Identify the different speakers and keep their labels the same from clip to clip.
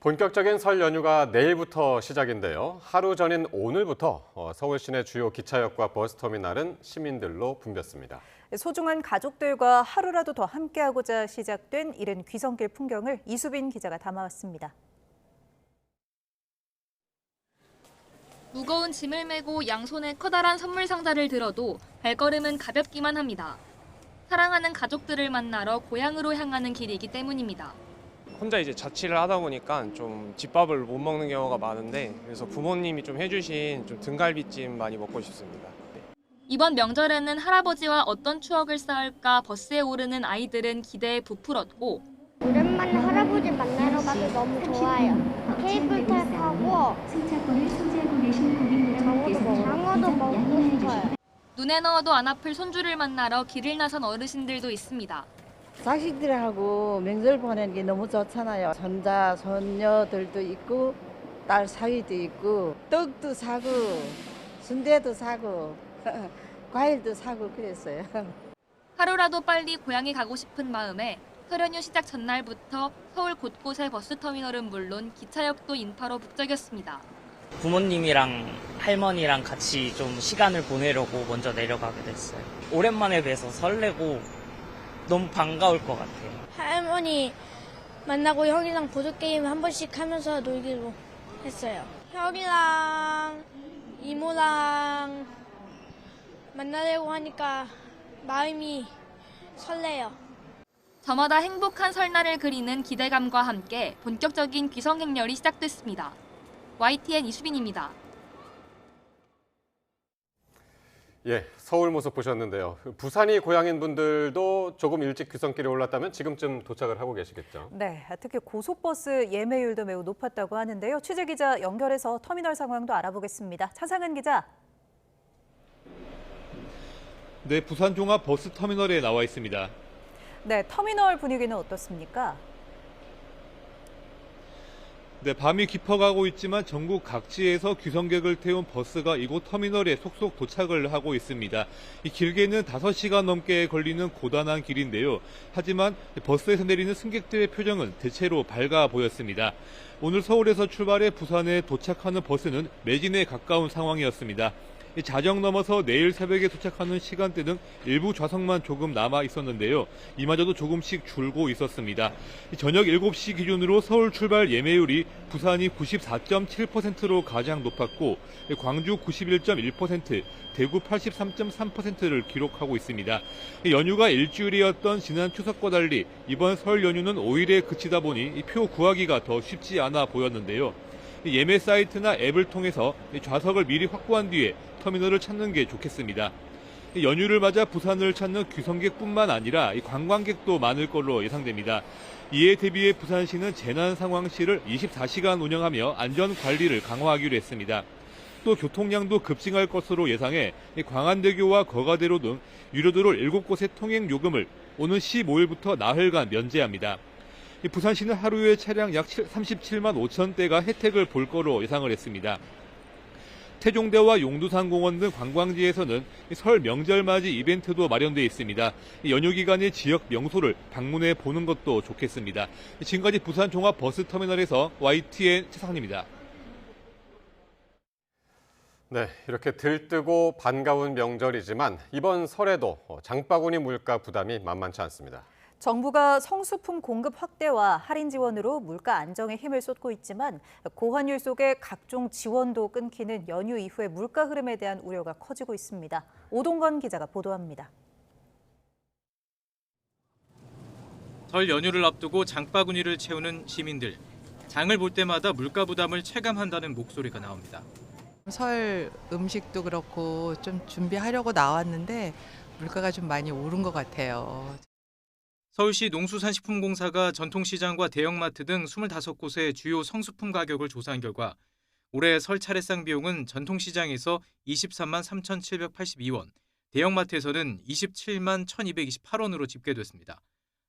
Speaker 1: 본격적인 설 연휴가 내일부터 시작인데요. 하루 전인 오늘부터 서울 시내 주요 기차역과 버스터미널은 시민들로 붐볐습니다.
Speaker 2: 소중한 가족들과 하루라도 더 함께하고자 시작된 이른 귀성길 풍경을 이수빈 기자가 담아왔습니다.
Speaker 3: 무거운 짐을 메고 양손에 커다란 선물 상자를 들어도 발걸음은 가볍기만 합니다. 사랑하는 가족들을 만나러 고향으로 향하는 길이기 때문입니다.
Speaker 4: 혼자 이제 자취를 하다 보니까 좀 집밥을 못 먹는 경우가 많은데, 그래서 부모님이 좀 해주신 좀 등갈비찜 많이 먹고 싶습니다. 네.
Speaker 3: 이번 명절에는 할아버지와 어떤 추억을 쌓을까 버스에 오르는 아이들은 기대에 부풀었고,
Speaker 5: 오랜만에 할아버지 만나러 가서 너무 좋아요. 케이블카 타고 장어도 먹고 싶어요.
Speaker 3: 눈에 넣어도 안 아플 손주를 만나러 길을 나선 어르신들도 있습니다.
Speaker 6: 자식들하고 명절 보내는 게 너무 좋잖아요. 손자, 손녀들도 있고 딸 사위도 있고 떡도 사고 순대도 사고 과일도 사고 그랬어요.
Speaker 3: 하루라도 빨리 고향에 가고 싶은 마음에 설 연휴 시작 전날부터 서울 곳곳의 버스터미널은 물론 기차역도 인파로 북적였습니다.
Speaker 7: 부모님이랑 할머니랑 같이 좀 시간을 보내려고 먼저 내려가게 됐어요. 오랜만에 뵈서 설레고 너무 반가울 것 같아요.
Speaker 5: 할머니 만나고 형이랑 보드게임 한 번씩 하면서 놀기로 했어요. 형이랑 이모랑 만나려고 하니까 마음이 설레요.
Speaker 3: 저마다 행복한 설날을 그리는 기대감과 함께 본격적인 귀성 행렬이 시작됐습니다. YTN 이수빈입니다.
Speaker 1: 서울 모습 보셨는데요. 부산이 고향인 분들도 조금 일찍 귀성길에 올랐다면 지금쯤 도착을 하고 계시겠죠.
Speaker 2: 네, 특히 고속버스 예매율도 매우 높았다고 하는데요. 취재기자 연결해서 터미널 상황도 알아보겠습니다. 차상은 기자.
Speaker 8: 네, 부산 종합 버스 터미널에 나와 있습니다.
Speaker 2: 네, 터미널 분위기는 어떻습니까?
Speaker 8: 네, 밤이 깊어가고 있지만 전국 각지에서 귀성객을 태운 버스가 이곳 터미널에 속속 도착을 하고 있습니다. 이 길게는 5시간 넘게 걸리는 고단한 길인데요. 하지만 버스에서 내리는 승객들의 표정은 대체로 밝아 보였습니다. 오늘 서울에서 출발해 부산에 도착하는 버스는 매진에 가까운 상황이었습니다. 자정 넘어서 내일 새벽에 도착하는 시간대는 일부 좌석만 조금 남아 있었는데요. 이마저도 조금씩 줄고 있었습니다. 저녁 7시 기준으로 서울 출발 예매율이 부산이 94.7%로 가장 높았고 광주 91.1%, 대구 83.3%를 기록하고 있습니다. 연휴가 일주일이었던 지난 추석과 달리 이번 설 연휴는 5일에 그치다 보니 표 구하기가 더 쉽지 않아 보였는데요. 예매 사이트나 앱을 통해서 좌석을 미리 확보한 뒤에 터미널을 찾는 게 좋겠습니다. 연휴를 맞아 부산을 찾는 귀성객뿐만 아니라 관광객도 많을 걸로 예상됩니다. 이에 대비해 부산시는 재난상황실을 24시간 운영하며 안전관리를 강화하기로 했습니다. 또 교통량도 급증할 것으로 예상해 광안대교와 거가대로 등 유료도로 7곳의 통행 요금을 오는 15일부터 나흘간 면제합니다. 부산시는 하루에 차량 약 37만 5천 대가 혜택을 볼 거로 예상을 했습니다. 태종대와 용두산공원 등 관광지에서는 설 명절 맞이 이벤트도 마련되어 있습니다. 연휴 기간에 지역 명소를 방문해 보는 것도 좋겠습니다. 지금까지 부산 종합버스터미널에서 YTN 최상입니다.
Speaker 1: 네, 이렇게 들뜨고 반가운 명절이지만 이번 설에도 장바구니 물가 부담이 만만치 않습니다.
Speaker 2: 정부가 성수품 공급 확대와 할인 지원으로 물가 안정에 힘을 쏟고 있지만 고환율 속에 각종 지원도 끊기는 연휴 이후의 물가 흐름에 대한 우려가 커지고 있습니다. 오동건 기자가 보도합니다.
Speaker 9: 설 연휴를 앞두고 장바구니를 채우는 시민들. 장을 볼 때마다 물가 부담을 체감한다는 목소리가 나옵니다.
Speaker 10: 설 음식도 그렇고 좀 준비하려고 나왔는데 물가가 좀 많이 오른 것 같아요.
Speaker 9: 서울시 농수산식품공사가 전통시장과 대형마트 등 25곳의 주요 성수품 가격을 조사한 결과 올해 설 차례상 비용은 전통시장에서 23만 3,782원, 대형마트에서는 27만 1,228원으로 집계됐습니다.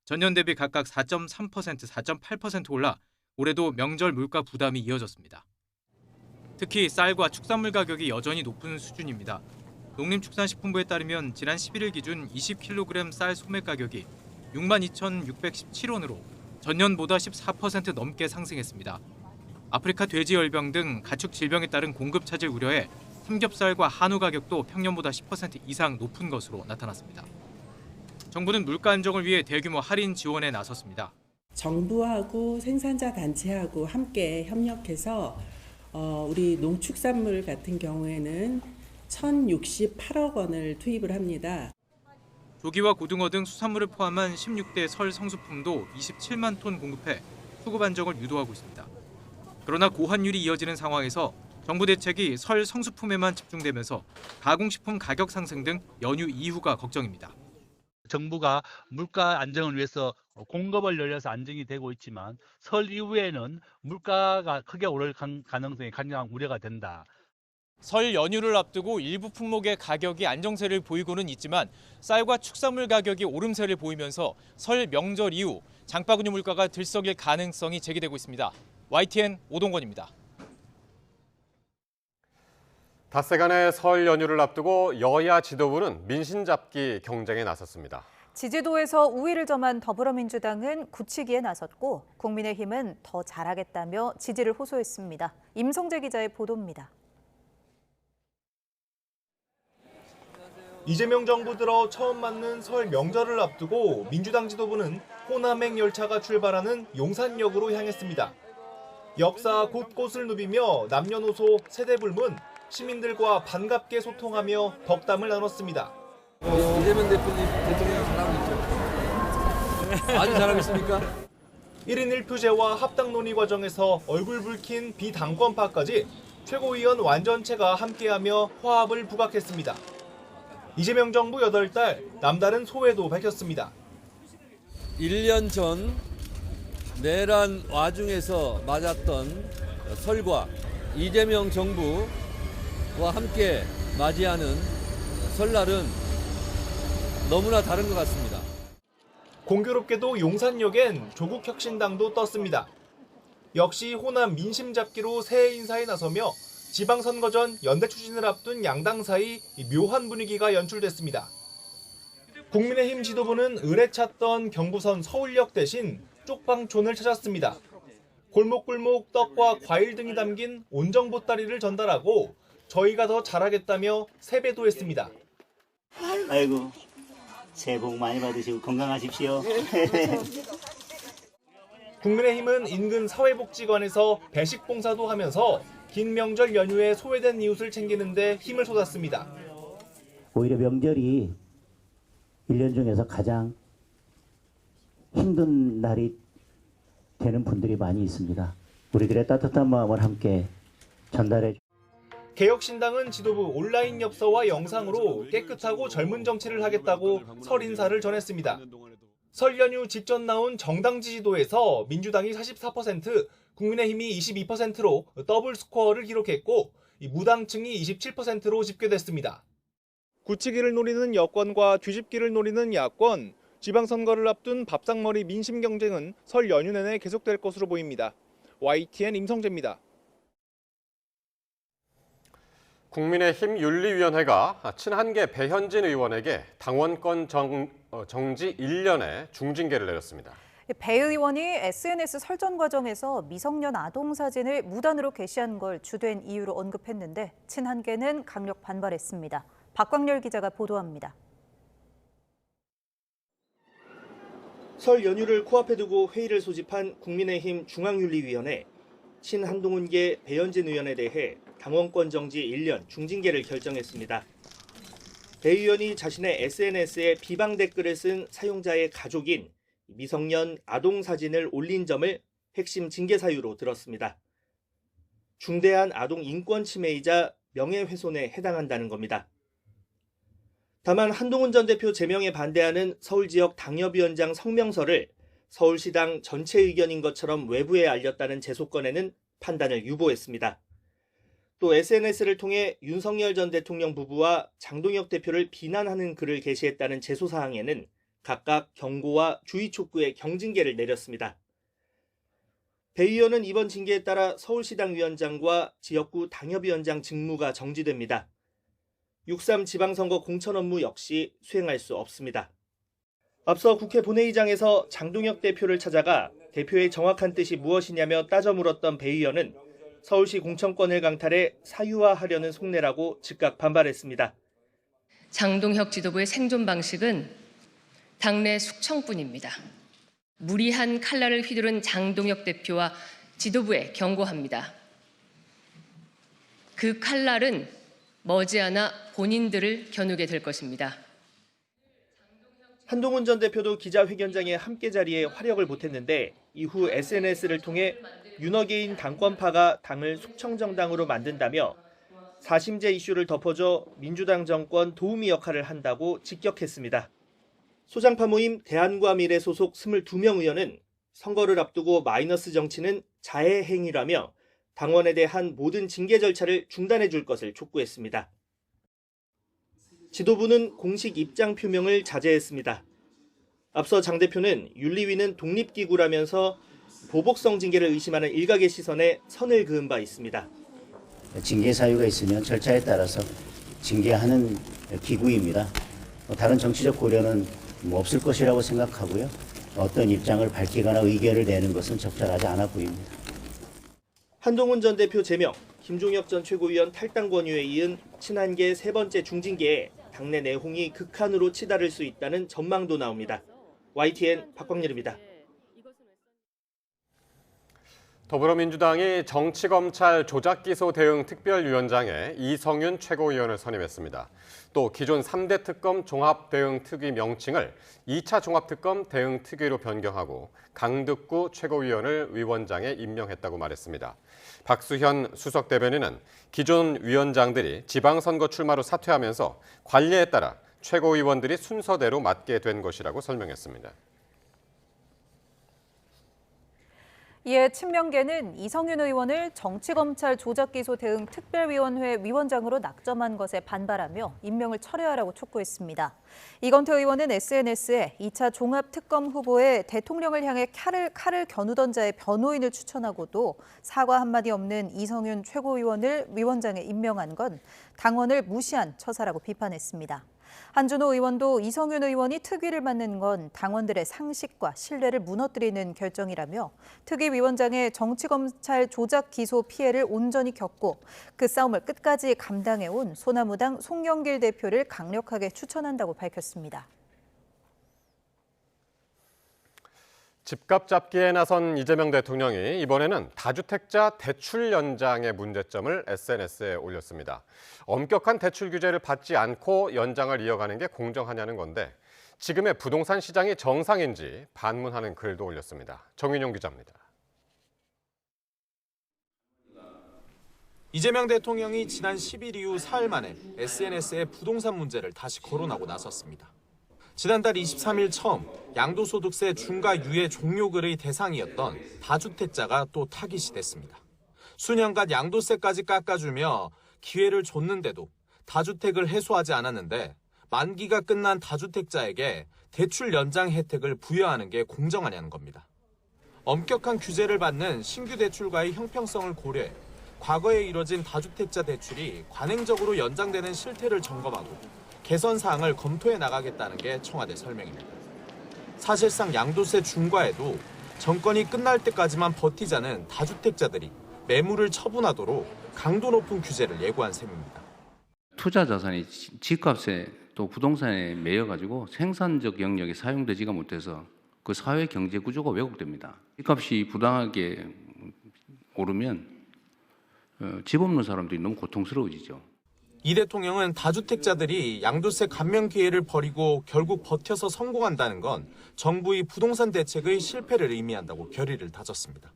Speaker 9: 전년 대비 각각 4.3%, 4.8% 올라 올해도 명절 물가 부담이 이어졌습니다. 특히 쌀과 축산물 가격이 여전히 높은 수준입니다. 농림축산식품부에 따르면 지난 11일 기준 20kg 쌀 소매 가격이 62,617원으로 전년보다 14% 넘게 상승했습니다. 아프리카 돼지열병 등 가축 질병에 따른 공급 차질 우려에 삼겹살과 한우 가격도 평년보다 10% 이상 높은 것으로 나타났습니다. 정부는 물가 안정을 위해 대규모 할인 지원에 나섰습니다.
Speaker 11: 정부하고 생산자 단체하고 함께 협력해서 우리 농축산물 같은 경우에는 1,068억 원을 투입을 합니다.
Speaker 9: 조기와 고등어 등 수산물을 포함한 16대 설 성수품도 27만 톤 공급해 수급 안정을 유도하고 있습니다. 그러나 고환율이 이어지는 상황에서 정부 대책이 설 성수품에만 집중되면서 가공식품 가격 상승 등 연휴 이후가 걱정입니다.
Speaker 12: 정부가 물가 안정을 위해서 공급을 열려서 안정이 되고 있지만 설 이후에는 물가가 크게 오를 가능성이 강한 우려가 된다.
Speaker 13: 설 연휴를 앞두고 일부 품목의 가격이 안정세를 보이고는 있지만 쌀과 축산물 가격이 오름세를 보이면서 설 명절 이후 장바구니 물가가 들썩일 가능성이 제기되고 있습니다. YTN 오동건입니다.
Speaker 1: 닷새간의 설 연휴를 앞두고 여야 지도부는 민심 잡기 경쟁에 나섰습니다.
Speaker 2: 지지도에서 우위를 점한 더불어민주당은 굳히기에 나섰고 국민의힘은 더 잘하겠다며 지지를 호소했습니다. 임성재 기자의 보도입니다.
Speaker 14: 이재명 정부 들어 처음 맞는 설 명절을 앞두고 민주당 지도부는 호남행 열차가 출발하는 용산역으로 향했습니다. 역사 곳곳을 누비며 남녀노소 세대불문 시민들과 반갑게 소통하며 덕담을 나눴습니다.
Speaker 15: 이재명 대통령 잘하고 있죠. 아주 잘하고 있습니까?
Speaker 14: 1인 1표제와 합당 논의 과정에서 얼굴 붉힌 비당권파까지 최고위원 완전체가 함께하며 화합을 부각했습니다. 이재명 정부 8달 남다른 소회도 밝혔습니다.
Speaker 15: 1년 전 내란 와중에서 맞았던 설과 이재명 정부와 함께 맞이하는 설날은 너무나 다른 것 같습니다.
Speaker 14: 공교롭게도 용산역엔 조국혁신당도 떴습니다. 역시 호남 민심 잡기로 새해 인사에 나서며 지방선거 전 연대 추진을 앞둔 양당 사이 묘한 분위기가 연출됐습니다. 국민의힘 지도부는 을에 찼던 경부선 서울역 대신 쪽방촌을 찾았습니다. 골목골목 떡과 과일 등이 담긴 온정보따리를 전달하고 저희가 더 잘하겠다며 세배도 했습니다.
Speaker 16: 아이고, 새해 복 많이 받으시고 건강하십시오.
Speaker 14: 국민의힘은 인근 사회복지관에서 배식 봉사도 하면서 긴 명절 연휴에 소외된 이웃을 챙기는 데 힘을 쏟았습니다.
Speaker 16: 오히려 명절이 1년 중에서 가장 힘든 날이 되는 분들이 많이 있습니다. 우리들의 따뜻한 마음을 함께 전달해 주십시오.
Speaker 14: 개혁신당은 지도부 온라인 엽서와 영상으로 깨끗하고 젊은 정치를 하겠다고 설 인사를 전했습니다. 설 연휴 직전 나온 정당 지지도에서 민주당이 44%, 국민의힘이 22%로 더블 스코어를 기록했고 무당층이 27%로 집계됐습니다. 굳히기를 노리는 여권과 뒤집기를 노리는 야권, 지방선거를 앞둔 밥상머리 민심 경쟁은 설 연휴 내내 계속될 것으로 보입니다. YTN 임성재입니다.
Speaker 1: 국민의힘 윤리위원회가 친한계 배현진 의원에게 당원권 정지 1년의 중징계를 내렸습니다.
Speaker 2: 배 의원이 SNS 설전 과정에서 미성년 아동 사진을 무단으로 게시한 걸 주된 이유로 언급했는데 친한계는 강력 반발했습니다. 박광렬 기자가 보도합니다.
Speaker 17: 설 연휴를 코앞에 두고 회의를 소집한 국민의힘 중앙윤리위원회, 친한동훈계 배현진 의원에 대해 당원권 정지 1년 중징계를 결정했습니다. 배 의원이 자신의 SNS에 비방 댓글을 쓴 사용자의 가족인 미성년 아동 사진을 올린 점을 핵심 징계 사유로 들었습니다. 중대한 아동 인권 침해이자 명예훼손에 해당한다는 겁니다. 다만 한동훈 전 대표 제명에 반대하는 서울 지역 당협위원장 성명서를 서울시당 전체 의견인 것처럼 외부에 알렸다는 제소건에는 판단을 유보했습니다. 또 SNS를 통해 윤석열 전 대통령 부부와 장동혁 대표를 비난하는 글을 게시했다는 제소사항에는 각각 경고와 주의 촉구의 경징계를 내렸습니다. 배 의원은 이번 징계에 따라 서울시당 위원장과 지역구 당협위원장 직무가 정지됩니다. 6.3 지방선거 공천 업무 역시 수행할 수 없습니다. 앞서 국회 본회의장에서 장동혁 대표를 찾아가 대표의 정확한 뜻이 무엇이냐며 따져 물었던 배 의원은 서울시 공천권을 강탈해 사유화하려는 속내라고 즉각 반발했습니다.
Speaker 18: 장동혁 지도부의 생존 방식은 당내 숙청뿐입니다. 무리한 칼날을 휘두른 장동혁 대표와 지도부에 경고합니다. 그 칼날은 머지않아 본인들을 겨누게 될 것입니다.
Speaker 17: 한동훈 전 대표도 기자회견장에 함께 자리에 화력을 보탰는데 이후 SNS를 통해 윤어게인 당권파가 당을 숙청정당으로 만든다며 사심제 이슈를 덮어줘 민주당 정권 도우미 역할을 한다고 직격했습니다. 소장파 모임 대안과 미래 소속 22명 의원은 선거를 앞두고 마이너스 정치는 자해 행위라며 당원에 대한 모든 징계 절차를 중단해 줄 것을 촉구했습니다. 지도부는 공식 입장 표명을 자제했습니다. 앞서 장 대표는 윤리위는 독립기구라면서 보복성 징계를 의심하는 일각의 시선에 선을 그은 바 있습니다.
Speaker 16: 징계 사유가 있으면 절차에 따라서 징계하는 기구입니다. 다른 정치적 고려는 없을 것이라고 생각하고요. 어떤 입장을 밝히거나 의견을 내는 것은 적절하지 않아 보입니다.
Speaker 17: 한동훈 전 대표 제명, 김종혁 전 최고위원 탈당 권유에 이은 친한계 세 번째 중징계에 당내 내홍이 극한으로 치달을 수 있다는 전망도 나옵니다. YTN 박광렬입니다.
Speaker 1: 더불어민주당이 정치검찰 조작기소 대응 특별위원장에 이성윤 최고위원을 선임했습니다. 또 기존 3대 특검 종합대응특위 명칭을 2차 종합특검 대응특위로 변경하고 강득구 최고위원을 위원장에 임명했다고 말했습니다. 박수현 수석 대변인은 기존 위원장들이 지방선거 출마로 사퇴하면서 관례에 따라 최고위원들이 순서대로 맡게 된 것이라고 설명했습니다.
Speaker 2: 이에 친명계는 이성윤 의원을 정치검찰 조작기소 대응 특별위원회 위원장으로 낙점한 것에 반발하며 임명을 철회하라고 촉구했습니다. 이건태 의원은 SNS에 2차 종합특검 후보에 대통령을 향해 칼을 겨누던 자의 변호인을 추천하고도 사과 한마디 없는 이성윤 최고위원을 위원장에 임명한 건 당원을 무시한 처사라고 비판했습니다. 한준호 의원도 이성윤 의원이 특위를 맡는 건 당원들의 상식과 신뢰를 무너뜨리는 결정이라며 특위 위원장의 정치검찰 조작 기소 피해를 온전히 겪고 그 싸움을 끝까지 감당해온 소나무당 송영길 대표를 강력하게 추천한다고 밝혔습니다.
Speaker 1: 집값 잡기에 나선 이재명 대통령이 이번에는 다주택자 대출 연장의 문제점을 SNS에 올렸습니다. 엄격한 대출 규제를 받지 않고 연장을 이어가는 게 공정하냐는 건데 지금의 부동산 시장이 정상인지 반문하는 글도 올렸습니다. 정윤용 기자입니다.
Speaker 19: 이재명 대통령이 지난 10일 이후 사흘 만에 SNS에 부동산 문제를 다시 거론하고 나섰습니다. 지난달 23일 처음 양도소득세 중과 유예 종료글의 대상이었던 다주택자가 또 타깃이 됐습니다. 수년간 양도세까지 깎아주며 기회를 줬는데도 다주택을 해소하지 않았는데 만기가 끝난 다주택자에게 대출 연장 혜택을 부여하는 게 공정하냐는 겁니다. 엄격한 규제를 받는 신규 대출과의 형평성을 고려해 과거에 이뤄진 다주택자 대출이 관행적으로 연장되는 실태를 점검하고 개선 사항을 검토해 나가겠다는 게 청와대 설명입니다. 사실상 양도세 중과에도 정권이 끝날 때까지만 버티자는 다주택자들이 매물을 처분하도록 강도 높은 규제를 예고한 셈입니다.
Speaker 20: 투자 자산이 집값에 또 부동산에 매여가지고 생산적 영역이 사용되지가 못해서 그 사회 경제 구조가 왜곡됩니다. 집값이 부당하게 오르면 집 없는 사람들이 너무 고통스러워지죠.
Speaker 19: 이 대통령은 다주택자들이 양도세 감면 기회를 버리고 결국 버텨서 성공한다는 건 정부의 부동산 대책의 실패를 의미한다고 결의를 다졌습니다.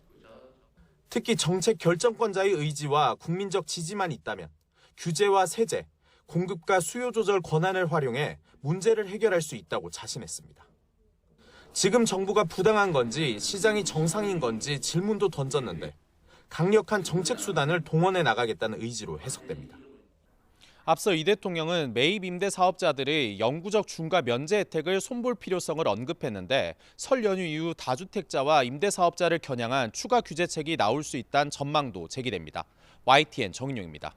Speaker 19: 특히 정책 결정권자의 의지와 국민적 지지만 있다면 규제와 세제, 공급과 수요 조절 권한을 활용해 문제를 해결할 수 있다고 자신했습니다. 지금 정부가 부당한 건지 시장이 정상인 건지 질문도 던졌는데 강력한 정책 수단을 동원해 나가겠다는 의지로 해석됩니다. 앞서 이 대통령은 매입 임대 사업자들의 영구적 중과 면제 혜택을 손볼 필요성을 언급했는데 설 연휴 이후 다주택자와 임대 사업자를 겨냥한 추가 규제책이 나올 수 있다는 전망도 제기됩니다. YTN 정인용입니다.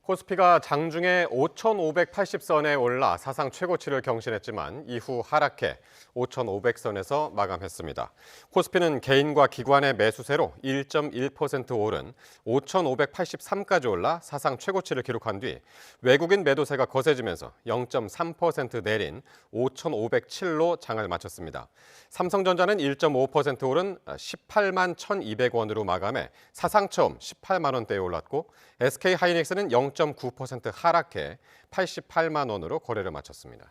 Speaker 1: 코스피가 장중에 5,580선에 올라 사상 최고치를 경신했지만 이후 하락해 5,500선에서 마감했습니다. 코스피는 개인과 기관의 매수세로 1.1% 오른 5,583까지 올라 사상 최고치를 기록한 뒤 외국인 매도세가 거세지면서 0.3% 내린 5,507로 장을 마쳤습니다. 삼성전자는 1.5% 오른 18만 1,200원으로 마감해 사상 처음 18만 원대에 올랐고 SK하이닉스는 0.9% 하락해 88만 원으로 거래를 마쳤습니다.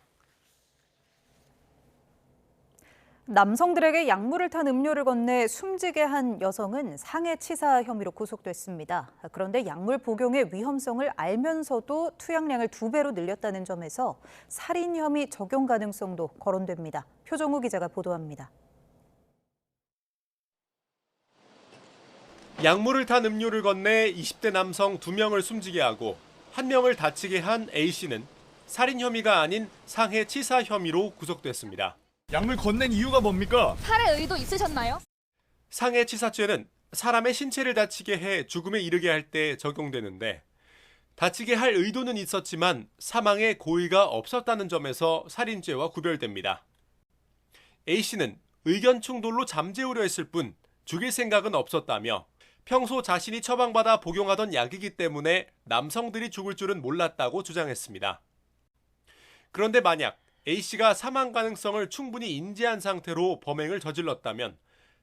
Speaker 2: 남성들에게 약물을 탄 음료를 건네 숨지게 한 여성은 상해치사 혐의로 구속됐습니다. 그런데 약물 복용의 위험성을 알면서도 투약량을 2배로 늘렸다는 점에서 살인 혐의 적용 가능성도 거론됩니다. 표정우 기자가 보도합니다.
Speaker 21: 약물을 탄 음료를 건네 20대 남성 2명을 숨지게 하고 1명을 다치게 한 A씨는 살인 혐의가 아닌 상해치사 혐의로 구속됐습니다.
Speaker 22: 약물 건넨 이유가 뭡니까?
Speaker 23: 살해 의도 있으셨나요?
Speaker 21: 상해치사죄는 사람의 신체를 다치게 해 죽음에 이르게 할 때 적용되는데 다치게 할 의도는 있었지만 사망의 고의가 없었다는 점에서 살인죄와 구별됩니다. A씨는 의견 충돌로 잠재우려 했을 뿐 죽일 생각은 없었다며 평소 자신이 처방받아 복용하던 약이기 때문에 남성들이 죽을 줄은 몰랐다고 주장했습니다. 그런데 만약 A씨가 사망 가능성을 충분히 인지한 상태로 범행을 저질렀다면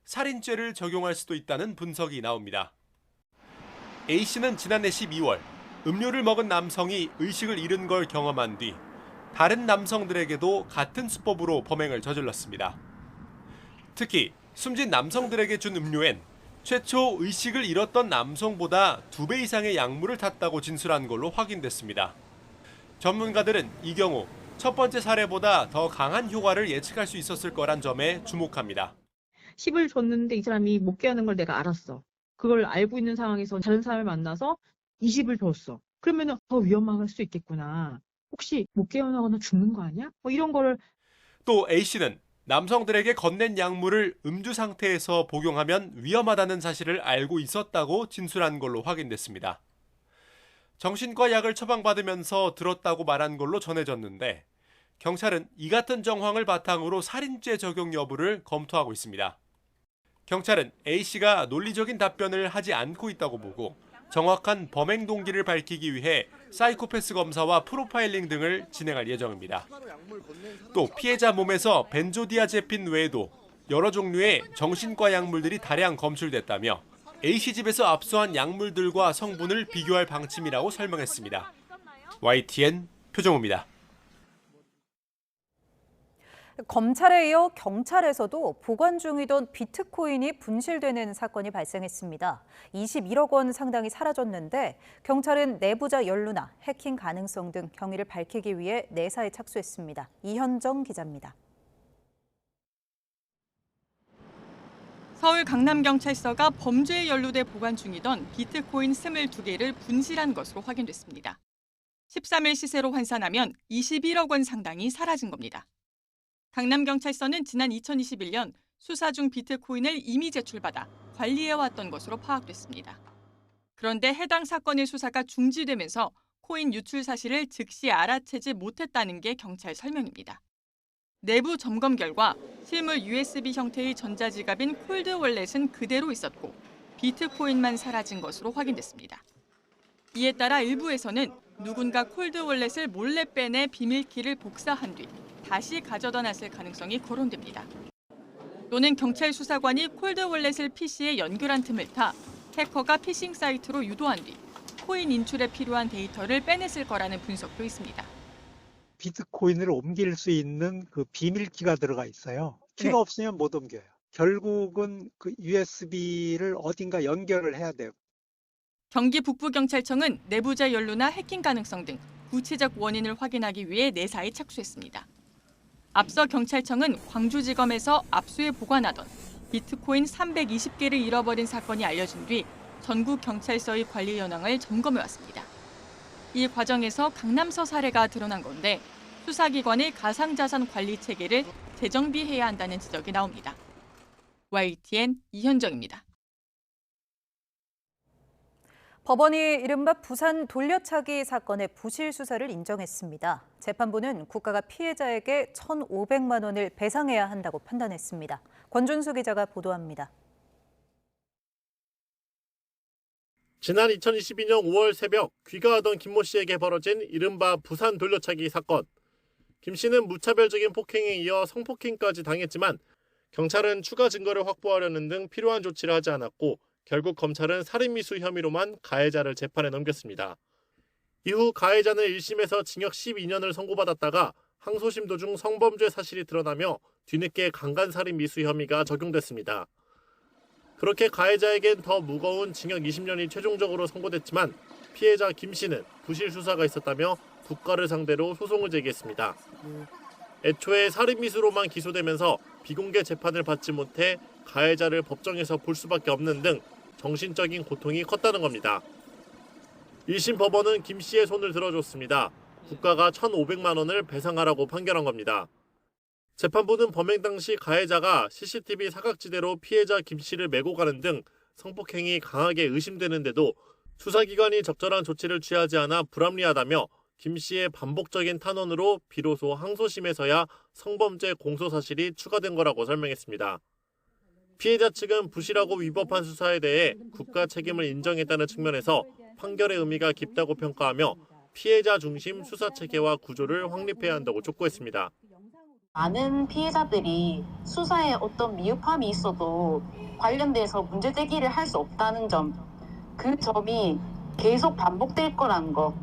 Speaker 21: 살인죄를 적용할 수도 있다는 분석이 나옵니다. A씨는 지난해 12월 음료를 먹은 남성이 의식을 잃은 걸 경험한 뒤 다른 남성들에게도 같은 수법으로 범행을 저질렀습니다. 특히 숨진 남성들에게 준 음료엔 최초 의식을 잃었던 남성보다 2배 이상의 약물을 탔다고 진술한 걸로 확인됐습니다. 전문가들은 이 경우 첫 번째 사례보다 더 강한 효과를 예측할 수 있었을 거란 점에 주목합니다.
Speaker 24: 10을 줬는데 이 사람이 못 깨어난 걸 내가 알았어. 그걸 알고 있는 상황에서 다른 사람을 만나서 20을 줬어. 그러면 더 위험할 수 있겠구나. 혹시 못 깨어나거나 죽는 거 아니야? 이런 거를.
Speaker 21: 또 A씨는 남성들에게 건넨 약물을 음주 상태에서 복용하면 위험하다는 사실을 알고 있었다고 진술한 걸로 확인됐습니다. 정신과 약을 처방받으면서 들었다고 말한 걸로 전해졌는데 경찰은 이 같은 정황을 바탕으로 살인죄 적용 여부를 검토하고 있습니다. 경찰은 A씨가 논리적인 답변을 하지 않고 있다고 보고 정확한 범행 동기를 밝히기 위해 사이코패스 검사와 프로파일링 등을 진행할 예정입니다. 또 피해자 몸에서 벤조디아제핀 외에도 여러 종류의 정신과 약물들이 다량 검출됐다며 A씨 집에서 압수한 약물들과 성분을 비교할 방침이라고 설명했습니다. YTN 표정우입니다.
Speaker 2: 검찰에 이어 경찰에서도 보관 중이던 비트코인이 분실되는 사건이 발생했습니다. 21억 원 상당이 사라졌는데 경찰은 내부자 연루나 해킹 가능성 등 경위를 밝히기 위해 내사에 착수했습니다. 이현정 기자입니다.
Speaker 25: 서울 강남경찰서가 범죄에 연루돼 보관 중이던 비트코인 22개를 분실한 것으로 확인됐습니다. 13일 시세로 환산하면 21억 원 상당이 사라진 겁니다. 강남경찰서는 지난 2021년 수사 중 비트코인을 이미 제출받아 관리해왔던 것으로 파악됐습니다. 그런데 해당 사건의 수사가 중지되면서 코인 유출 사실을 즉시 알아채지 못했다는 게 경찰 설명입니다. 내부 점검 결과 실물 USB 형태의 전자지갑인 콜드월렛은 그대로 있었고 비트코인만 사라진 것으로 확인됐습니다. 이에 따라 일부에서는 누군가 콜드월렛을 몰래 빼내 비밀키를 복사한 뒤 다시 가져다 놨을 가능성이 거론됩니다. 또는 경찰 수사관이 콜드월렛을 PC에 연결한 틈을 타 해커가 피싱 사이트로 유도한 뒤 코인 인출에 필요한 데이터를 빼냈을 거라는 분석도 있습니다.
Speaker 26: 비트코인을 옮길 수 있는 그 비밀키가 들어가 있어요. 키가 없으면 못 옮겨요. 결국은 그 USB를 어딘가 연결을 해야 돼요.
Speaker 25: 경기 북부경찰청은 내부자 연루나 해킹 가능성 등 구체적 원인을 확인하기 위해 내사에 착수했습니다. 앞서 경찰청은 광주지검에서 압수해 보관하던 비트코인 320개를 잃어버린 사건이 알려진 뒤 전국 경찰서의 관리 현황을 점검해왔습니다. 이 과정에서 강남서 사례가 드러난 건데 수사기관의 가상자산 관리 체계를 재정비해야 한다는 지적이 나옵니다. YTN 이현정입니다.
Speaker 2: 법원이 이른바 부산 돌려차기 사건의 부실 수사를 인정했습니다. 재판부는 국가가 피해자에게 1,500만 원을 배상해야 한다고 판단했습니다. 권준수 기자가 보도합니다.
Speaker 3: 지난 2022년 5월 새벽 귀가하던 김모 씨에게 벌어진 이른바 부산 돌려차기 사건. 김 씨는 무차별적인 폭행에 이어 성폭행까지 당했지만 경찰은 추가 증거를 확보하려는 등 필요한 조치를 하지 않았고 결국 검찰은 살인미수 혐의로만 가해자를 재판에 넘겼습니다. 이후 가해자는 1심에서 징역 12년을 선고받았다가 항소심 도중 성범죄 사실이 드러나며 뒤늦게 강간살인미수 혐의가 적용됐습니다. 그렇게 가해자에겐 더 무거운 징역 20년이 최종적으로 선고됐지만 피해자 김 씨는 부실 수사가 있었다며 국가를 상대로 소송을 제기했습니다. 애초에 살인미수로만 기소되면서 비공개 재판을 받지 못해 가해자를 법정에서 볼 수밖에 없는 등 정신적인 고통이 컸다는 겁니다. 1심 법원은 김 씨의 손을 들어줬습니다. 국가가 1,500만 원을 배상하라고 판결한 겁니다. 재판부는 범행 당시 가해자가 CCTV 사각지대로 피해자 김 씨를 메고 가는 등 성폭행이 강하게 의심되는데도 수사기관이 적절한 조치를 취하지 않아 불합리하다며 김 씨의 반복적인 탄원으로 비로소 항소심에서야 성범죄 공소 사실이 추가된 거라고 설명했습니다. 피해자 측은 부실하고 위법한 수사에 대해 국가 책임을 인정했다는 측면에서 판결의 의미가 깊다고 평가하며 피해자 중심 수사 체계와 구조를 확립해야 한다고 촉구했습니다.
Speaker 4: 많은 피해자들이 수사에 어떤 미흡함이 있어도 관련돼서 문제 제기를 할 수 없다는 점, 그 점이 계속 반복될 거라는 거,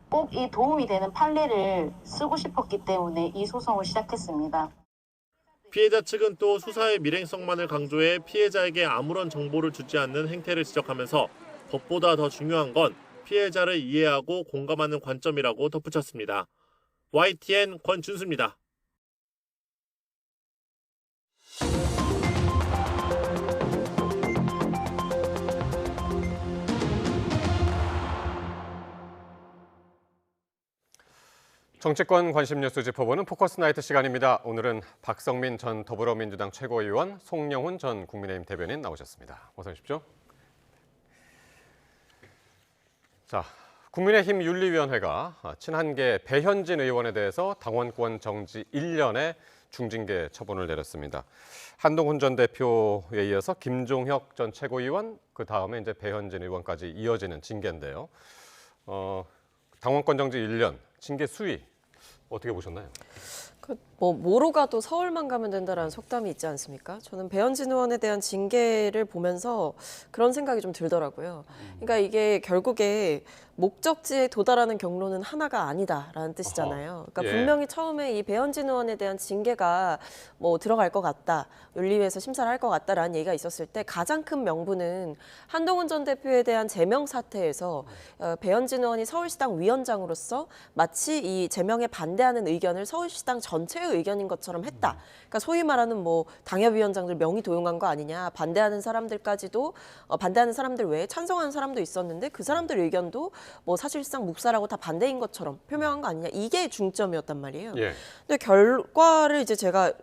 Speaker 4: 꼭 이 도움이 되는 판례를 쓰고 싶었기 때문에 이 소송을 시작했습니다.
Speaker 3: 피해자 측은 또 수사의 밀행성만을 강조해 피해자에게 아무런 정보를 주지 않는 행태를 지적하면서 법보다 더 중요한 건 피해자를 이해하고 공감하는 관점이라고 덧붙였습니다. YTN 권준수입니다.
Speaker 1: 정치권 관심 뉴스 짚어보는 포커스 나이트 시간입니다. 오늘은 박성민 전 더불어민주당 최고위원, 송영훈 전 국민의힘 대변인 나오셨습니다. 어서 오십시오. 자, 국민의힘 윤리위원회가 친한계 배현진 의원에 대해서 당원권 정지 1년의 중징계 처분을 내렸습니다. 한동훈 전 대표에 이어서 김종혁 전 최고위원, 그 다음에 이제 배현진 의원까지 이어지는 징계인데요. 당원권 정지 1년, 징계 수위 어떻게 보셨나요?
Speaker 5: 뭐로 가도 서울만 가면 된다라는 속담이 있지 않습니까? 저는 배현진 의원에 대한 징계를 보면서 그런 생각이 좀 들더라고요. 그러니까 이게 결국에 목적지에 도달하는 경로는 하나가 아니다라는 뜻이잖아요. 그러니까
Speaker 6: 예.
Speaker 5: 분명히 처음에 이 배현진 의원에 대한 징계가 뭐 들어갈 것 같다, 윤리위에서 심사를 할 것 같다라는 얘기가 있었을 때 가장 큰 명분은 한동훈 전 대표에 대한 제명 사태에서 배현진 의원이 서울시당 위원장으로서 마치 이 제명에 반대하는 의견을 서울시당 전체의 의견인 것처럼 했다. 그러니까 소위 말하는 뭐 당협위원장들 명의 도용한 거 아니냐, 반대하는 사람들까지도 반대하는 사람들 외에 찬성하는 사람도 있었는데 그 사람들 의견도 뭐 사실상 묵살하고 다 반대인 것처럼 표명한 거 아니냐, 이게 중점이었단 말이에요.
Speaker 1: 예.
Speaker 5: 근데 결과를 이제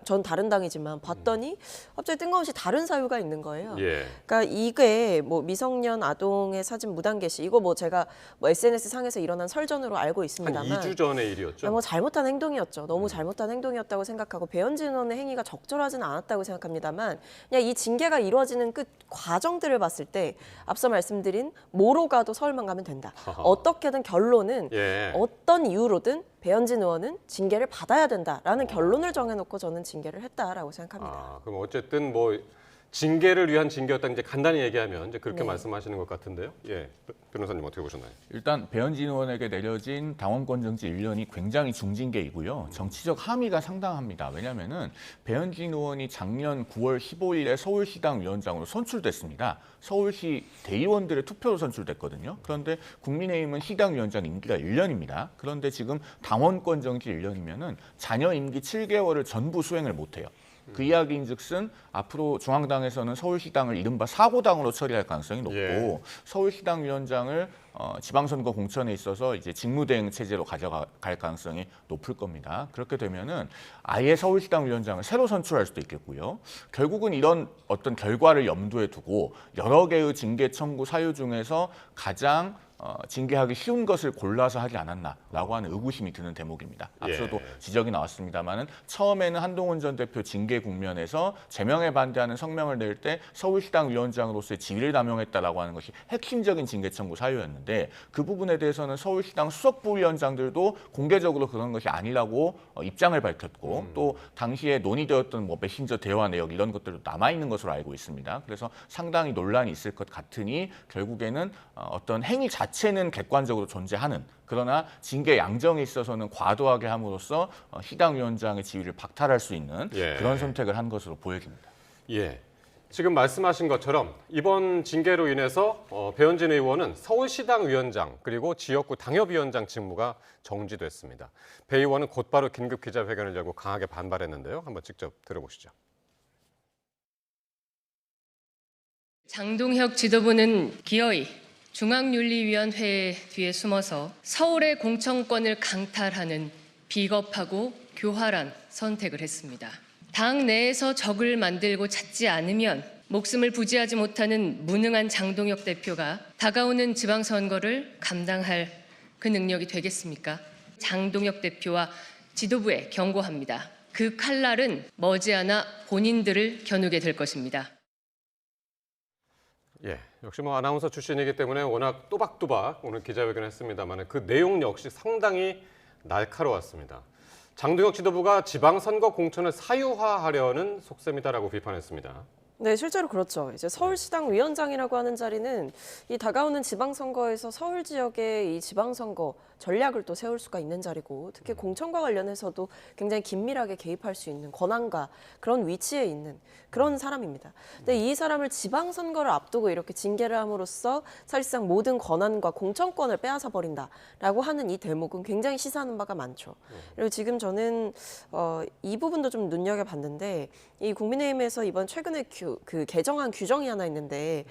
Speaker 5: 전 다른 당이지만 봤더니 갑자기 뜬금없이 다른 사유가 있는 거예요.
Speaker 1: 예.
Speaker 5: 그러니까 이게 뭐 미성년 아동의 사진 무단 게시, 이거 뭐 제가 뭐 SNS 상에서 일어난 설전으로 알고 있습니다만
Speaker 1: 한 2주 전의 일이었죠.
Speaker 5: 뭐 잘못한 행동이었죠. 너무 잘못한 행동이었다고 생각하고 배현진 의원의 행위가 적절하지는 않았다고 생각합니다만, 그냥 이 징계가 이루어지는 그 과정들을 봤을 때 앞서 말씀드린 뭐로 가도 서울만 가면 된다. 어떻게든 결론은
Speaker 1: 예.
Speaker 5: 어떤 이유로든 배현진 의원은 징계를 받아야 된다라는 결론을 정해놓고 저는 징계를 했다라고 생각합니다.
Speaker 1: 그럼 어쨌든 뭐 징계를 위한 징계였다, 이제 간단히 얘기하면 이제 그렇게
Speaker 5: 네.
Speaker 1: 말씀하시는 것 같은데요. 예, 변호사님 어떻게 보셨나요?
Speaker 7: 일단 배현진 의원에게 내려진 당원권 정지 1년이 굉장히 중징계이고요. 정치적 함의가 상당합니다. 왜냐하면은 배현진 의원이 작년 9월 15일에 서울시당 위원장으로 선출됐습니다. 서울시 대의원들의 투표로 선출됐거든요. 그런데 국민의힘은 시당 위원장 임기가 1년입니다. 그런데 지금 당원권 정지 1년이면은 자녀 임기 7개월을 전부 수행을 못해요. 그 이야기인즉슨 앞으로 중앙당에서는 서울시당을 이른바 사고당으로 처리할 가능성이 높고 서울시당 위원장을 지방선거 공천에 있어서 이제 직무대행 체제로 가져갈 가능성이 높을 겁니다. 그렇게 되면은 아예 서울시당 위원장을 새로 선출할 수도 있겠고요. 결국은 이런 어떤 결과를 염두에 두고 여러 개의 징계 청구 사유 중에서 가장 징계하기 쉬운 것을 골라서 하지 않았나라고 하는 의구심이 드는 대목입니다. 앞서도 지적이 나왔습니다만은 처음에는 한동훈 전 대표 징계 국면에서 제명에 반대하는 성명을 낼 때 서울시당 위원장으로서의 지위를 남용했다라고 하는 것이 핵심적인 징계 청구 사유였는데 그 부분에 대해서는 서울시당 수석부위원장들도 공개적으로 그런 것이 아니라고 입장을 밝혔고 또 당시에 논의되었던 뭐 메신저 대화 내역 이런 것들도 남아 있는 것으로 알고 있습니다. 그래서 상당히 논란이 있을 것 같으니 결국에는 어떤 행위 자체는 객관적으로 존재하는 그러나 징계 양정에 있어서는 과도하게 함으로써 시당 위원장의 지위를 박탈할 수 있는 그런 선택을 한 것으로 보여집니다.
Speaker 1: 지금 말씀하신 것처럼 이번 징계로 인해서 배현진 의원은 서울시당 위원장 그리고 지역구 당협위원장 직무가 정지됐습니다. 배 의원은 곧바로 긴급 기자회견을 열고 강하게 반발했는데요. 한번 직접 들어보시죠.
Speaker 18: 장동혁 지도부는 기어이 중앙윤리위원회 뒤에 숨어서 서울의 공천권을 강탈하는 비겁하고 교활한 선택을 했습니다. 당 내에서 적을 만들고 찾지 않으면 목숨을 부지하지 못하는 무능한 장동혁 대표가 다가오는 지방선거를 감당할 그 능력이 되겠습니까? 장동혁 대표와 지도부에 경고합니다. 그 칼날은 머지않아 본인들을 겨누게 될 것입니다.
Speaker 1: 역시 뭐 아나운서 출신이기 때문에 워낙 또박또박 오늘 기자회견을 했습니다만 그 내용 역시 상당히 날카로웠습니다. 장동혁 지도부가 지방선거 공천을 사유화하려는 속셈이다라고 비판했습니다.
Speaker 5: 네, 실제로 그렇죠. 이제 서울시당 위원장이라고 하는 자리는 이 다가오는 지방선거에서 서울 지역의 이 지방선거 전략을 또 세울 수가 있는 자리고 특히 공천과 관련해서도 굉장히 긴밀하게 개입할 수 있는 권한과 그런 위치에 있는 그런 사람입니다. 근데 이 사람을 지방선거를 앞두고 이렇게 징계를 함으로써 사실상 모든 권한과 공천권을 빼앗아 버린다라고 하는 이 대목은 굉장히 시사하는 바가 많죠. 그리고 지금 저는 이 부분도 좀 눈여겨봤는데 이 국민의힘에서 이번 최근에 개정한 규정이 하나 있는데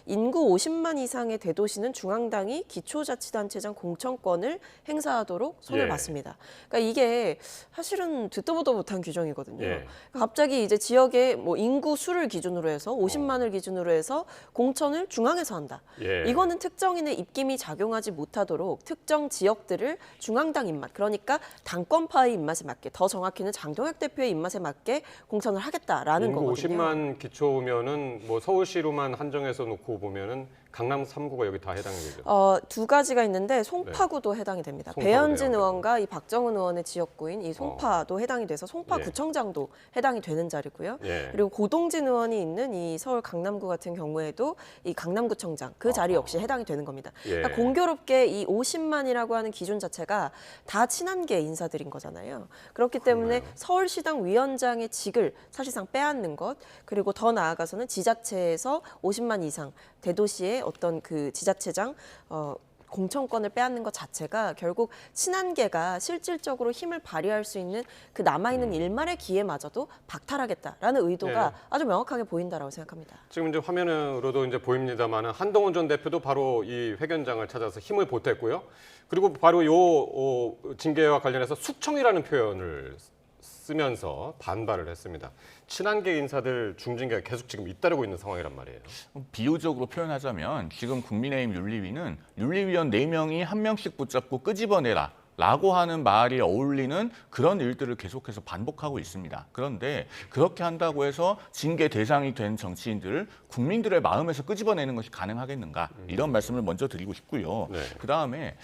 Speaker 5: 인구 50만 이상의 대도시는 중앙당이 기초자치단체장 공천권을 행사하도록 손을 봤습니다. 그러니까 이게 사실은 듣도 보도 못한 규정이거든요. 그러니까 갑자기 이제 지역의 뭐 인구 수를 기준으로 해서 50만을 기준으로 해서 공천을 중앙에서 한다. 이거는 특정인의 입김이 작용하지 못하도록 특정 지역들을 중앙당 입맛, 그러니까 당권파의 입맛에 맞게, 더 정확히는 장동혁 대표의 입맛에 맞게 공천을 하겠다라는
Speaker 1: 인구
Speaker 5: 거거든요.
Speaker 1: 50만 기초면은 뭐 서울시로만 한정해서 놓고 보면은 강남 3구가 여기 다 해당이 되죠.
Speaker 5: 두 가지가 있는데 송파구도 해당이 됩니다. 배현진 의원과 이 박정은 의원의 지역구인 이 송파도 해당이 돼서 송파구청장도 해당이 되는 자리고요. 그리고 고동진 의원이 있는 이 서울 강남구 같은 경우에도 이 강남구청장 그 자리 역시 해당이 되는 겁니다. 그러니까 공교롭게 이 50만이라고 하는 기준 자체가 다 친한계 인사들인 거잖아요. 그렇기 때문에 서울시당 위원장의 직을 사실상 빼앗는 것, 그리고 더 나아가서는 지자체에서 50만 이상 대도시의 어떤 그 지자체장 공천권을 빼앗는 것 자체가 결국 친한계가 실질적으로 힘을 발휘할 수 있는 그 남아있는 일말의 기회마저도 박탈하겠다라는 의도가 아주 명확하게 보인다라고 생각합니다.
Speaker 1: 지금 이제 화면으로도 이제 보입니다만 한동훈 전 대표도 바로 이 회견장을 찾아서 힘을 보탰고요. 그리고 바로 요 징계와 관련해서 숙청이라는 표현을 쓰면서 반발을 했습니다. 친한계 인사들 중징계가 계속 지금 잇따르고 있는 상황이란 말이에요.
Speaker 7: 비유적으로 표현하자면 지금 국민의힘 윤리위는 윤리위원 4명이 한 명씩 붙잡고 끄집어내라 라고 하는 말이 어울리는 그런 일들을 계속해서 반복하고 있습니다. 그런데 그렇게 한다고 해서 징계 대상이 된 정치인들을 국민들의 마음에서 끄집어내는 것이 가능하겠는가 이런 말씀을 먼저 드리고 싶고요. 그다음에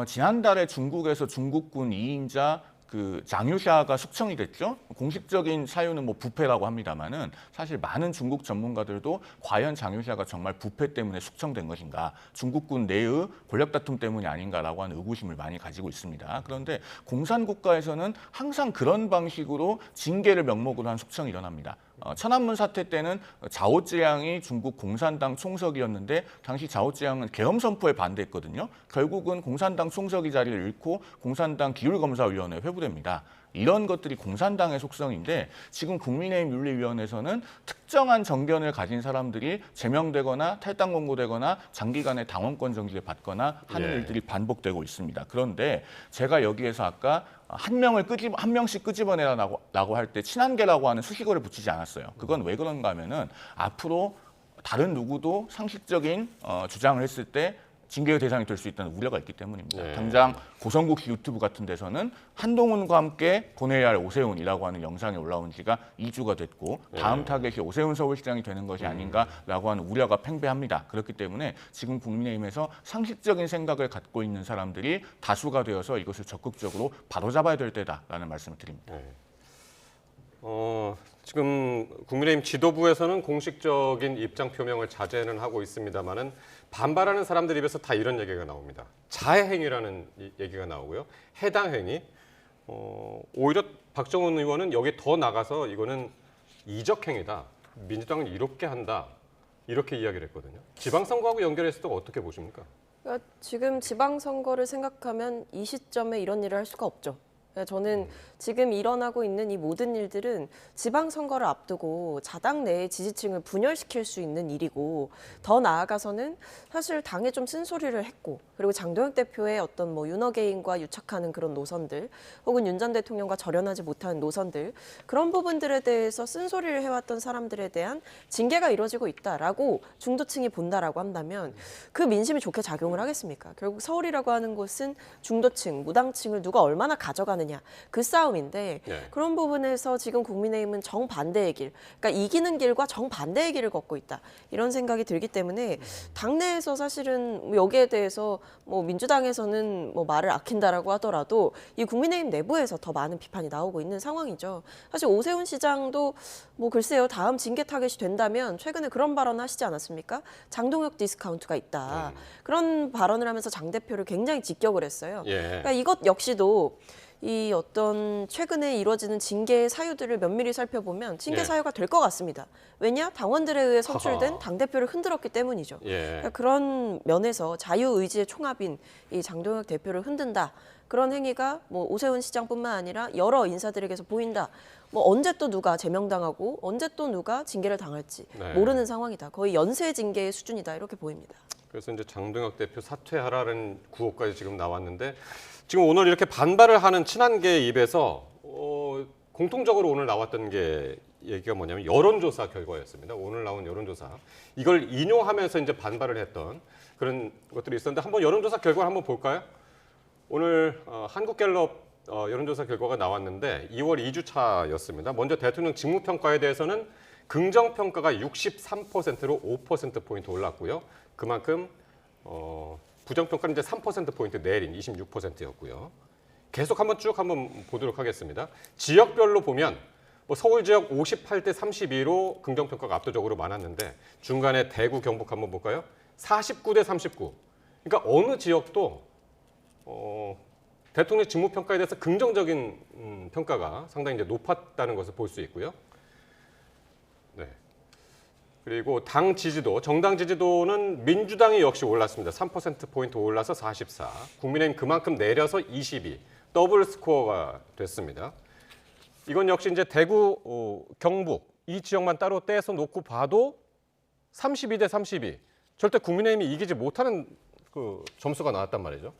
Speaker 7: 지난달에 중국에서 중국군 2인자 그 장유샤가 숙청이 됐죠. 공식적인 사유는 뭐 부패라고 합니다만은 사실 많은 중국 전문가들도 과연 장유샤가 정말 부패 때문에 숙청된 것인가, 중국군 내의 권력 다툼 때문이 아닌가라고 하는 의구심을 많이 가지고 있습니다. 그런데 공산 국가에서는 항상 그런 방식으로 징계를 명목으로 한 숙청이 일어납니다. 천안문 사태 때는 자오쯔양이 중국 공산당 총석이었는데 당시 자오쯔양은 계엄 선포에 반대했거든요. 결국은 공산당 총석이 자리를 잃고 공산당 기율검사위원회에 회부됩니다. 이런 것들이 공산당의 속성인데 지금 국민의힘 윤리위원회에서는 특정한 정견을 가진 사람들이 제명되거나 탈당 권고되거나 장기간의 당원권 정지를 받거나 하는 일들이 반복되고 있습니다. 그런데 제가 여기에서 아까 한 명씩 끄집어내라고 할 때 친한계라고 하는 수식어를 붙이지 않았어요. 그건 왜 그런가 하면은 앞으로 다른 누구도 상식적인 주장을 했을 때 징계의 대상이 될 수 있다는 우려가 있기 때문입니다. 당장 고성국 씨 유튜브 같은 데서는 한동훈과 함께 보내야 할 오세훈이라고 하는 영상이 올라온 지가 2주가 됐고 다음 타겟이 오세훈 서울시장이 되는 것이 아닌가라고 하는 우려가 팽배합니다. 그렇기 때문에 지금 국민의힘에서 상식적인 생각을 갖고 있는 사람들이 다수가 되어서 이것을 적극적으로 바로잡아야 될 때다라는 말씀을 드립니다.
Speaker 1: 지금 국민의힘 지도부에서는 공식적인 입장 표명을 자제는 하고 있습니다만은 반발하는 사람들 입에서 다 이런 얘기가 나옵니다. 자해행위라는 얘기가 나오고요. 해당 행위. 오히려 박정훈 의원은 여기 더 나가서 이거는 이적행위다. 민주당은 이렇게 한다. 이렇게 이야기를 했거든요. 지방선거하고 연결해서도 어떻게 보십니까?
Speaker 5: 그러니까 지금 지방선거를 생각하면 이 시점에 이런 일을 할 수가 없죠. 저는 지금 일어나고 있는 이 모든 일들은 지방선거를 앞두고 자당 내의 지지층을 분열시킬 수 있는 일이고 더 나아가서는 사실 당에 좀 쓴소리를 했고 그리고 장동혁 대표의 어떤 뭐 윤어게인과 유착하는 그런 노선들 혹은 윤 전 대통령과 절연하지 못하는 노선들 그런 부분들에 대해서 쓴소리를 해왔던 사람들에 대한 징계가 이루어지고 있다라고 중도층이 본다라고 한다면 그 민심이 좋게 작용을 하겠습니까? 결국 서울이라고 하는 곳은 중도층, 무당층을 누가 얼마나 가져가느냐 그 싸움인데 그런 부분에서 지금 국민의힘은 정반대의 길, 그러니까 이기는 길과 정반대의 길을 걷고 있다. 이런 생각이 들기 때문에 당내에서 사실은 여기에 대해서 뭐 민주당에서는 뭐 말을 아낀다라고 하더라도 이 국민의힘 내부에서 더 많은 비판이 나오고 있는 상황이죠. 사실 오세훈 시장도 뭐 글쎄요 다음 징계 타겟이 된다면 최근에 그런 발언 하시지 않았습니까? 장동혁 디스카운트가 있다. 그런 발언을 하면서 장 대표를 굉장히 직격을 했어요. 그러니까 이것 역시도 이 어떤 최근에 이루어지는 징계 사유들을 면밀히 살펴보면 징계 사유가 될 것 같습니다. 왜냐? 당원들에 의해 선출된 당대표를 흔들었기 때문이죠. 그러니까 그런 면에서 자유의지의 총합인 이 장동혁 대표를 흔든다. 그런 행위가 뭐 오세훈 시장뿐만 아니라 여러 인사들에게서 보인다. 뭐 언제 또 누가 제명당하고 언제 또 누가 징계를 당할지 모르는 상황이다. 거의 연쇄 징계의 수준이다. 이렇게 보입니다.
Speaker 1: 그래서 이제 장동혁 대표 사퇴하라는 구호까지 지금 나왔는데 지금 오늘 이렇게 반발을 하는 친한계 입에서 공통적으로 오늘 나왔던 게 얘기가 뭐냐면 여론조사 결과였습니다. 오늘 나온 여론조사. 이걸 인용하면서 이제 반발을 했던 그런 것들이 있었는데 한번 여론조사 결과를 한번 볼까요? 오늘 한국갤럽 여론조사 결과가 나왔는데 2월 2주차였습니다. 먼저 대통령 직무평가에 대해서는 긍정평가가 63%로 5%포인트 올랐고요. 그만큼 부정평가는 이제 3%포인트 내린 26%였고요. 계속 한번 보도록 하겠습니다. 지역별로 보면 뭐 서울 지역 58대 32로 긍정평가가 압도적으로 많았는데 중간에 대구, 경북 한번 볼까요? 49대 39. 그러니까 어느 지역도 대통령 직무평가에 대해서 긍정적인 평가가 상당히 이제 높았다는 것을 볼 수 있고요. 네. 그리고 당 지지도, 정당 지지도는 민주당이 역시 올랐습니다. 3%포인트 올라서 44. 국민의힘 그만큼 내려서 22. 더블 스코어가 됐습니다. 이건 역시 이제 대구, 경북 이 지역만 따로 떼서 놓고 봐도 32대 32. 절대 국민의힘이 이기지 못하는 그 점수가 나왔단 말이죠.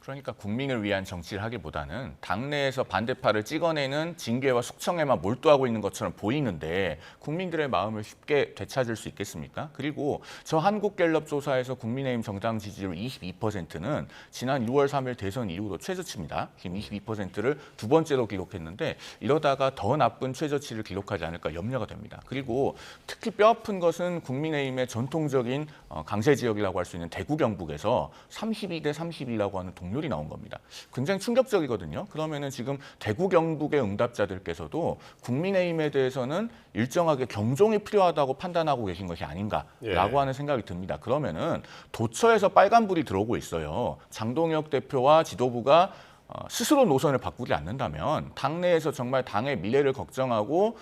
Speaker 7: 그러니까 국민을 위한 정치를 하기보다는 당내에서 반대파를 찍어내는 징계와 숙청에만 몰두하고 있는 것처럼 보이는데 국민들의 마음을 쉽게 되찾을 수 있겠습니까? 그리고 저 한국갤럽 조사에서 국민의힘 정당 지지율 22%는 지난 6월 3일 대선 이후로 최저치입니다. 지금 22%를 두 번째로 기록했는데 이러다가 더 나쁜 최저치를 기록하지 않을까 염려가 됩니다. 그리고 특히 뼈아픈 것은 국민의힘의 전통적인 강세 지역이라고 할 수 있는 대구 경북에서 32대 32라고 하는 동률이 나온 겁니다. 굉장히 충격적이거든요. 그러면은 지금 대구 경북의 응답자들께서도 국민의힘에 대해서는 일정하게 경종이 필요하다고 판단하고 계신 것이 아닌가라고 하는 생각이 듭니다. 그러면은 도처에서 빨간불이 들어오고 있어요. 장동혁 대표와 지도부가 스스로 노선을 바꾸지 않는다면 당내에서 정말 당의 미래를 걱정하고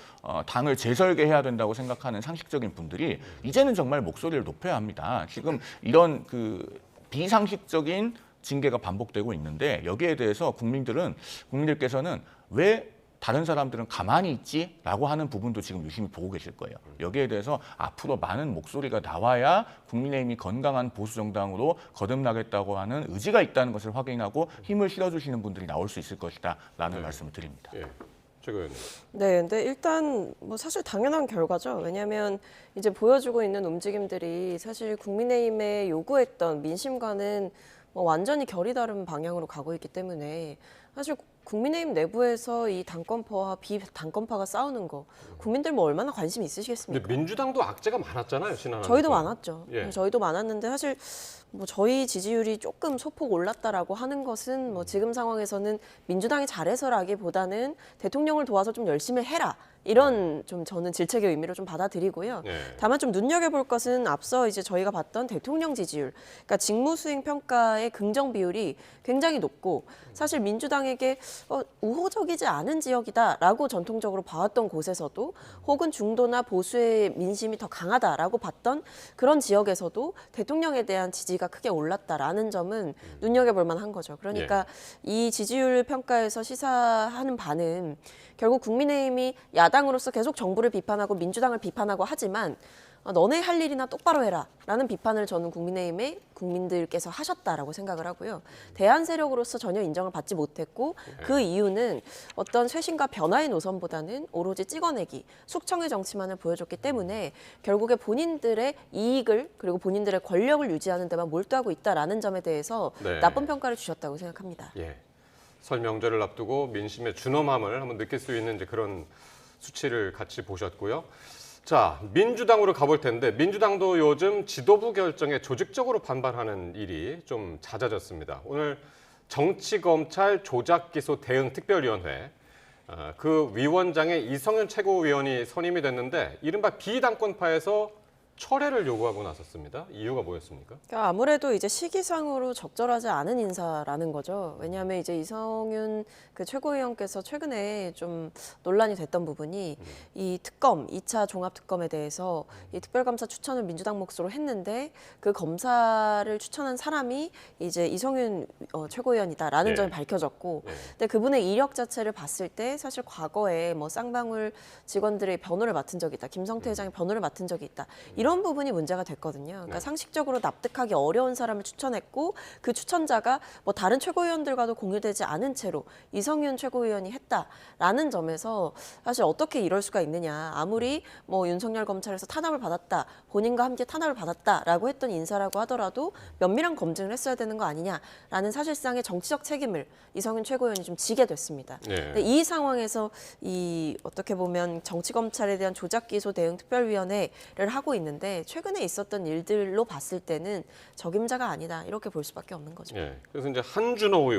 Speaker 7: 당을 재설계해야 된다고 생각하는 상식적인 분들이 이제는 정말 목소리를 높여야 합니다. 지금 이런 그 비상식적인 징계가 반복되고 있는데 여기에 대해서 국민들께서는 왜 다른 사람들은 가만히 있지라고 하는 부분도 지금 유심히 보고 계실 거예요. 여기에 대해서 앞으로 많은 목소리가 나와야 국민의힘이 건강한 보수 정당으로 거듭나겠다고 하는 의지가 있다는 것을 확인하고 힘을 실어주시는 분들이 나올 수 있을 것이다라는 말씀을 드립니다.
Speaker 1: 예. 최 의원님.
Speaker 5: 네, 근데 일단 뭐 사실 당연한 결과죠. 왜냐하면 이제 보여주고 있는 움직임들이 사실 국민의힘에 요구했던 민심과는 뭐 완전히 결이 다른 방향으로 가고 있기 때문에 사실 국민의힘 내부에서 이 당권파와 비당권파가 싸우는 거 국민들 뭐 얼마나 관심 있으시겠습니까?
Speaker 1: 근데 민주당도 악재가 많았잖아요, 지난.
Speaker 5: 저희도 많았죠.
Speaker 1: 예.
Speaker 5: 저희도 많았는데 사실 뭐 저희 지지율이 조금 소폭 올랐다라고 하는 것은 뭐 지금 상황에서는 민주당이 잘해서라기보다는 대통령을 도와서 좀 열심히 해라. 이런 좀 저는 질책의 의미로 좀 받아들이고요.
Speaker 1: 네.
Speaker 5: 다만 좀 눈여겨볼 것은 앞서 이제 저희가 봤던 대통령 지지율, 그러니까 직무수행 평가의 긍정 비율이 굉장히 높고 사실 민주당에게 우호적이지 않은 지역이다라고 전통적으로 봐왔던 곳에서도 혹은 중도나 보수의 민심이 더 강하다라고 봤던 그런 지역에서도 대통령에 대한 지지가 크게 올랐다라는 점은 눈여겨볼 만한 거죠. 그러니까 이 지지율 평가에서 시사하는 바는 결국 국민의힘이 야당으로서 계속 정부를 비판하고 민주당을 비판하고 하지만 너네 할 일이나 똑바로 해라 라는 비판을 저는 국민의힘의 국민들께서 하셨다라고 생각을 하고요. 대안 세력으로서 전혀 인정을 받지 못했고 그 이유는 어떤 쇄신과 변화의 노선보다는 오로지 찍어내기, 숙청의 정치만을 보여줬기 때문에 결국에 본인들의 이익을 그리고 본인들의 권력을 유지하는 데만 몰두하고 있다라는 점에 대해서 나쁜 평가를 주셨다고 생각합니다.
Speaker 1: 예. 설 명절을 앞두고 민심의 준엄함을 한번 느낄 수 있는 이제 그런 수치를 같이 보셨고요. 자, 민주당으로 가볼 텐데 민주당도 요즘 지도부 결정에 조직적으로 반발하는 일이 좀 잦아졌습니다. 오늘 정치검찰 조작기소 대응특별위원회 그 위원장에 이성윤 최고위원이 선임이 됐는데 이른바 비당권파에서 철회를 요구하고 나섰습니다. 이유가 뭐였습니까?
Speaker 5: 그러니까 아무래도 이제 시기상으로 적절하지 않은 인사라는 거죠. 왜냐하면 이제 이성윤 그 최고위원께서 최근에 좀 논란이 됐던 부분이 이 특검, 2차 종합특검에 대해서 이 특별감사 추천을 민주당 몫으로 했는데 그 검사를 추천한 사람이 이제 이성윤 최고위원이다라는 점이 밝혀졌고 근데 그분의 이력 자체를 봤을 때 사실 과거에 뭐 쌍방울 직원들의 변호를 맡은 적이 있다. 김성태 회장이 변호를 맡은 적이 있다. 이런 부분이 문제가 됐거든요. 그러니까 상식적으로 납득하기 어려운 사람을 추천했고 그 추천자가 뭐 다른 최고위원들과도 공유되지 않은 채로 이성윤 최고위원이 했다라는 점에서 사실 어떻게 이럴 수가 있느냐. 아무리 뭐 윤석열 검찰에서 탄압을 받았다, 본인과 함께 탄압을 받았다라고 했던 인사라고 하더라도 면밀한 검증을 했어야 되는 거 아니냐라는 사실상의 정치적 책임을 이성윤 최고위원이 좀 지게 됐습니다. 근데 이 상황에서 이 어떻게 보면 정치검찰에 대한 조작기소 대응 특별위원회를 하고 있는데 최근에 있었던 일들로 봤을 때는 적임자가 아니다 이렇게 볼 수밖에 없는 거죠.
Speaker 1: 그래서 이제 한준호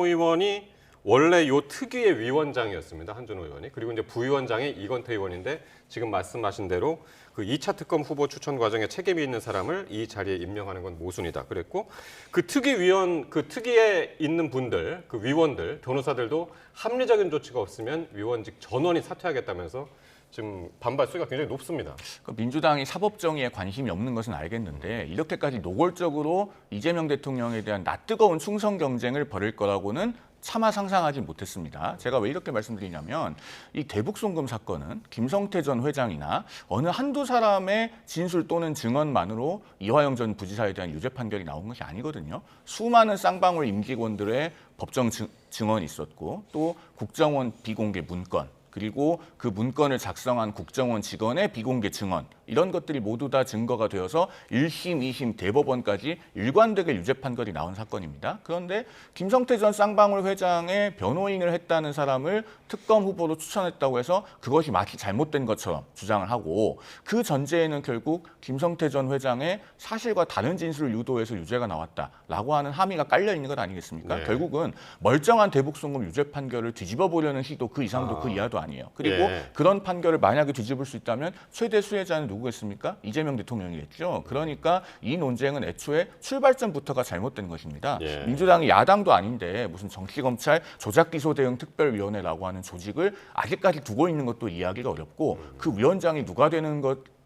Speaker 1: 의원이 원래 요 특위의 위원장이었습니다. 한준호 의원이. 그리고 이제 부위원장이 이건태 의원인데 지금 말씀하신 대로 그 2차 특검 후보 추천 과정에 책임이 있는 사람을 이 자리에 임명하는 건 모순이다. 그랬고 그 특위에 있는 분들, 그 위원들, 변호사들도 합리적인 조치가 없으면 위원직 전원이 사퇴하겠다면서 지금 반발 수위가 굉장히 높습니다.
Speaker 7: 민주당이 사법정의에 관심이 없는 것은 알겠는데 이렇게까지 노골적으로 이재명 대통령에 대한 낯뜨거운 충성 경쟁을 벌일 거라고는 차마 상상하지 못했습니다. 제가 왜 이렇게 말씀드리냐면 이 대북송금 사건은 김성태 전 회장이나 어느 한두 사람의 진술 또는 증언만으로 이화영 전 부지사에 대한 유죄 판결이 나온 것이 아니거든요. 수많은 쌍방울 임직원들의 법정 증언이 있었고 또 국정원 비공개 문건 그리고 그 문건을 작성한 국정원 직원의 비공개 증언 이런 것들이 모두 다 증거가 되어서 1심, 2심, 대법원까지 일관되게 유죄 판결이 나온 사건입니다. 그런데 김성태 전 쌍방울 회장의 변호인을 했다는 사람을 특검 후보로 추천했다고 해서 그것이 마치 잘못된 것처럼 주장을 하고 그 전제에는 결국 김성태 전 회장의 사실과 다른 진술을 유도해서 유죄가 나왔다라고 하는 함의가 깔려 있는 것 아니겠습니까? 결국은 멀쩡한 대북송금 유죄 판결을 뒤집어 보려는 시도 그 이상도 그 이하도 아니에요. 그리고 그런 판결을 만약에 뒤집을 수 있다면 최대 수혜자는 누구겠습니까? 이재명 대통령이겠죠. 그러니까 이 논쟁은 애초에 출발점부터가 잘못된 것입니다. 민주당이 야당도 아닌데 무슨 정치검찰 조작기소 대응 특별위원회라고 하는 조직을 아직까지 두고 있는 것도 이해하기가 어렵고 그 위원장이 누가 되는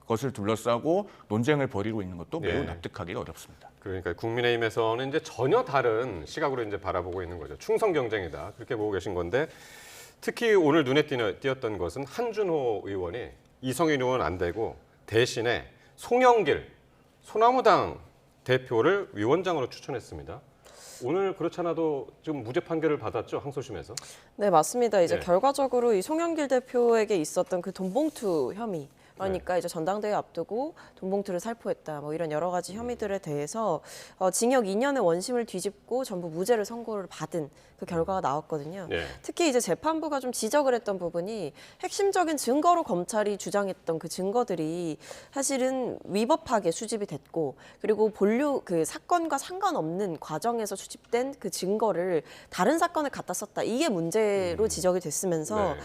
Speaker 7: 것을 둘러싸고 논쟁을 벌이고 있는 것도 매우 납득하기가 어렵습니다.
Speaker 1: 그러니까 국민의힘에서는 이제 전혀 다른 시각으로 이제 바라보고 있는 거죠. 충성 경쟁이다. 그렇게 보고 계신 건데 특히 오늘 눈에 띄었던 것은 한준호 의원이 이성윤 의원 안 되고 대신에 송영길 소나무당 대표를 위원장으로 추천했습니다. 오늘 그렇지 않아도 지금 무죄 판결을 받았죠, 항소심에서.
Speaker 5: 네, 맞습니다. 이제
Speaker 1: 네.
Speaker 5: 결과적으로 이 송영길 대표에게 있었던 그 돈봉투 혐의, 그러니까 이제 전당대회 앞두고 돈봉투를 살포했다, 뭐 이런 여러 가지 혐의들에 대해서 징역 2년의 원심을 뒤집고 전부 무죄를 선고를 받은 그 결과가 나왔거든요.
Speaker 1: 네.
Speaker 5: 특히 이제 재판부가 좀 지적을 했던 부분이 핵심적인 증거로 검찰이 주장했던 그 증거들이 사실은 위법하게 수집이 됐고, 그리고 그 사건과 상관없는 과정에서 수집된 그 증거를 다른 사건에 갖다 썼다. 이게 문제로 지적이 됐으면서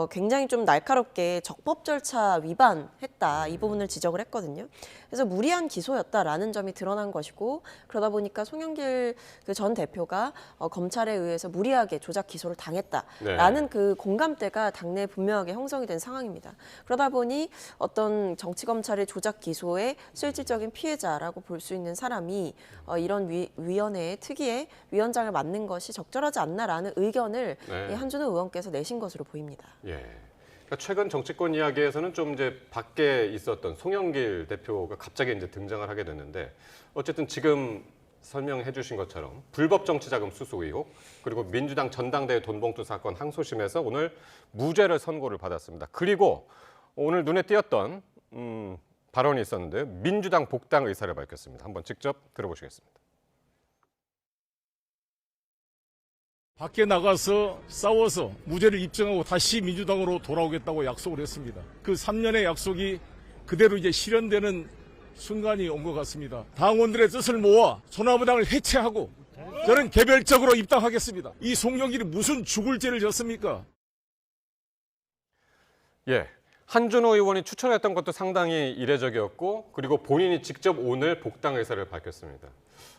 Speaker 5: 굉장히 좀 날카롭게 적법 절차 위반했다. 이 부분을 지적을 했거든요. 그래서 무리한 기소였다라는 점이 드러난 것이고, 그러다 보니까 송영길 그 전 대표가 검찰에 의해서 무리하게 조작 기소를 당했다라는 그 공감대가 당내에 분명하게 형성이 된 상황입니다. 그러다 보니 어떤 정치 검찰의 조작 기소의 실질적인 피해자라고 볼 수 있는 사람이 이런 위원회의 특위의 위원장을 맡는 것이 적절하지 않나라는 의견을 이 한준호 의원께서 내신 것으로 보입니다.
Speaker 1: 예. 그러니까 최근 정치권 이야기에서는 좀 이제 밖에 있었던 송영길 대표가 갑자기 이제 등장을 하게 됐는데, 어쨌든 지금 설명해 주신 것처럼 불법 정치자금 수수 의혹, 그리고 민주당 전당대회 돈봉투 사건 항소심에서 오늘 무죄를 선고를 받았습니다. 그리고 오늘 눈에 띄었던 발언이 있었는데요. 민주당 복당 의사를 밝혔습니다. 한번 직접 들어보시겠습니다.
Speaker 22: 밖에 나가서 싸워서 무죄를 입증하고 다시 민주당으로 돌아오겠다고 약속을 했습니다. 그 3년의 약속이 그대로 이제 실현되는 순간이 온 것 같습니다. 당원들의 뜻을 모아 소나무당을 해체하고 저는 개별적으로 입당하겠습니다. 이 송영길이 무슨 죽을 죄를 졌습니까?
Speaker 1: 예. 한준호 의원이 추천했던 것도 상당히 이례적이었고, 그리고 본인이 직접 오늘 복당 의사를 밝혔습니다.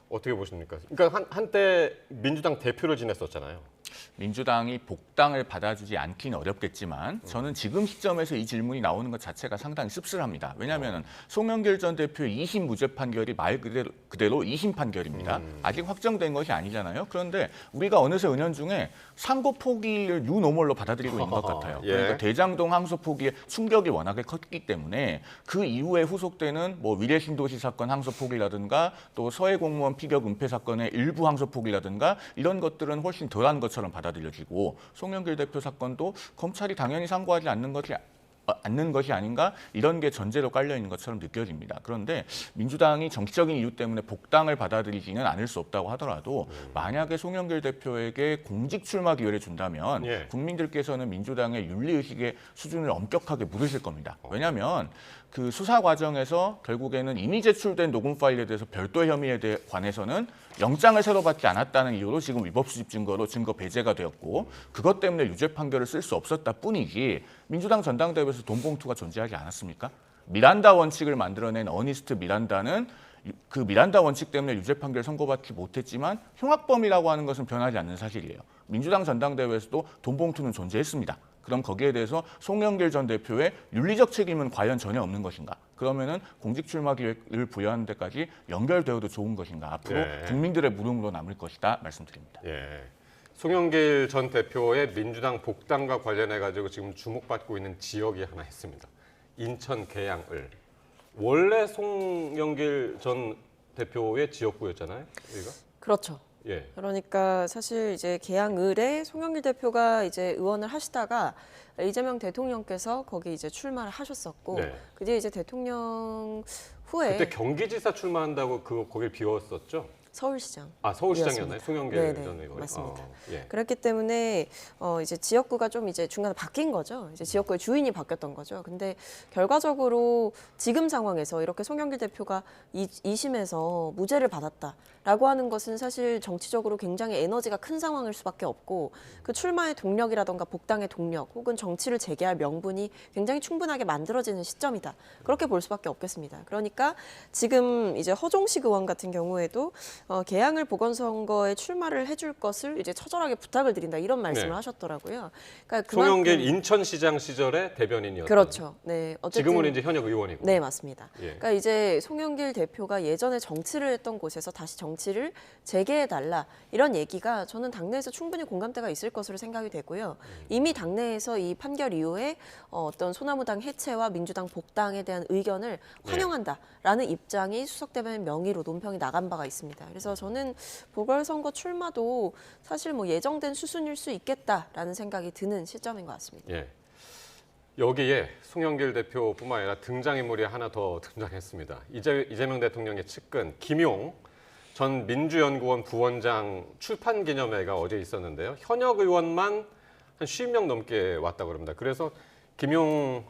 Speaker 1: 어떻게 보십니까? 그러니까 한때 민주당 대표를 지냈었잖아요.
Speaker 7: 민주당이 복당을 받아주지 않긴 어렵겠지만 저는 지금 시점에서 이 질문이 나오는 것 자체가 상당히 씁쓸합니다. 왜냐하면 송영길 전 대표의 2심 무죄 판결이 말 그대로 2심 판결입니다. 아직 확정된 것이 아니잖아요. 그런데 우리가 어느새 은연중에 상고 포기를 유노멀로 받아들이고 있는 것 같아요. 그러니까 대장동 항소 포기의 충격이 워낙에 컸기 때문에 그 이후에 후속되는 뭐 위례신도시 사건 항소 포기라든가 또 서해 공무원 피격 은폐 사건의 일부 항소 포기라든가 이런 것들은 훨씬 덜한 것처럼 받아들여지고, 송영길 대표 사건도 검찰이 당연히 상고하지 않는 것이 아닌가, 이런 게 전제로 깔려 있는 것처럼 느껴집니다. 그런데 민주당이 정치적인 이유 때문에 복당을 받아들이지는 않을 수 없다고 하더라도 만약에 송영길 대표에게 공직 출마 기회를 준다면 국민들께서는 민주당의 윤리의식의 수준을 엄격하게 물으실 겁니다. 왜냐하면 그 수사 과정에서 결국에는 이미 제출된 녹음 파일에 대해서 별도 혐의에 관해서는 영장을 새로 받지 않았다는 이유로 지금 위법 수집 증거로 증거 배제가 되었고, 그것 때문에 유죄 판결을 쓸 수 없었다 뿐이지 민주당 전당대회에서 돈봉투가 존재하지 않았습니까? 미란다 원칙을 만들어낸 어니스트 미란다는 그 미란다 원칙 때문에 유죄 판결 선고받지 못했지만 흉악범이라고 하는 것은 변하지 않는 사실이에요. 민주당 전당대회에서도 돈봉투는 존재했습니다. 그럼 거기에 대해서 송영길 전 대표의 윤리적 책임은 과연 전혀 없는 것인가? 그러면은 공직 출마 기회를 부여하는 데까지 연결되어도 좋은 것인가? 앞으로 국민들의 물음으로 남을 것이다 말씀드립니다.
Speaker 1: 예. 송영길 전 대표의 민주당 복당과 관련해 가지고 지금 주목받고 있는 지역이 하나 있습니다. 인천 계양을. 원래 송영길 전 대표의 지역구였잖아요, 여기가?
Speaker 5: 그렇죠.
Speaker 1: 예.
Speaker 5: 그러니까 사실 이제 계양을에 송영길 대표가 이제 의원을 하시다가 이재명 대통령께서 거기 이제 출마를 하셨었고, 그 뒤에 이제 대통령 후에
Speaker 1: 그때 경기지사 출마한다고 거길 비웠었죠?
Speaker 5: 서울시장.
Speaker 1: 서울시장이었나요? 송영길 전 의원이.
Speaker 5: 맞습니다. 그렇기 때문에 이제 지역구가 좀 이제 중간에 바뀐 거죠. 이제 지역구의 주인이 바뀌었던 거죠. 근데 결과적으로 지금 상황에서 이렇게 송영길 대표가 2심에서 무죄를 받았다라고 하는 것은 사실 정치적으로 굉장히 에너지가 큰 상황일 수밖에 없고, 그 출마의 동력이라던가 복당의 동력 혹은 정치를 재개할 명분이 굉장히 충분하게 만들어지는 시점이다. 그렇게 볼 수밖에 없겠습니다. 그러니까 지금 이제 허종식 의원 같은 경우에도 계양을 보궐선거에 출마를 해줄 것을 이제 처절하게 부탁을 드린다 이런 말씀을
Speaker 1: 네.
Speaker 5: 하셨더라고요. 그러니까
Speaker 1: 송영길 인천시장 시절의 대변인이었던.
Speaker 5: 그렇죠. 네, 어쨌든
Speaker 1: 지금은 이제 현역 의원이고.
Speaker 5: 네, 맞습니다.
Speaker 1: 예.
Speaker 5: 그러니까 이제 송영길 대표가 예전에 정치를 했던 곳에서 다시 정치를 재개해달라 이런 얘기가 저는 당내에서 충분히 공감대가 있을 것으로 생각이 되고요. 이미 당내에서 이 판결 이후에 어떤 소나무당 해체와 민주당 복당에 대한 의견을 환영한다라는 입장이 수석 대변인 명의로 논평이 나간 바가 있습니다. 그래서 저는 보궐선거 출마도 사실 뭐 예정된 수순일 수 있겠다라는 생각이 드는 시점인 것 같습니다.
Speaker 1: 예. 여기에 송영길 대표뿐만 아니라 등장인물이 하나 더 등장했습니다. 이재명 대통령의 측근 김용 전 민주연구원 부원장 출판 기념회가 어제 있었는데요. 현역 의원만 한 50명 넘게 왔다고 합니다. 그래서 김용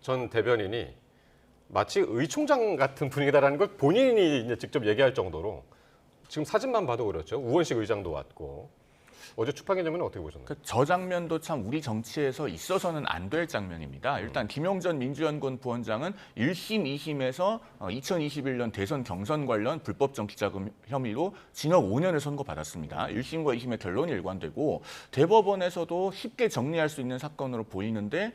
Speaker 1: 전 대변인이 마치 의총장 같은 분위기다라는 걸 본인이 이제 직접 얘기할 정도로 지금 사진만 봐도 그렇죠. 우원식 의장도 왔고. 어제 출판 기념회는 어떻게 보셨나요?
Speaker 7: 저 장면도 참 우리 정치에서 있어서는 안 될 장면입니다. 일단 김용 전 민주연구원 부원장은 1심, 2심에서 2021년 대선 경선 관련 불법 정치자금 혐의로 징역 5년을 선고받았습니다. 1심과 2심의 결론이 일관되고 대법원에서도 쉽게 정리할 수 있는 사건으로 보이는데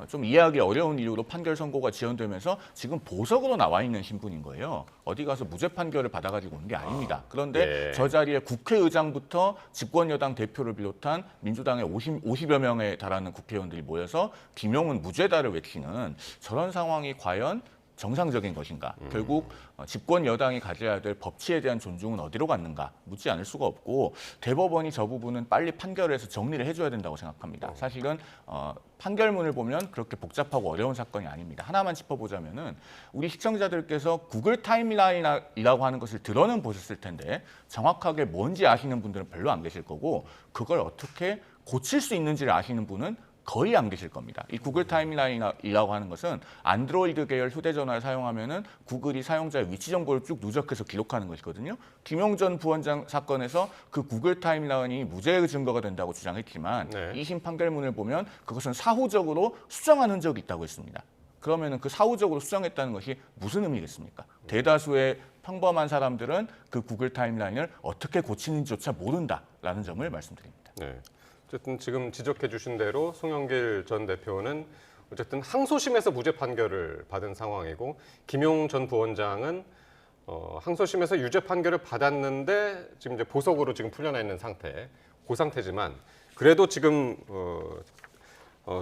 Speaker 7: 좀 이해하기 어려운 이유로 판결 선고가 지연되면서 지금 보석으로 나와 있는 신분인 거예요. 어디 가서 무죄 판결을 받아가지고 온 게 아닙니다. 그런데
Speaker 1: 네.
Speaker 7: 저 자리에 국회의장부터 집권여당 대표를 비롯한 민주당의 50여 명에 달하는 국회의원들이 모여서 김용은 무죄다를 외치는 저런 상황이 과연 정상적인 것인가? 결국 집권 여당이 가져야 될 법치에 대한 존중은 어디로 갔는가? 묻지 않을 수가 없고 대법원이 저 부분은 빨리 판결해서 정리를 해줘야 된다고 생각합니다. 사실은 판결문을 보면 그렇게 복잡하고 어려운 사건이 아닙니다. 하나만 짚어보자면은 우리 시청자들께서 구글 타임라인이라고 하는 것을 들어는 보셨을 텐데 정확하게 뭔지 아시는 분들은 별로 안 계실 거고 그걸 어떻게 고칠 수 있는지를 아시는 분은 거의 안 계실 겁니다. 이 구글 타임라인이라고 하는 것은 안드로이드 계열 휴대전화를 사용하면은 구글이 사용자의 위치 정보를 쭉 누적해서 기록하는 것이거든요. 김용 전 부원장 사건에서 그 구글 타임라인이 무죄의 증거가 된다고 주장했지만
Speaker 1: 네.
Speaker 7: 2심 판결문을 보면 그것은 사후적으로 수정한 흔적이 있다고 했습니다. 그러면은 그 사후적으로 수정했다는 것이 무슨 의미겠습니까? 대다수의 평범한 사람들은 그 구글 타임라인을 어떻게 고치는지조차 모른다라는 점을 말씀드립니다.
Speaker 1: 네. 어쨌든 지금 지적해 주신 대로 송영길 전 대표는 어쨌든 항소심에서 무죄 판결을 받은 상황이고 김용 전 부원장은 항소심에서 유죄 판결을 받았는데 지금 이제 보석으로 지금 풀려나 있는 상태, 그 상태지만 그래도 지금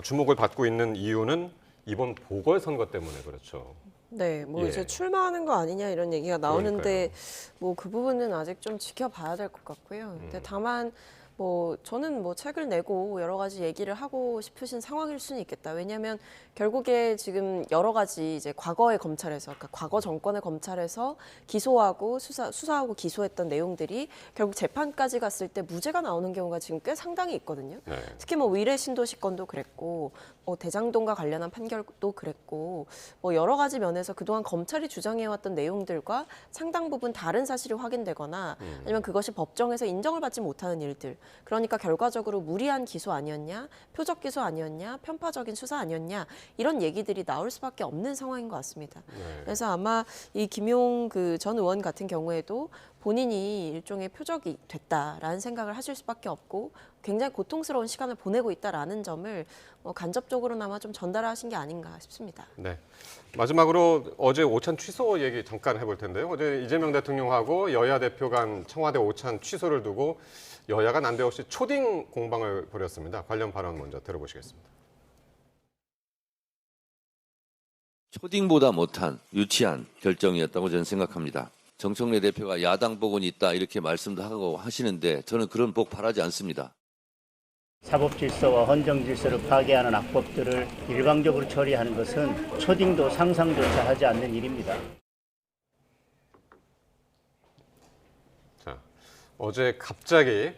Speaker 1: 주목을 받고 있는 이유는 이번 보궐선거 때문에 그렇죠.
Speaker 5: 네, 뭐
Speaker 1: 예.
Speaker 5: 이제 출마하는 거 아니냐 이런 얘기가 나오는데 뭐 그 부분은 아직 좀 지켜봐야 될 것 같고요. 근데 다만 뭐 저는 뭐 책을 내고 여러 가지 얘기를 하고 싶으신 상황일 수는 있겠다. 왜냐하면 결국에 지금 여러 가지 이제 과거의 검찰에서, 그러니까 과거 정권의 검찰에서 기소하고 수사하고 기소했던 내용들이 결국 재판까지 갔을 때 무죄가 나오는 경우가 지금 꽤 상당히 있거든요.
Speaker 1: 네.
Speaker 5: 특히 뭐 위례 신도시 건도 그랬고, 대장동과 관련한 판결도 그랬고, 뭐 여러 가지 면에서 그동안 검찰이 주장해왔던 내용들과 상당 부분 다른 사실이 확인되거나 아니면 그것이 법정에서 인정을 받지 못하는 일들. 그러니까 결과적으로 무리한 기소 아니었냐, 표적 기소 아니었냐, 편파적인 수사 아니었냐 이런 얘기들이 나올 수밖에 없는 상황인 것 같습니다.
Speaker 1: 네.
Speaker 5: 그래서 아마 이 김용 그 전 의원 같은 경우에도 본인이 일종의 표적이 됐다라는 생각을 하실 수밖에 없고 굉장히 고통스러운 시간을 보내고 있다라는 점을 간접적으로나마 좀 전달하신 게 아닌가 싶습니다.
Speaker 1: 네. 마지막으로 어제 오찬 취소 얘기 잠깐 해볼 텐데요. 어제 이재명 대통령하고 여야 대표 간 청와대 오찬 취소를 두고 여야가 난데없이 초딩 공방을 벌였습니다. 관련 발언 먼저 들어보시겠습니다.
Speaker 6: 초딩보다 못한 유치한 결정이었다고 저는 생각합니다. 정청래 대표가 야당 복은 있다 이렇게 말씀도 하고 하시는데 저는 그런 복 바라지 않습니다.
Speaker 16: 사법 질서와 헌정 질서를 파괴하는 악법들을 일방적으로 처리하는 것은 초딩도 상상조차 하지 않는 일입니다.
Speaker 1: 자, 어제 갑자기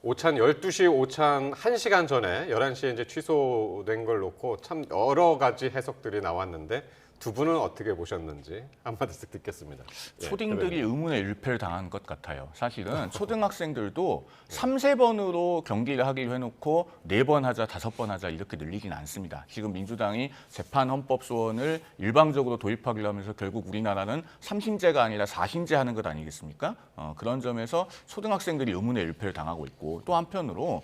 Speaker 1: 오찬 12시 오찬 1시간 전에 11시에 이제 취소된 걸 놓고 참 여러 가지 해석들이 나왔는데 두 분은 어떻게 보셨는지 한마디씩 듣겠습니다. 예,
Speaker 7: 초딩들이 의문의 일패를 당한 것 같아요. 사실은 초등학생들도 3-4번으로 경기를 하기로 해놓고 4번 하자, 5번 하자 이렇게 늘리진 않습니다. 지금 민주당이 재판헌법소원을 일방적으로 도입하기로 하면서 결국 우리나라는 3심제가 아니라 4심제 하는 것 아니겠습니까? 그런 점에서 초등학생들이 의문의 일패를 당하고 있고, 또 한편으로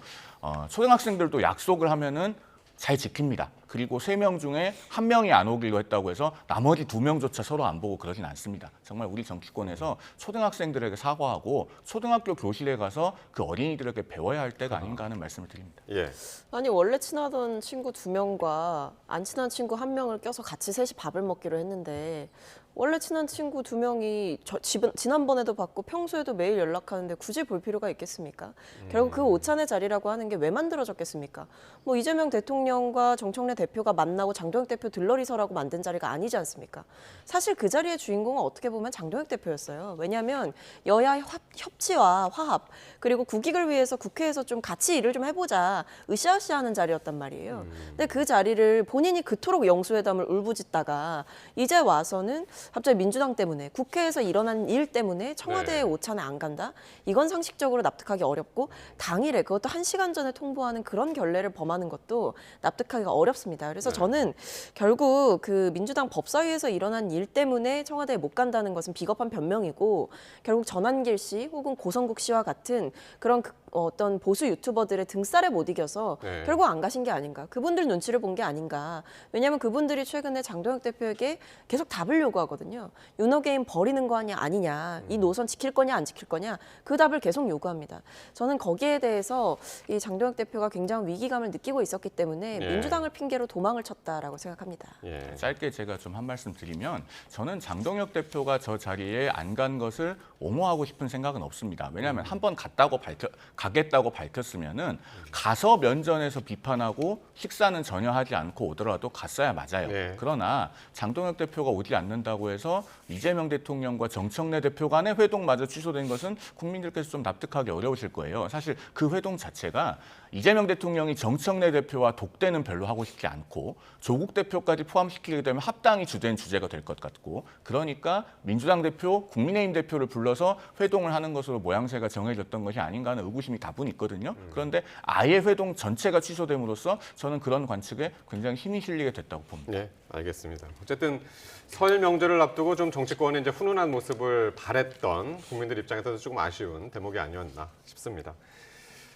Speaker 7: 초등학생들도 약속을 하면은 잘 지킵니다. 그리고 3명 중에 1명이 안 오기로 했다고 해서 나머지 2명조차 서로 안 보고 그러진 않습니다. 정말 우리 정치권에서 초등학생들에게 사과하고 초등학교 교실에 가서 그 어린이들에게 배워야 할 때가 아닌가 하는 말씀을 드립니다.
Speaker 1: 예.
Speaker 5: 아니 원래 친하던 친구 2명과 안 친한 친구 1명을 껴서 같이 셋이 밥을 먹기로 했는데 원래 친한 친구 2명이 지난번에도 봤고 평소에도 매일 연락하는데 굳이 볼 필요가 있겠습니까? 결국 그 오찬의 자리라고 하는 게 왜 만들어졌겠습니까? 뭐 이재명 대통령과 정청래 대표가 만나고 장동혁 대표 들러리서라고 만든 자리가 아니지 않습니까? 사실 그 자리의 주인공은 어떻게 보면 장동혁 대표였어요. 왜냐하면 여야 협치와 화합, 그리고 국익을 위해서 국회에서 좀 같이 일을 좀 해보자 으쌰으쌰하는 자리였단 말이에요. 근데 그 자리를 본인이 그토록 영수회담을 울부짖다가 이제 와서는 갑자기 민주당 때문에, 국회에서 일어난 일 때문에 청와대의 오찬에 안 간다? 이건 상식적으로 납득하기 어렵고, 당일에 그것도 1시간 전에 통보하는 그런 결례를 범하는 것도 납득하기가 어렵습니다. 그래서 저는 결국 그 민주당 법사위에서 일어난 일 때문에 청와대에 못 간다는 것은 비겁한 변명이고, 결국 전한길 씨 혹은 고성국 씨와 같은 그런 어떤 보수 유튜버들의 등살에 못 이겨서 결국 안 가신 게 아닌가. 그분들 눈치를 본 게 아닌가. 왜냐하면 그분들이 최근에 장동혁 대표에게 계속 답을 요구하거든요. 윤호개인 버리는 거 아니냐. 이 노선 지킬 거냐 안 지킬 거냐. 그 답을 계속 요구합니다. 저는 거기에 대해서 이 장동혁 대표가 굉장히 위기감을 느끼고 있었기 때문에 민주당을 핑계로 도망을 쳤다라고 생각합니다.
Speaker 7: 짧게 제가 좀 한 말씀 드리면, 저는 장동혁 대표가 저 자리에 안 간 것을 옹호하고 싶은 생각은 없습니다. 왜냐하면 한번 가겠다고 밝혔으면은 가서 면전에서 비판하고 식사는 전혀 하지 않고 오더라도 갔어야 맞아요. 그러나 장동혁 대표가 오지 않는다고 해서 이재명 대통령과 정청래 대표 간의 회동마저 취소된 것은 국민들께서 좀 납득하기 어려우실 거예요. 사실 그 회동 자체가 이재명 대통령이 정청래 대표와 독대는 별로 하고 싶지 않고 조국 대표까지 포함시키게 되면 합당이 주된 주제가 될 것 같고, 그러니까 민주당 대표, 국민의힘 대표를 불러서 회동을 하는 것으로 모양새가 정해졌던 것이 아닌가 하는 의구심이 다분히 있거든요. 그런데 아예 회동 전체가 취소됨으로써 저는 그런 관측에 굉장히 힘이 실리게 됐다고 봅니다.
Speaker 1: 네, 알겠습니다. 어쨌든 설 명절을 앞두고 좀 정치권에 이제 훈훈한 모습을 바랬던 국민들 입장에서도 조금 아쉬운 대목이 아니었나 싶습니다.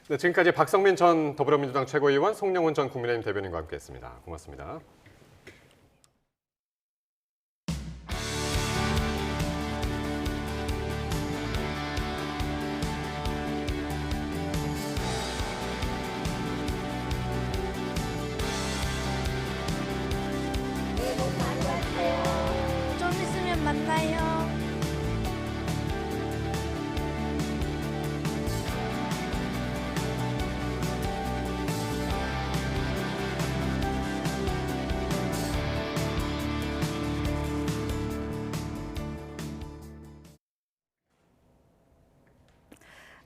Speaker 1: 네, 지금까지 박성민 전 더불어민주당 최고위원, 송영훈 전 국민의힘 대변인과 함께했습니다. 고맙습니다.
Speaker 8: 좀 있으면 만나요.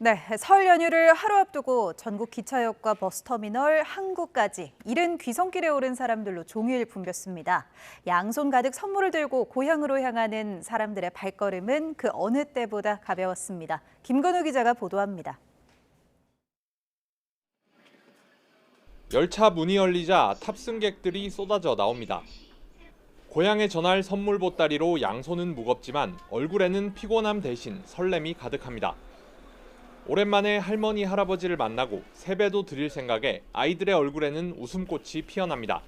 Speaker 2: 네, 설 연휴를 하루 앞두고 전국 기차역과 버스터미널, 항구까지 이른 귀성길에 오른 사람들로 종일 붐볐습니다. 양손 가득 선물을 들고 고향으로 향하는 사람들의 발걸음은 그 어느 때보다 가벼웠습니다. 김건우 기자가 보도합니다.
Speaker 9: 열차 문이 열리자 탑승객들이 쏟아져 나옵니다. 고향에 전할 선물 보따리로 양손은 무겁지만 얼굴에는 피곤함 대신 설렘이 가득합니다. 오랜만에 할머니, 할아버지를 만나고 세배도 드릴 생각에 아이들의 얼굴에는 웃음꽃이 피어납니다.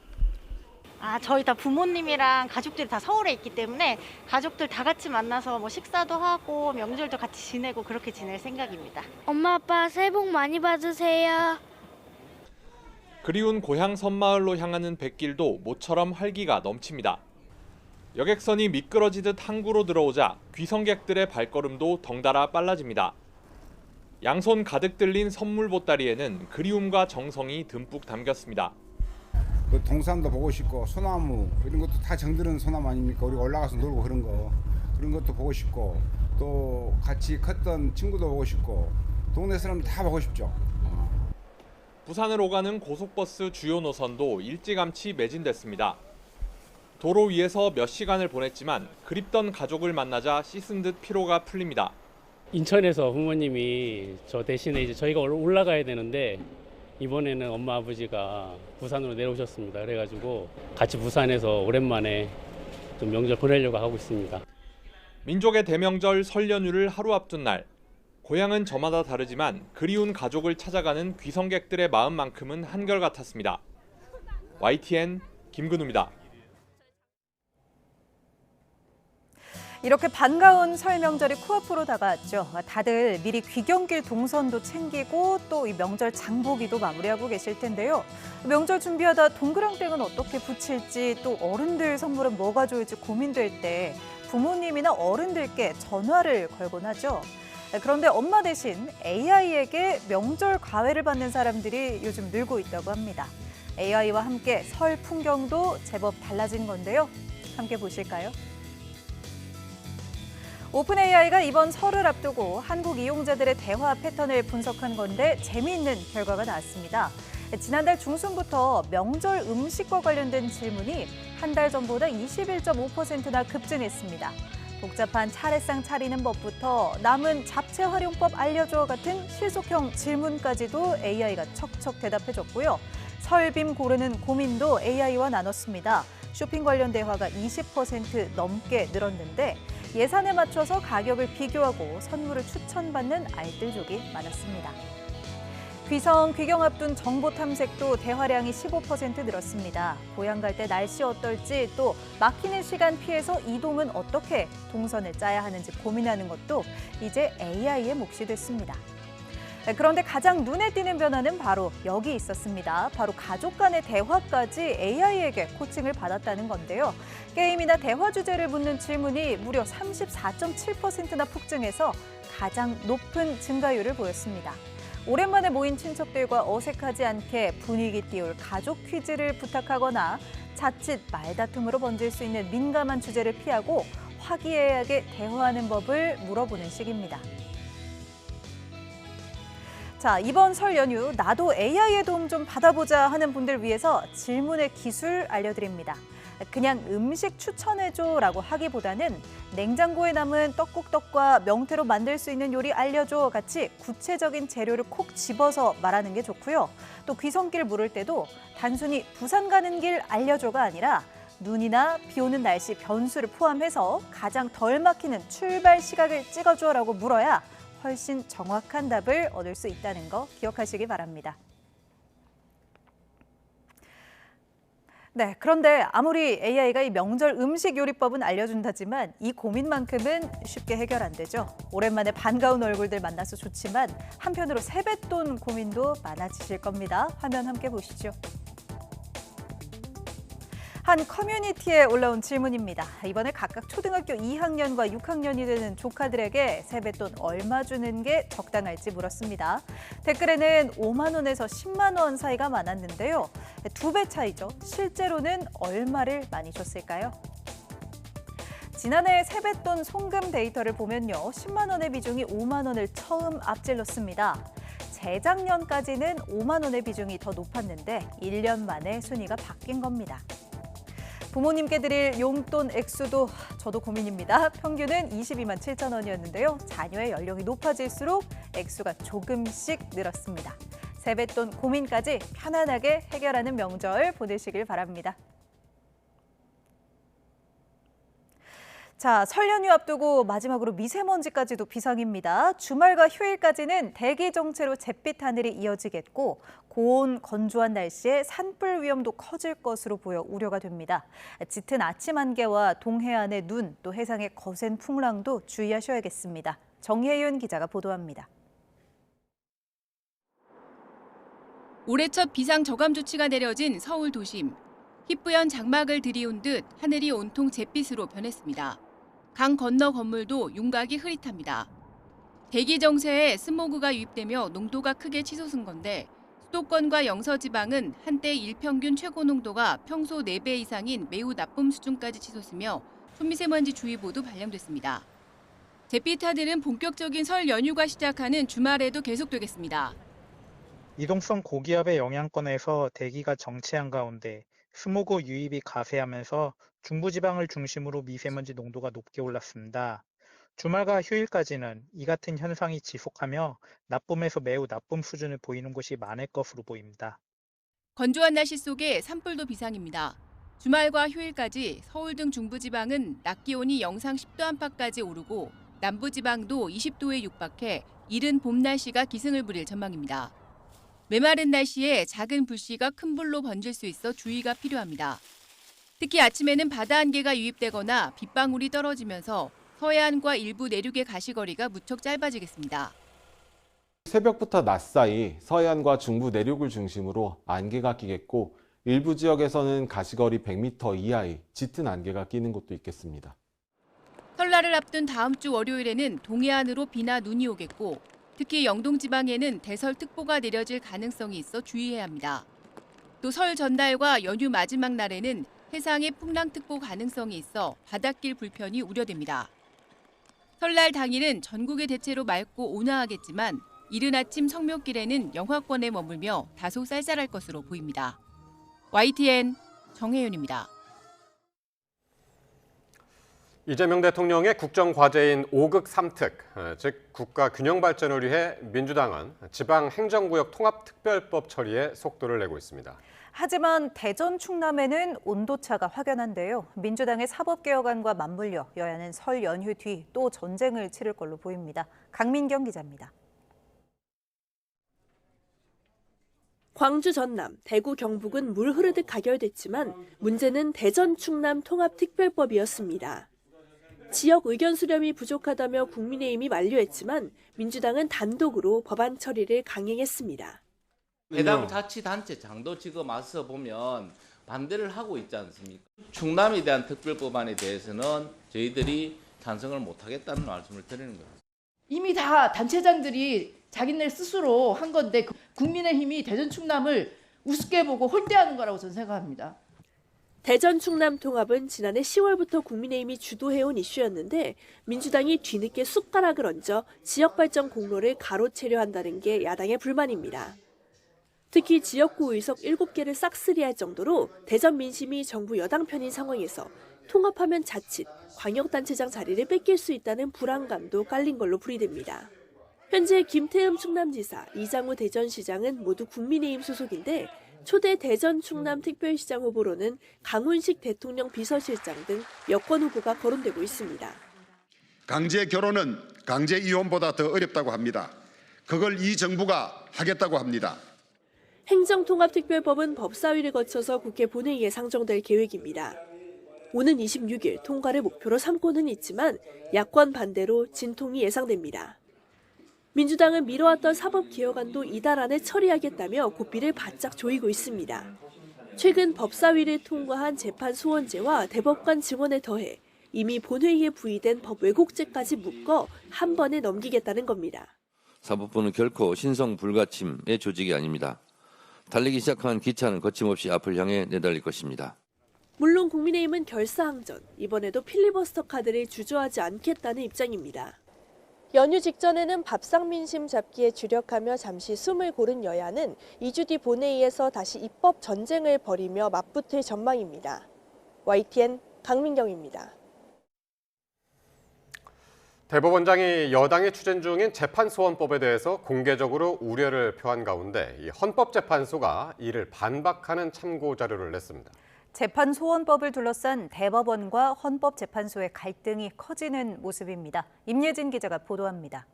Speaker 10: 저희 다 부모님이랑 가족들이 다 서울에 있기 때문에 가족들 다 같이 만나서 뭐 식사도 하고 명절도 같이 지내고 그렇게 지낼 생각입니다.
Speaker 8: 엄마, 아빠 새해 복 많이 받으세요.
Speaker 9: 그리운 고향 섬마을로 향하는 뱃길도 모처럼 활기가 넘칩니다. 여객선이 미끄러지듯 항구로 들어오자 귀성객들의 발걸음도 덩달아 빨라집니다. 양손 가득 들린 선물 보따리에는 그리움과 정성이 듬뿍 담겼습니다.
Speaker 11: 그 동산도 보고 싶고 소나무 이런 것도 다 정드는 소나무 아닙니까? 우리가 올라가서 놀고 그런 것도 보고 싶고, 또 같이 컸던 친구도 보고 싶고, 동네 사람 다 보고 싶죠.
Speaker 9: 부산을 오가는 고속버스 주요 노선도 일찌감치 매진됐습니다. 도로 위에서 몇 시간을 보냈지만 그립던 가족을 만나자 씻은 듯 피로가 풀립니다.
Speaker 12: 인천에서 부모님이 저 대신에 이제 저희가 올라가야 되는데 이번에는 엄마 아버지가 부산으로 내려오셨습니다. 그래가지고 같이 부산에서 오랜만에 좀 명절 보내려고 하고 있습니다.
Speaker 9: 민족의 대명절 설 연휴를 하루 앞둔 날, 고향은 저마다 다르지만 그리운 가족을 찾아가는 귀성객들의 마음만큼은 한결같았습니다. YTN 김근우입니다.
Speaker 2: 이렇게 반가운 설 명절이 코앞으로 다가왔죠. 다들 미리 귀경길 동선도 챙기고 또 이 명절 장보기도 마무리하고 계실 텐데요. 명절 준비하다 동그랑땡은 어떻게 붙일지 또 어른들 선물은 뭐가 좋을지 고민될 때 부모님이나 어른들께 전화를 걸곤 하죠. 그런데 엄마 대신 AI에게 명절 과외를 받는 사람들이 요즘 늘고 있다고 합니다. AI와 함께 설 풍경도 제법 달라진 건데요. 함께 보실까요? 오픈AI가 이번 설을 앞두고 한국 이용자들의 대화 패턴을 분석한 건데 재미있는 결과가 나왔습니다. 지난달 중순부터 명절 음식과 관련된 질문이 한 달 전보다 21.5%나 급증했습니다. 복잡한 차례상 차리는 법부터 남은 잡채 활용법 알려줘 같은 실속형 질문까지도 AI가 척척 대답해줬고요. 설빔 고르는 고민도 AI와 나눴습니다. 쇼핑 관련 대화가 20% 넘게 늘었는데 예산에 맞춰서 가격을 비교하고 선물을 추천받는 알뜰족이 많았습니다. 귀경 앞둔 정보 탐색도 대화량이 15% 늘었습니다. 고향 갈 때 날씨 어떨지 또 막히는 시간 피해서 이동은 어떻게 동선을 짜야 하는지 고민하는 것도 이제 AI의 몫이 됐습니다. 그런데 가장 눈에 띄는 변화는 바로 여기 있었습니다. 바로 가족 간의 대화까지 AI에게 코칭을 받았다는 건데요. 게임이나 대화 주제를 묻는 질문이 무려 34.7%나 폭증해서 가장 높은 증가율을 보였습니다. 오랜만에 모인 친척들과 어색하지 않게 분위기 띄울 가족 퀴즈를 부탁하거나 자칫 말다툼으로 번질 수 있는 민감한 주제를 피하고 화기애애하게 대화하는 법을 물어보는 식입니다. 자, 이번 설 연휴 나도 AI의 도움 좀 받아보자 하는 분들 위해서 질문의 기술 알려드립니다. 그냥 음식 추천해줘라고 하기보다는 냉장고에 남은 떡국떡과 명태로 만들 수 있는 요리 알려줘 같이 구체적인 재료를 콕 집어서 말하는 게 좋고요. 또 귀성길 물을 때도 단순히 부산 가는 길 알려줘가 아니라 눈이나 비 오는 날씨 변수를 포함해서 가장 덜 막히는 출발 시각을 찍어줘라고 물어야 훨씬 정확한 답을 얻을 수 있다는 거 기억하시기 바랍니다. 네, 그런데 아무리 AI가 이 명절 음식 요리법은 알려준다지만 이 고민만큼은 쉽게 해결 안 되죠. 오랜만에 반가운 얼굴들 만나서 좋지만 한편으로 세뱃돈 고민도 많아지실 겁니다. 화면 함께 보시죠. 한 커뮤니티에 올라온 질문입니다. 이번에 각각 초등학교 2학년과 6학년이 되는 조카들에게 세뱃돈 얼마 주는 게 적당할지 물었습니다. 댓글에는 5만 원에서 10만 원 사이가 많았는데요. 2배 차이죠. 실제로는 얼마를 많이 줬을까요? 지난해 세뱃돈 송금 데이터를 보면요. 10만 원의 비중이 5만 원을 처음 앞질렀습니다. 재작년까지는 5만 원의 비중이 더 높았는데 1년 만에 순위가 바뀐 겁니다. 부모님께 드릴 용돈 액수도 저도 고민입니다. 평균은 22만 7천 원이었는데요. 자녀의 연령이 높아질수록 액수가 조금씩 늘었습니다. 세뱃돈 고민까지 편안하게 해결하는 명절 보내시길 바랍니다. 자, 설 연휴 앞두고 마지막으로 미세먼지까지도 비상입니다. 주말과 휴일까지는 대기 정체로 잿빛 하늘이 이어지겠고 고온 건조한 날씨에 산불 위험도 커질 것으로 보여 우려가 됩니다. 짙은 아침 안개와 동해안의 눈, 또 해상의 거센 풍랑도 주의하셔야겠습니다. 정혜윤 기자가 보도합니다.
Speaker 13: 올해 첫 비상 저감 조치가 내려진 서울 도심. 희뿌연 장막을 들이운 듯 하늘이 온통 잿빛으로 변했습니다. 강 건너 건물도 윤곽이 흐릿합니다. 대기 정체에 스모그가 유입되며 농도가 크게 치솟은 건데 수도권과 영서지방은 한때 일평균 최고 농도가 평소 4배 이상인 매우 나쁨 수준까지 치솟으며 초미세먼지 주의보도 발령됐습니다. 잿빛 하늘은 본격적인 설 연휴가 시작하는 주말에도 계속되겠습니다.
Speaker 14: 이동성 고기압의 영향권에서 대기가 정체한 가운데 스모그 유입이 가세하면서 중부지방을 중심으로 미세먼지 농도가 높게 올랐습니다. 주말과 휴일까지는 이 같은 현상이 지속하며 나쁨에서 매우 나쁨 수준을 보이는 곳이 많을 것으로 보입니다.
Speaker 13: 건조한 날씨 속에 산불도 비상입니다. 주말과 휴일까지 서울 등 중부지방은 낮 기온이 영상 10도 안팎까지 오르고 남부지방도 20도에 육박해 이른 봄 날씨가 기승을 부릴 전망입니다. 메마른 날씨에 작은 불씨가 큰 불로 번질 수 있어 주의가 필요합니다. 특히 아침에는 바다 안개가 유입되거나 빗방울이 떨어지면서 서해안과 일부 내륙의 가시거리가 무척 짧아지겠습니다.
Speaker 15: 새벽부터 낮 사이 서해안과 중부 내륙을 중심으로 안개가 끼겠고 일부 지역에서는 가시거리 100m 이하의 짙은 안개가 끼는 곳도 있겠습니다.
Speaker 13: 설날을 앞둔 다음 주 월요일에는 동해안으로 비나 눈이 오겠고 특히 영동 지방에는 대설특보가 내려질 가능성이 있어 주의해야 합니다. 또 설 전날과 연휴 마지막 날에는 해상에 풍랑특보 가능성이 있어 바닷길 불편이 우려됩니다. 설날 당일은 전국에 대체로 맑고 온화하겠지만 이른 아침 성묘길에는 영하권에 머물며 다소 쌀쌀할 것으로 보입니다. YTN 정혜윤입니다.
Speaker 1: 이재명 대통령의 국정과제인 5극 3특, 즉 국가 균형 발전을 위해 민주당은 지방행정구역 통합특별법 처리에 속도를 내고 있습니다.
Speaker 2: 하지만 대전 충남에는 온도차가 확연한데요. 민주당의 사법개혁안과 맞물려 여야는 설 연휴 뒤 또 전쟁을 치를 걸로 보입니다. 강민경 기자입니다.
Speaker 17: 광주 전남, 대구 경북은 물 흐르듯 가결됐지만 문제는 대전 충남 통합특별법이었습니다. 지역 의견 수렴이 부족하다며 국민의힘이 만류했지만 민주당은 단독으로 법안 처리를 강행했습니다.
Speaker 19: 해당 자치단체 장도 지금 와서 보면 반대를 하고 있지 않습니까? 충남에 대한 특별법안에 대해서는 저희들이 찬성을 못하겠다는 말씀을 드리는 거예요.
Speaker 20: 이미 다 단체장들이 자기네 스스로 한 건데 국민의힘이 대전 충남을 우습게 보고 홀대하는 거라고 저는 생각합니다.
Speaker 17: 대전 충남 통합은 지난해 10월부터 국민의힘이 주도해온 이슈였는데 민주당이 뒤늦게 숟가락을 얹어 지역발전 공로를 가로채려 한다는 게 야당의 불만입니다. 특히 지역구 의석 7개를 싹쓸이할 정도로 대전 민심이 정부 여당 편인 상황에서 통합하면 자칫 광역단체장 자리를 뺏길 수 있다는 불안감도 깔린 걸로 풀이됩니다. 현재 김태흠 충남지사, 이장우 대전시장은 모두 국민의힘 소속인데 초대 대전 충남 특별시장 후보로는 강훈식 대통령 비서실장 등 여권 후보가 거론되고 있습니다.
Speaker 23: 강제 결혼은 강제 이혼보다 더 어렵다고 합니다. 그걸 이 정부가 하겠다고 합니다.
Speaker 17: 행정통합특별법은 법사위를 거쳐서 국회 본회의에 상정될 계획입니다. 오는 26일 통과를 목표로 삼고는 있지만 야권 반대로 진통이 예상됩니다. 민주당은 미뤄왔던 사법개혁안도 이달 안에 처리하겠다며 고삐를 바짝 조이고 있습니다. 최근 법사위를 통과한 재판 소원제와 대법관 증언에 더해 이미 본회의에 부의된 법 왜곡죄까지 묶어 한 번에 넘기겠다는 겁니다.
Speaker 6: 사법부는 결코 신성 불가침의 조직이 아닙니다. 달리기 시작한 기차는 거침없이 앞을 향해 내달릴 것입니다.
Speaker 17: 물론 국민의힘은 결사항전, 이번에도 필리버스터 카드를 주저하지 않겠다는 입장입니다. 연휴 직전에는 밥상 민심 잡기에 주력하며 잠시 숨을 고른 여야는 2주 뒤 본회의에서 다시 입법 전쟁을 벌이며 맞붙을 전망입니다. YTN 강민경입니다.
Speaker 1: 대법원장이 여당이 추진 중인 재판소원법에 대해서 공개적으로 우려를 표한 가운데 이 헌법재판소가 이를 반박하는 참고 자료를 냈습니다.
Speaker 2: 재판소원법을 둘러싼 대법원과 헌법재판소의 갈등이 커지는 모습입니다. 임예진 기자가 보도합니다.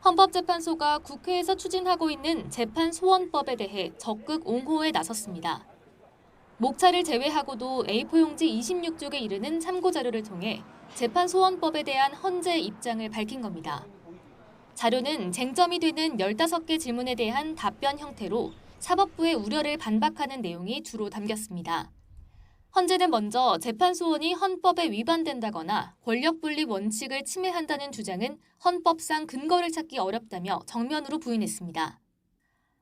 Speaker 27: 헌법재판소가 국회에서 추진하고 있는 재판소원법에 대해 적극 옹호에 나섰습니다. 목차를 제외하고도 A4 용지 26쪽에 이르는 참고자료를 통해 재판소원법에 대한 헌재 입장을 밝힌 겁니다. 자료는 쟁점이 되는 15개 질문에 대한 답변 형태로 사법부의 우려를 반박하는 내용이 주로 담겼습니다. 헌재는 먼저 재판소원이 헌법에 위반된다거나 권력분리 원칙을 침해한다는 주장은 헌법상 근거를 찾기 어렵다며 정면으로 부인했습니다.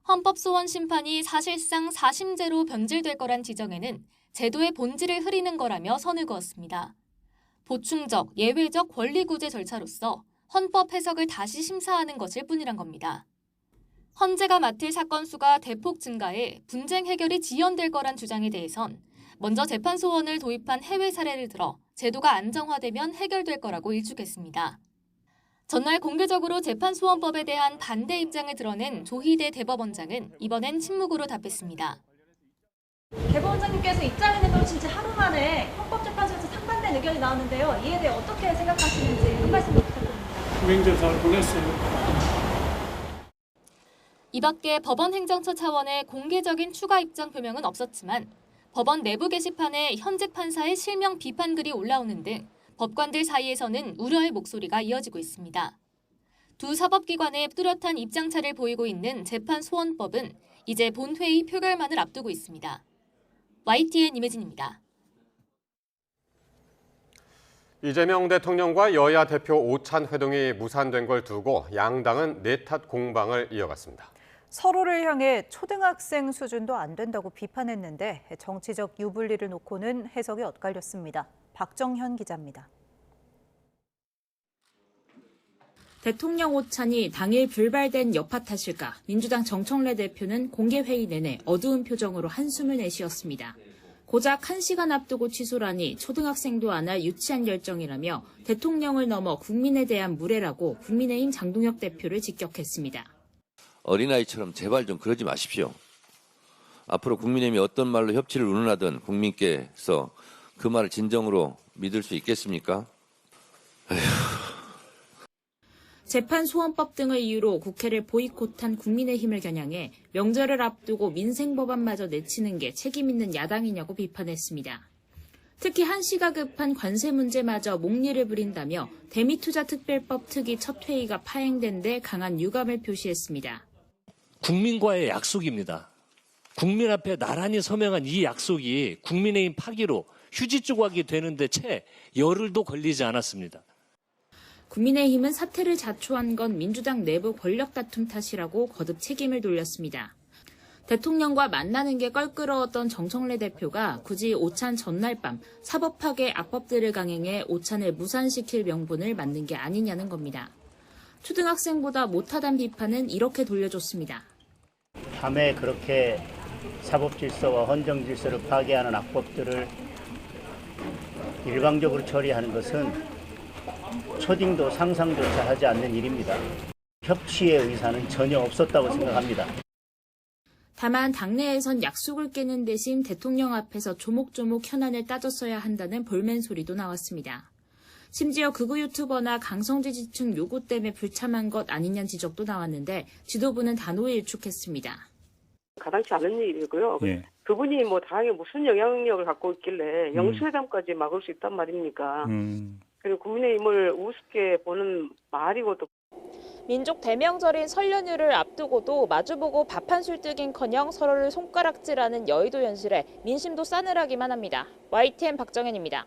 Speaker 27: 헌법소원 심판이 사실상 사심제로 변질될 거란 지적에는 제도의 본질을 흐리는 거라며 선을 그었습니다. 보충적, 예외적 권리구제 절차로서 헌법 해석을 다시 심사하는 것일 뿐이란 겁니다. 헌재가 맡을 사건 수가 대폭 증가해 분쟁 해결이 지연될 거란 주장에 대해선 먼저 재판 소원을 도입한 해외 사례를 들어 제도가 안정화되면 해결될 거라고 일축했습니다. 전날 공개적으로 재판소원법에 대한 반대 입장을 드러낸 조희대 대법원장은 이번엔 침묵으로 답했습니다.
Speaker 3: 대법원장님께서 입장을 내놓으신 지 하루 만에 헌법재판소에서 상반된 의견이 나왔는데요. 이에 대해 어떻게 생각하시는지 한 말씀 부탁드립니다.
Speaker 22: 국민들 잘 보냈어요.
Speaker 27: 이 밖에 법원 행정처 차원의 공개적인 추가 입장 표명은 없었지만 법원 내부 게시판에 현직 판사의 실명 비판 글이 올라오는 등 법관들 사이에서는 우려의 목소리가 이어지고 있습니다. 두 사법기관의 뚜렷한 입장차를 보이고 있는 재판소원법은 이제 본회의 표결만을 앞두고 있습니다. YTN 임혜진입니다.
Speaker 1: 이재명 대통령과 여야 대표 오찬 회동이 무산된 걸 두고 양당은 내탓 공방을 이어갔습니다.
Speaker 2: 서로를 향해 초등학생 수준도 안 된다고 비판했는데 정치적 유불리를 놓고는 해석이 엇갈렸습니다. 박정현 기자입니다.
Speaker 4: 대통령 오찬이 당일 불발된 여파 탓일까? 민주당 정청래 대표는 공개회의 내내 어두운 표정으로 한숨을 내쉬었습니다. 고작 1시간 앞두고 취소라니 초등학생도 안 할 유치한 결정이라며 대통령을 넘어 국민에 대한 무례라고 국민의힘 장동혁 대표를 직격했습니다.
Speaker 6: 어린아이처럼 제발 좀 그러지 마십시오. 앞으로 국민의힘이 어떤 말로 협치를 운운하든 국민께서 그 말을 진정으로 믿을 수 있겠습니까?
Speaker 4: 재판소원법 등을 이유로 국회를 보이콧한 국민의힘을 겨냥해 명절을 앞두고 민생법안마저 내치는 게 책임 있는 야당이냐고 비판했습니다. 특히 한시가 급한 관세 문제마저 목리를 부린다며 대미투자특별법 특위 첫 회의가 파행된 데 강한 유감을 표시했습니다.
Speaker 18: 국민과의 약속입니다. 국민 앞에 나란히 서명한 이 약속이 국민의힘 파기로 휴지 조각이 되는데 채 열흘도 걸리지 않았습니다.
Speaker 4: 국민의힘은 사태를 자초한 건 민주당 내부 권력 다툼 탓이라고 거듭 책임을 돌렸습니다. 대통령과 만나는 게 껄끄러웠던 정청래 대표가 굳이 오찬 전날 밤 사법 파괴 악법들을 강행해 오찬을 무산시킬 명분을 만든 게 아니냐는 겁니다. 초등학생보다 못하다는 비판은 이렇게 돌려줬습니다.
Speaker 16: 밤에 그렇게 사법 질서와 헌정 질서를 파괴하는 악법들을 일방적으로 처리하는 것은 초딩도 상상조차 하지 않는 일입니다. 협치의 의사는 전혀 없었다고 생각합니다.
Speaker 4: 다만 당내에선 약속을 깨는 대신 대통령 앞에서 조목조목 현안을 따졌어야 한다는 볼멘 소리도 나왔습니다. 심지어 극우 유튜버나 강성지 지층 요구 때문에 불참한 것 아니냐는 지적도 나왔는데 지도부는 단호히 일축했습니다.
Speaker 21: 가당치 않은 일이고요. 그분이 뭐 당에 무슨 영향력을 갖고 있길래 영수회담까지 막을 수 있단 말입니까? 그리고 국민의힘을 우습게 보는 말이고도.
Speaker 24: 민족 대명절인 설 연휴를 앞두고도 마주보고 밥 한 술 뜨긴커녕 서로를 손가락질하는 여의도 현실에 민심도 싸늘하기만 합니다. YTN 박정현입니다.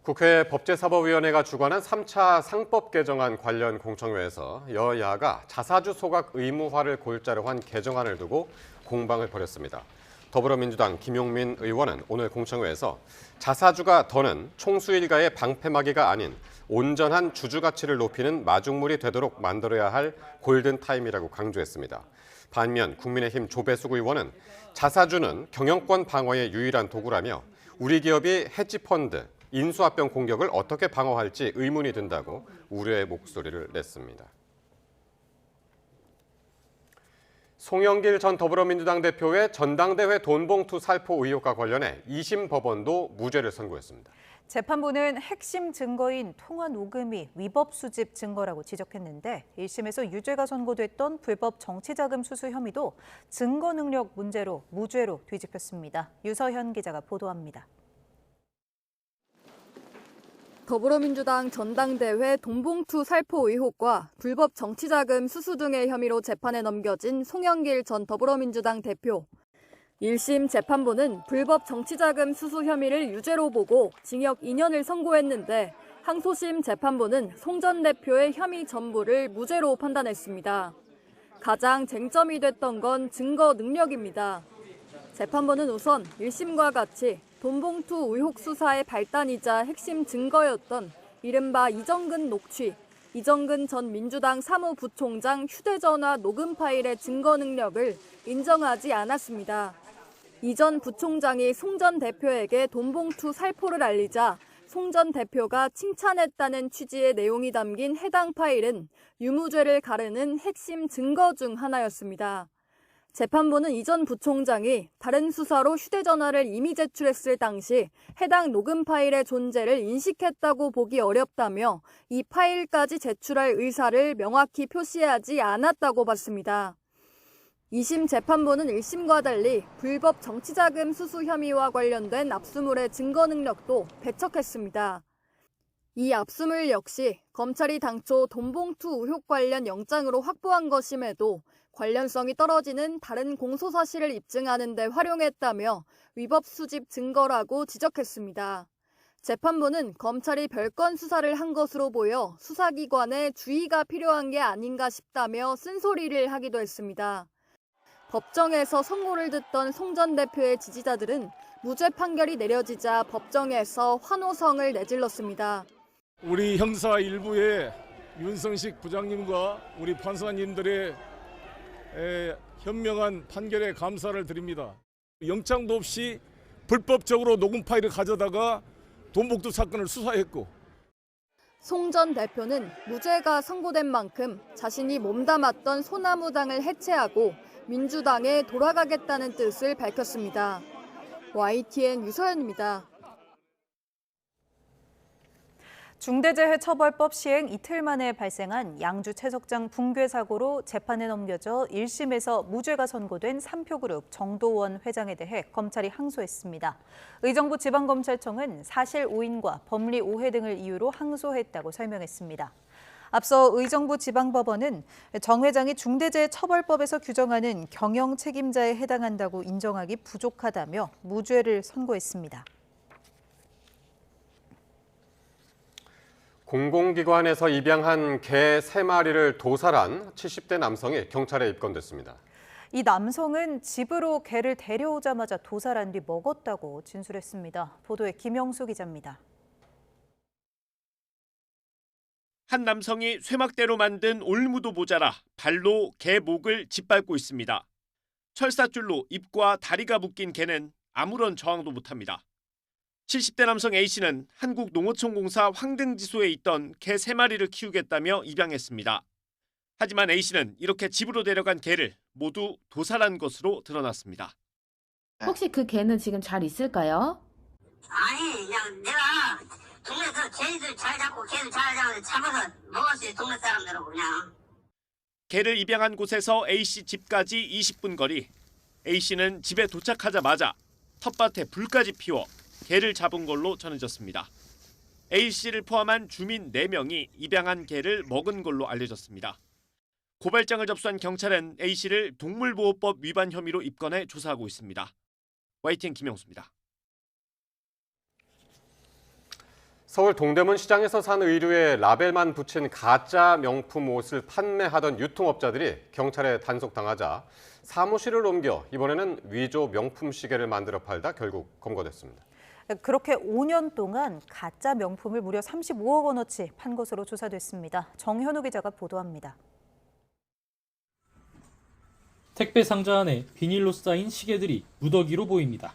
Speaker 1: 국회 법제사법위원회가 주관한 3차 상법 개정안 관련 공청회에서 여야가 자사주 소각 의무화를 골자로 한 개정안을 두고 공방을 벌였습니다. 더불어민주당 김용민 의원은 오늘 공청회에서 자사주가 더는 총수일가의 방패막이가 아닌 온전한 주주 가치를 높이는 마중물이 되도록 만들어야 할 골든타임이라고 강조했습니다. 반면 국민의힘 조배숙 의원은 자사주는 경영권 방어의 유일한 도구라며 우리 기업이 헤지펀드, 인수합병 공격을 어떻게 방어할지 의문이 든다고 우려의 목소리를 냈습니다. 송영길 전 더불어민주당 대표의 전당대회 돈봉투 살포 의혹과 관련해 2심 법원도 무죄를 선고했습니다.
Speaker 2: 재판부는 핵심 증거인 통화 녹음이 위법 수집 증거라고 지적했는데 1심에서 유죄가 선고됐던 불법 정치자금 수수 혐의도 증거 능력 문제로 무죄로 뒤집혔습니다. 유서현 기자가 보도합니다.
Speaker 25: 더불어민주당 전당대회 돈봉투 살포 의혹과 불법 정치자금 수수 등의 혐의로 재판에 넘겨진 송영길 전 더불어민주당 대표. 1심 재판부는 불법 정치자금 수수 혐의를 유죄로 보고 징역 2년을 선고했는데 항소심 재판부는 송 전 대표의 혐의 전부를 무죄로 판단했습니다. 가장 쟁점이 됐던 건 증거 능력입니다. 재판부는 우선 1심과 같이 돈봉투 의혹 수사의 발단이자 핵심 증거였던 이른바 이정근 녹취, 이정근 전 민주당 사무부총장 휴대전화 녹음 파일의 증거 능력을 인정하지 않았습니다. 이 전 부총장이 송 전 대표에게 돈봉투 살포를 알리자 송 전 대표가 칭찬했다는 취지의 내용이 담긴 해당 파일은 유무죄를 가르는 핵심 증거 중 하나였습니다. 재판부는 이 전 부총장이 다른 수사로 휴대전화를 이미 제출했을 당시 해당 녹음 파일의 존재를 인식했다고 보기 어렵다며 이 파일까지 제출할 의사를 명확히 표시하지 않았다고 봤습니다. 2심 재판부는 1심과 달리 불법 정치자금 수수 혐의와 관련된 압수물의 증거 능력도 배척했습니다. 이 압수물 역시 검찰이 당초 돈봉투 의혹 관련 영장으로 확보한 것임에도 관련성이 떨어지는 다른 공소사실을 입증하는 데 활용했다며 위법 수집 증거라고 지적했습니다. 재판부는 검찰이 별건 수사를 한 것으로 보여 수사기관에 주의가 필요한 게 아닌가 싶다며 쓴소리를 하기도 했습니다. 법정에서 선고를 듣던 송 전 대표의 지지자들은 무죄 판결이 내려지자 법정에서 환호성을 내질렀습니다.
Speaker 22: 우리 형사 일부의 윤성식 부장님과 우리 판사님들의 현명한 판결에 감사를 드립니다. 영장도 없이 불법적으로 녹음 파일을 가져다가 돈봉투 사건을 수사했고,
Speaker 25: 송 전 대표는 무죄가 선고된 만큼 자신이 몸담았던 소나무당을 해체하고 민주당에 돌아가겠다는 뜻을 밝혔습니다. YTN 유서연입니다.
Speaker 2: 중대재해처벌법 시행 이틀 만에 발생한 양주 채석장 붕괴 사고로 재판에 넘겨져 1심에서 무죄가 선고된 삼표그룹 정도원 회장에 대해 검찰이 항소했습니다. 의정부 지방검찰청은 사실 오인과 법리 오해 등을 이유로 항소했다고 설명했습니다. 앞서 의정부 지방법원은 정 회장이 중대재해처벌법에서 규정하는 경영 책임자에 해당한다고 인정하기 부족하다며 무죄를 선고했습니다.
Speaker 1: 공공기관에서 입양한 개 3마리를 도살한 70대 남성이 경찰에 입건됐습니다.
Speaker 2: 이 남성은 집으로 개를 데려오자마자 도살한 뒤 먹었다고 진술했습니다. 보도에 김영수 기자입니다.
Speaker 5: 한 남성이 쇠막대로 만든 올무도 모자라 발로 개 목을 짓밟고 있습니다. 철사줄로 입과 다리가 묶인 개는 아무런 저항도 못합니다. 70대 남성 A씨는 한국농어촌공사 황등지소에 있던 개 3마리를 키우겠다며 입양했습니다. 하지만 A씨는 이렇게 집으로 데려간 개를 모두 도살한 것으로 드러났습니다.
Speaker 7: 혹시 그 개는 지금 잘 있을까요?
Speaker 8: 아니, 그냥 내가 동네에서 개들 잘 잡고 개들 잘 잡아서 먹었어요. 동네 사람들하고 그냥.
Speaker 5: 개를 입양한 곳에서 A씨 집까지 20분 거리. A씨는 집에 도착하자마자 텃밭에 불까지 피워 개를 잡은 걸로 전해졌습니다. A씨를 포함한 주민 4명이 입양한 개를 먹은 걸로 알려졌습니다. 고발장을 접수한 경찰은 A씨를 동물보호법 위반 혐의로 입건해 조사하고 있습니다. YTN 김영수입니다.
Speaker 1: 서울 동대문 시장에서 산 의류에 라벨만 붙인 가짜 명품 옷을 판매하던 유통업자들이 경찰에 단속당하자 사무실을 옮겨 이번에는 위조 명품 시계를 만들어 팔다 결국 검거됐습니다.
Speaker 2: 그렇게 5년 동안 가짜 명품을 무려 35억 원어치 판 것으로 조사됐습니다. 정현우 기자가 보도합니다.
Speaker 10: 택배 상자 안에 비닐로 쌓인 시계들이 무더기로 보입니다.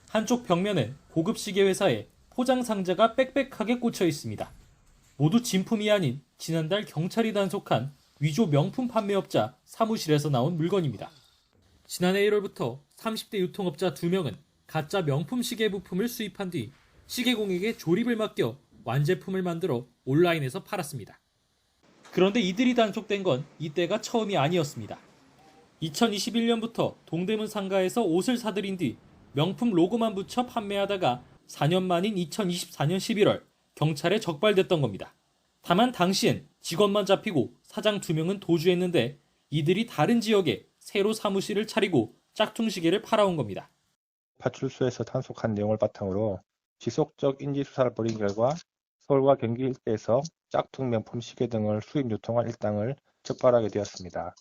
Speaker 10: 한쪽 벽면엔 고급 시계 회사의 포장 상자가 빽빽하게 꽂혀 있습니다. 모두 진품이 아닌 지난달 경찰이 단속한 위조 명품 판매업자 사무실에서 나온 물건입니다. 지난해 1월부터 30대 유통업자 2명은 가짜 명품 시계 부품을 수입한 뒤 시계공에게 조립을 맡겨 완제품을 만들어 온라인에서 팔았습니다. 그런데 이들이 단속된 건 이때가 처음이 아니었습니다. 2021년부터 동대문 상가에서 옷을 사들인 뒤 명품 로고만 붙여 판매하다가 4년 만인 2024년 11월 경찰에 적발됐던 겁니다. 다만 당시엔 직원만 잡히고 사장 2명은 도주했는데 이들이 다른 지역에 새로 사무실을 차리고 짝퉁시계를 팔아온 겁니다.
Speaker 11: 파출소에서 단속한 내용을 바탕으로 지속적 인지수사를 벌인 결과 서울과 경기 일대에서 짝퉁 명품 시계 등을 수입 유통한 일당을 적발하게 되었습니다.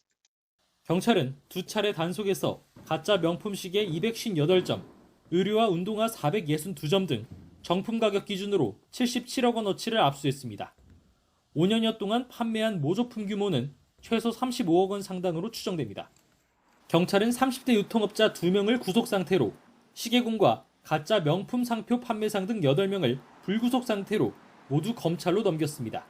Speaker 10: 경찰은 2차례 단속에서 가짜 명품 시계 258점, 의류와 운동화 462점 등 정품 가격 기준으로 77억 원어치를 압수했습니다. 5년여 동안 판매한 모조품 규모는 최소 35억 원 상당으로 추정됩니다. 경찰은 30대 유통업자 2명을 구속 상태로 시계공과 가짜 명품 상표 판매상 등 8명을 불구속 상태로 모두 검찰로 넘겼습니다.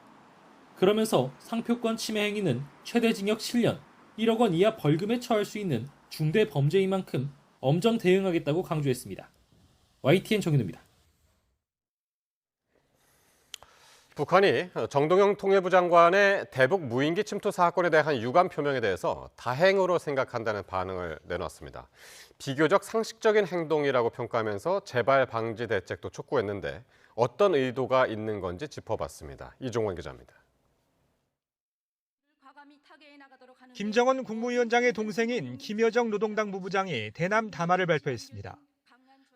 Speaker 10: 그러면서 상표권 침해 행위는 최대 징역 7년, 1억 원 이하 벌금에 처할 수 있는 중대 범죄인 만큼 엄정 대응하겠다고 강조했습니다. YTN 정윤우입니다.
Speaker 1: 북한이 정동영 통일부 장관의 대북 무인기 침투 사건에 대한 유감 표명에 대해서 다행으로 생각한다는 반응을 내놨습니다. 비교적 상식적인 행동이라고 평가하면서 재발 방지 대책도 촉구했는데 어떤 의도가 있는 건지 짚어봤습니다. 이종원 기자입니다.
Speaker 9: 김정은 국무위원장의 동생인 김여정 노동당 부부장이 대남 담화를 발표했습니다.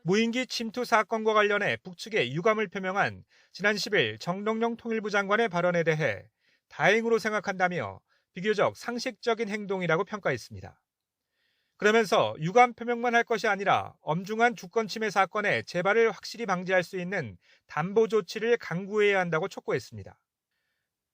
Speaker 9: 무인기 침투 사건과 관련해 북측에 유감을 표명한 지난 10일 정동영 통일부 장관의 발언에 대해 다행으로 생각한다며 비교적 상식적인 행동이라고 평가했습니다. 그러면서 유감 표명만 할 것이 아니라 엄중한 주권 침해 사건의 재발을 확실히 방지할 수 있는 담보 조치를 강구해야 한다고 촉구했습니다.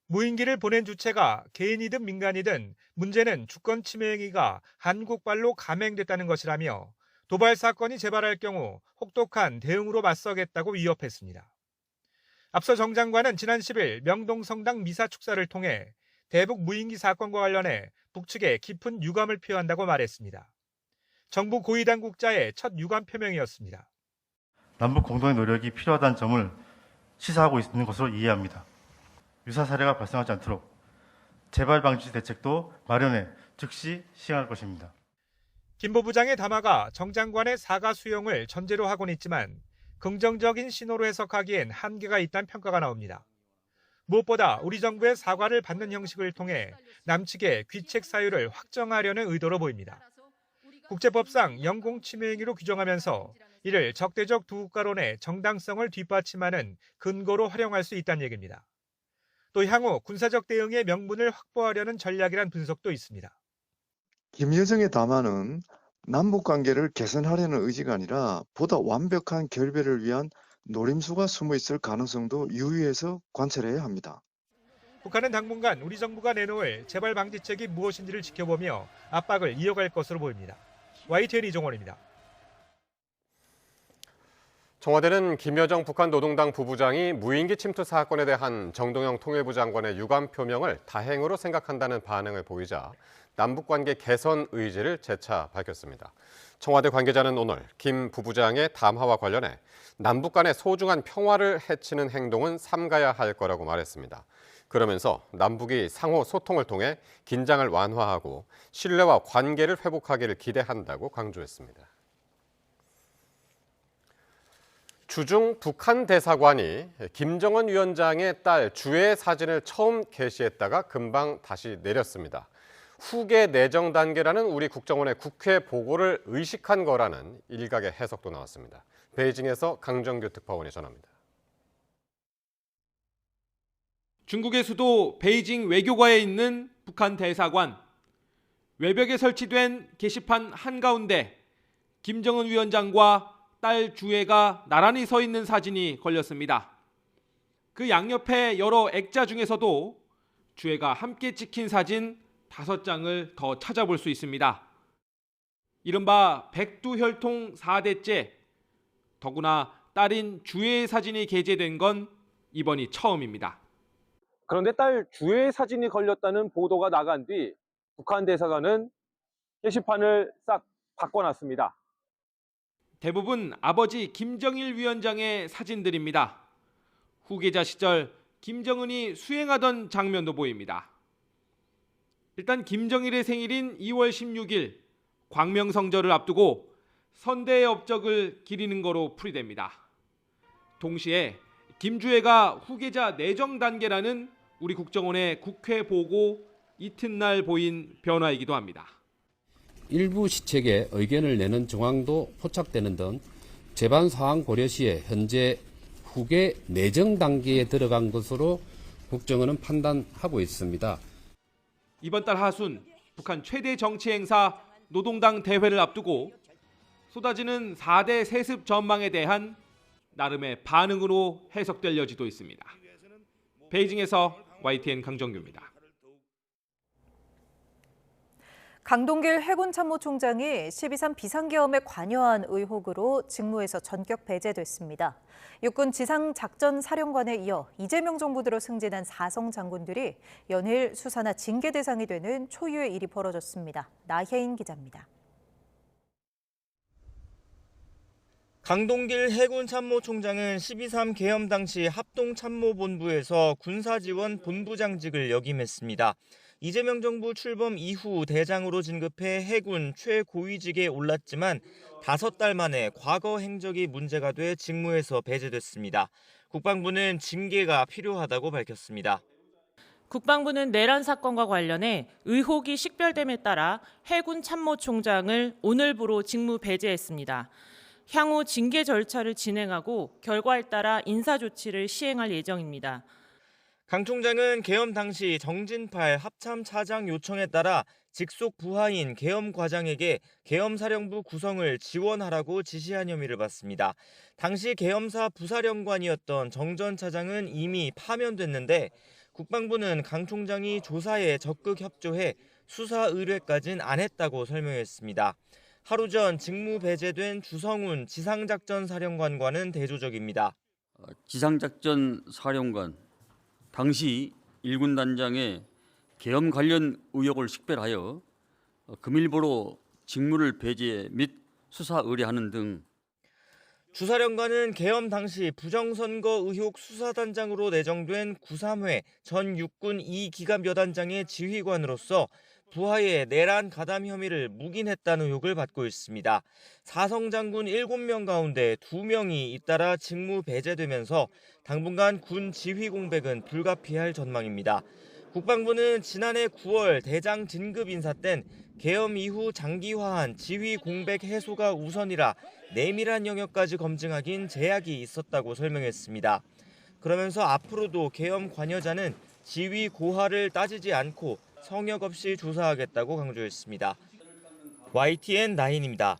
Speaker 9: 무인기를 보낸 주체가 개인이든 민간이든 문제는 주권 침해 행위가 한국발로 감행됐다는 것이라며 도발 사건이 재발할 경우 혹독한 대응으로 맞서겠다고 위협했습니다. 앞서 정 장관은 지난 10일 명동 성당 미사 축사를 통해 대북 무인기 사건과 관련해 북측에 깊은 유감을 표한다고 말했습니다. 정부 고위 당국자의 첫 유감 표명이었습니다.
Speaker 12: 남북 공동의 노력이 필요하다는 점을 시사하고 있는 것으로 이해합니다. 유사 사례가 발생하지 않도록 재발 방지 대책도 마련해 즉시 시행할 것입니다.
Speaker 9: 김 부부장의 담화가 정 장관의 사과 수용을 전제로 하고는 있지만 긍정적인 신호로 해석하기엔 한계가 있다는 평가가 나옵니다. 무엇보다 우리 정부의 사과를 받는 형식을 통해 남측의 귀책 사유를 확정하려는 의도로 보입니다. 국제법상 영공 침해 행위로 규정하면서 이를 적대적 두 국가론의 정당성을 뒷받침하는 근거로 활용할 수 있다는 얘기입니다. 또 향후 군사적 대응의 명분을 확보하려는 전략이란 분석도 있습니다.
Speaker 13: 김여정의 담화는 남북관계를 개선하려는 의지가 아니라 보다 완벽한 결별을 위한 노림수가 숨어 있을 가능성도 유의해서 관찰해야 합니다.
Speaker 9: 북한은 당분간 우리 정부가 내놓을 재발 방지책이 무엇인지를 지켜보며 압박을 이어갈 것으로 보입니다. YTN 이종원입니다.
Speaker 1: 청와대는 김여정 북한 노동당 부부장이 무인기 침투 사건에 대한 정동영 통일부 장관의 유감 표명을 다행으로 생각한다는 반응을 보이자 남북관계 개선 의지를 재차 밝혔습니다. 청와대 관계자는 오늘 김 부부장의 담화와 관련해 남북 간의 소중한 평화를 해치는 행동은 삼가야 할 거라고 말했습니다. 그러면서 남북이 상호 소통을 통해 긴장을 완화하고 신뢰와 관계를 회복하기를 기대한다고 강조했습니다. 주중 북한 대사관이 김정은 위원장의 딸 주의 사진을 처음 게시했다가 금방 다시 내렸습니다. 후계 내정 단계라는 우리 국정원의 국회 보고를 의식한 거라는 일각의 해석도 나왔습니다. 베이징에서 강정규 특파원이 전합니다.
Speaker 14: 중국의 수도 베이징 외교과에 있는 북한 대사관. 외벽에 설치된 게시판 한가운데 김정은 위원장과 딸 주애가 나란히 서 있는 사진이 걸렸습니다. 그 양옆에 여러 액자 중에서도 주애가 함께 찍힌 사진 5장을 더 찾아볼 수 있습니다. 이른바 백두혈통 4대째, 더구나 딸인 주애의 사진이 게재된 건 이번이 처음입니다.
Speaker 15: 그런데 딸 주애의 사진이 걸렸다는 보도가 나간 뒤 북한 대사관은 게시판을 싹 바꿔놨습니다.
Speaker 14: 대부분 아버지 김정일 위원장의 사진들입니다. 후계자 시절 김정은이 수행하던 장면도 보입니다. 일단 김정일의 생일인 2월 16일 광명성절을 앞두고 선대의 업적을 기리는 거로 풀이됩니다. 동시에 김주애가 후계자 내정 단계라는 우리 국정원의 국회 보고 이튿날 보인 변화이기도 합니다.
Speaker 19: 일부 시책에 의견을 내는 정황도 포착되는 등 재반 사항 고려 시에 현재 후계 내정 단계에 들어간 것으로 국정원은 판단하고 있습니다.
Speaker 14: 이번 달 하순 북한 최대 정치 행사 노동당 대회를 앞두고 쏟아지는 4대 세습 전망에 대한 나름의 반응으로 해석될 여지도 있습니다. 베이징에서 YTN 강정규입니다.
Speaker 2: 강동길 해군참모총장이 12.3 비상계엄에 관여한 의혹으로 직무에서 전격 배제됐습니다. 육군 지상작전사령관에 이어 이재명 정부 들어 승진한 4성 장군들이 연일 수사나 징계 대상이 되는 초유의 일이 벌어졌습니다. 나혜인 기자입니다.
Speaker 3: 강동길 해군참모총장은 12.3 계엄 당시 합동참모본부에서 군사지원 본부장직을 역임했습니다. 이재명 정부 출범 이후 대장으로 진급해 해군 최고위직에 올랐지만 5달 만에 과거 행적이 문제가 돼 직무에서 배제됐습니다. 국방부는 징계가 필요하다고 밝혔습니다.
Speaker 6: 국방부는 내란 사건과 관련해 의혹이 식별됨에 따라 해군 참모총장을 오늘부로 직무 배제했습니다. 향후 징계 절차를 진행하고 결과에 따라 인사 조치를 시행할 예정입니다.
Speaker 3: 강 총장은 계엄 당시 정진팔 합참 차장 요청에 따라 직속 부하인 계엄 과장에게 계엄사령부 구성을 지원하라고 지시한 혐의를 받습니다. 당시 계엄사 부사령관이었던 정 전 차장은 이미 파면됐는데 국방부는 강 총장이 조사에 적극 협조해 수사 의뢰까지는 안 했다고 설명했습니다. 하루 전 직무 배제된 주성훈 지상작전사령관과는 대조적입니다.
Speaker 17: 지상작전사령관 당시 일군 단장의 계엄 관련 의혹을 식별하여 금일보로 직무를 배제 및 수사 의뢰하는 등.
Speaker 3: 주사령관은 계엄 당시 부정선거 의혹 수사단장으로 내정된 93회 전 육군 2기갑 여단장의 지휘관으로서 부하의 내란 가담 혐의를 묵인했다는 의혹을 받고 있습니다. 4성 장군 7명 가운데 2명이 잇따라 직무 배제되면서 당분간 군 지휘 공백은 불가피할 전망입니다. 국방부는 지난해 9월 대장 진급 인사 땐 계엄 이후 장기화한 지휘 공백 해소가 우선이라 내밀한 영역까지 검증하긴 제약이 있었다고 설명했습니다. 그러면서 앞으로도 계엄 관여자는 지휘 고하를 따지지 않고 성역 없이 조사하겠다고 강조했습니다. YTN 나인입니다.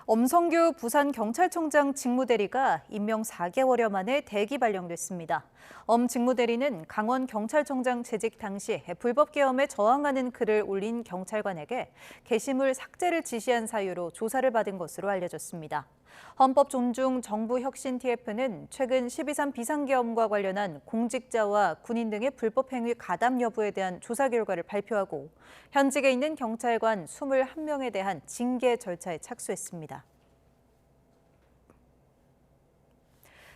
Speaker 2: 엄성규 부산경찰청장 직무대리가 임명 4개월여 만에 대기 발령됐습니다. 엄 직무대리는 강원경찰청장 재직 당시 불법 계엄에 저항하는 글을 올린 경찰관에게 게시물 삭제를 지시한 사유로 조사를 받은 것으로 알려졌습니다. 헌법존중정부혁신TF는 최근 12.3 비상계엄과 관련한 공직자와 군인 등의 불법 행위 가담 여부에 대한 조사 결과를 발표하고 현직에 있는 경찰관 21명에 대한 징계 절차에 착수했습니다.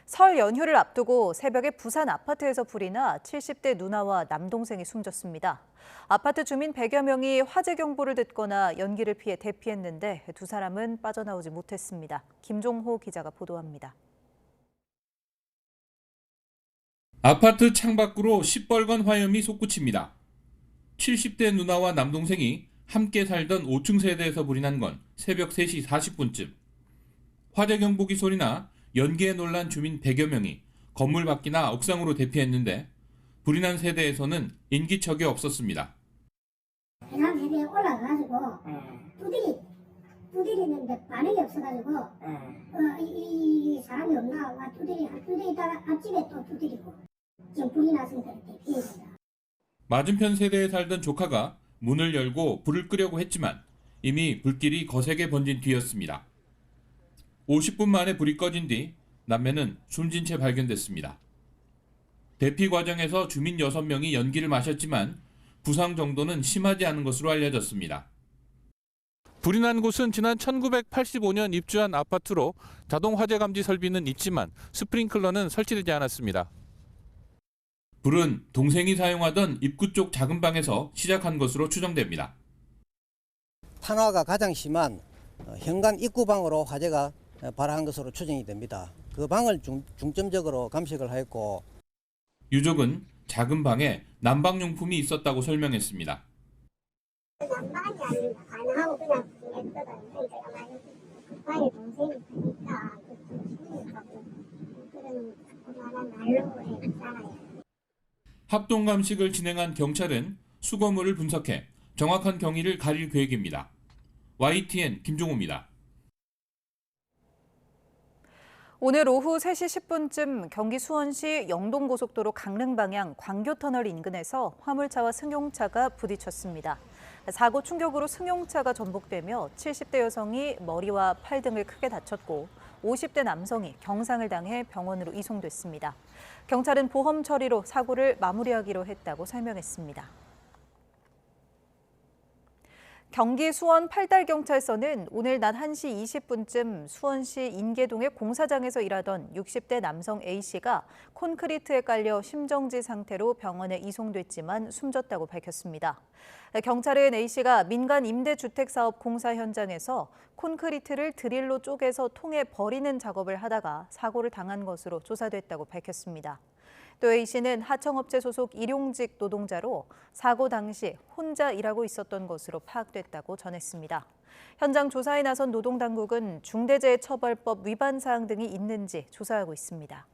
Speaker 2: 설 연휴를 앞두고 새벽에 부산 아파트에서 불이 나 70대 누나와 남동생이 숨졌습니다. 아파트 주민 100여 명이 화재 경보를 듣거나 연기를 피해 대피했는데 두 사람은 빠져나오지 못했습니다. 김종호 기자가 보도합니다.
Speaker 20: 아파트 창밖으로 시뻘건 화염이 솟구칩니다. 70대 누나와 남동생이 함께 살던 5층 세대에서 불이 난 건 새벽 3시 40분쯤. 화재 경보기 소리나 연기에 놀란 주민 100여 명이 건물 밖이나 옥상으로 대피했는데 불이 난 세대에서는 인기척이 없었습니다.
Speaker 23: 해남 세대에 올라가가지고 두드리는데 반응이 없어가지고 이 사람이 없나 와 두드리다가 앞집에 또 두드리고 지금 불이 났으니까 대피했습니다.
Speaker 20: 맞은편 세대에 살던 조카가 문을 열고 불을 끄려고 했지만 이미 불길이 거세게 번진 뒤였습니다. 50분 만에 불이 꺼진 뒤 남매는 숨진 채 발견됐습니다. 대피 과정에서 주민 6명이 연기를 마셨지만 부상 정도는 심하지 않은 것으로 알려졌습니다. 불이 난 곳은 지난 1985년 입주한 아파트로 자동 화재 감지 설비는 있지만 스프링클러는 설치되지 않았습니다. 불은 동생이 사용하던 입구 쪽 작은 방에서 시작한 것으로 추정됩니다.
Speaker 26: 탄화가 가장 심한 현관 입구방으로 화재가 발생한 것으로 추정이 됩니다. 그 방을 중점적으로 감식을 하였고
Speaker 20: 유족은 작은 방에 난방용품이 있었다고 설명했습니다.
Speaker 23: 난방이 아니라 가능하고 그냥 했거든. 그러니까 방에 동생이 있으니까 그런 그만한 난로에 있잖아요.
Speaker 20: 합동 감식을 진행한 경찰은 수거물을 분석해 정확한 경위를 가릴 계획입니다. YTN 김종호입니다.
Speaker 2: 오늘 오후 3시 10분쯤 경기 수원시 영동고속도로 강릉 방향 광교터널 인근에서 화물차와 승용차가 부딪혔습니다. 사고 충격으로 승용차가 전복되며 70대 여성이 머리와 팔 등을 크게 다쳤고 50대 남성이 경상을 당해 병원으로 이송됐습니다. 경찰은 보험 처리로 사고를 마무리하기로 했다고 설명했습니다. 경기 수원 팔달경찰서는 오늘 낮 1시 20분쯤 수원시 인계동의 공사장에서 일하던 60대 남성 A씨가 콘크리트에 깔려 심정지 상태로 병원에 이송됐지만 숨졌다고 밝혔습니다. 경찰은 A씨가 민간 임대주택 사업 공사 현장에서 콘크리트를 드릴로 쪼개서 통에 버리는 작업을 하다가 사고를 당한 것으로 조사됐다고 밝혔습니다. 또 A씨는 하청업체 소속 일용직 노동자로 사고 당시 혼자 일하고 있었던 것으로 파악됐다고 전했습니다. 현장 조사에 나선 노동당국은 중대재해처벌법 위반 사항 등이 있는지 조사하고 있습니다.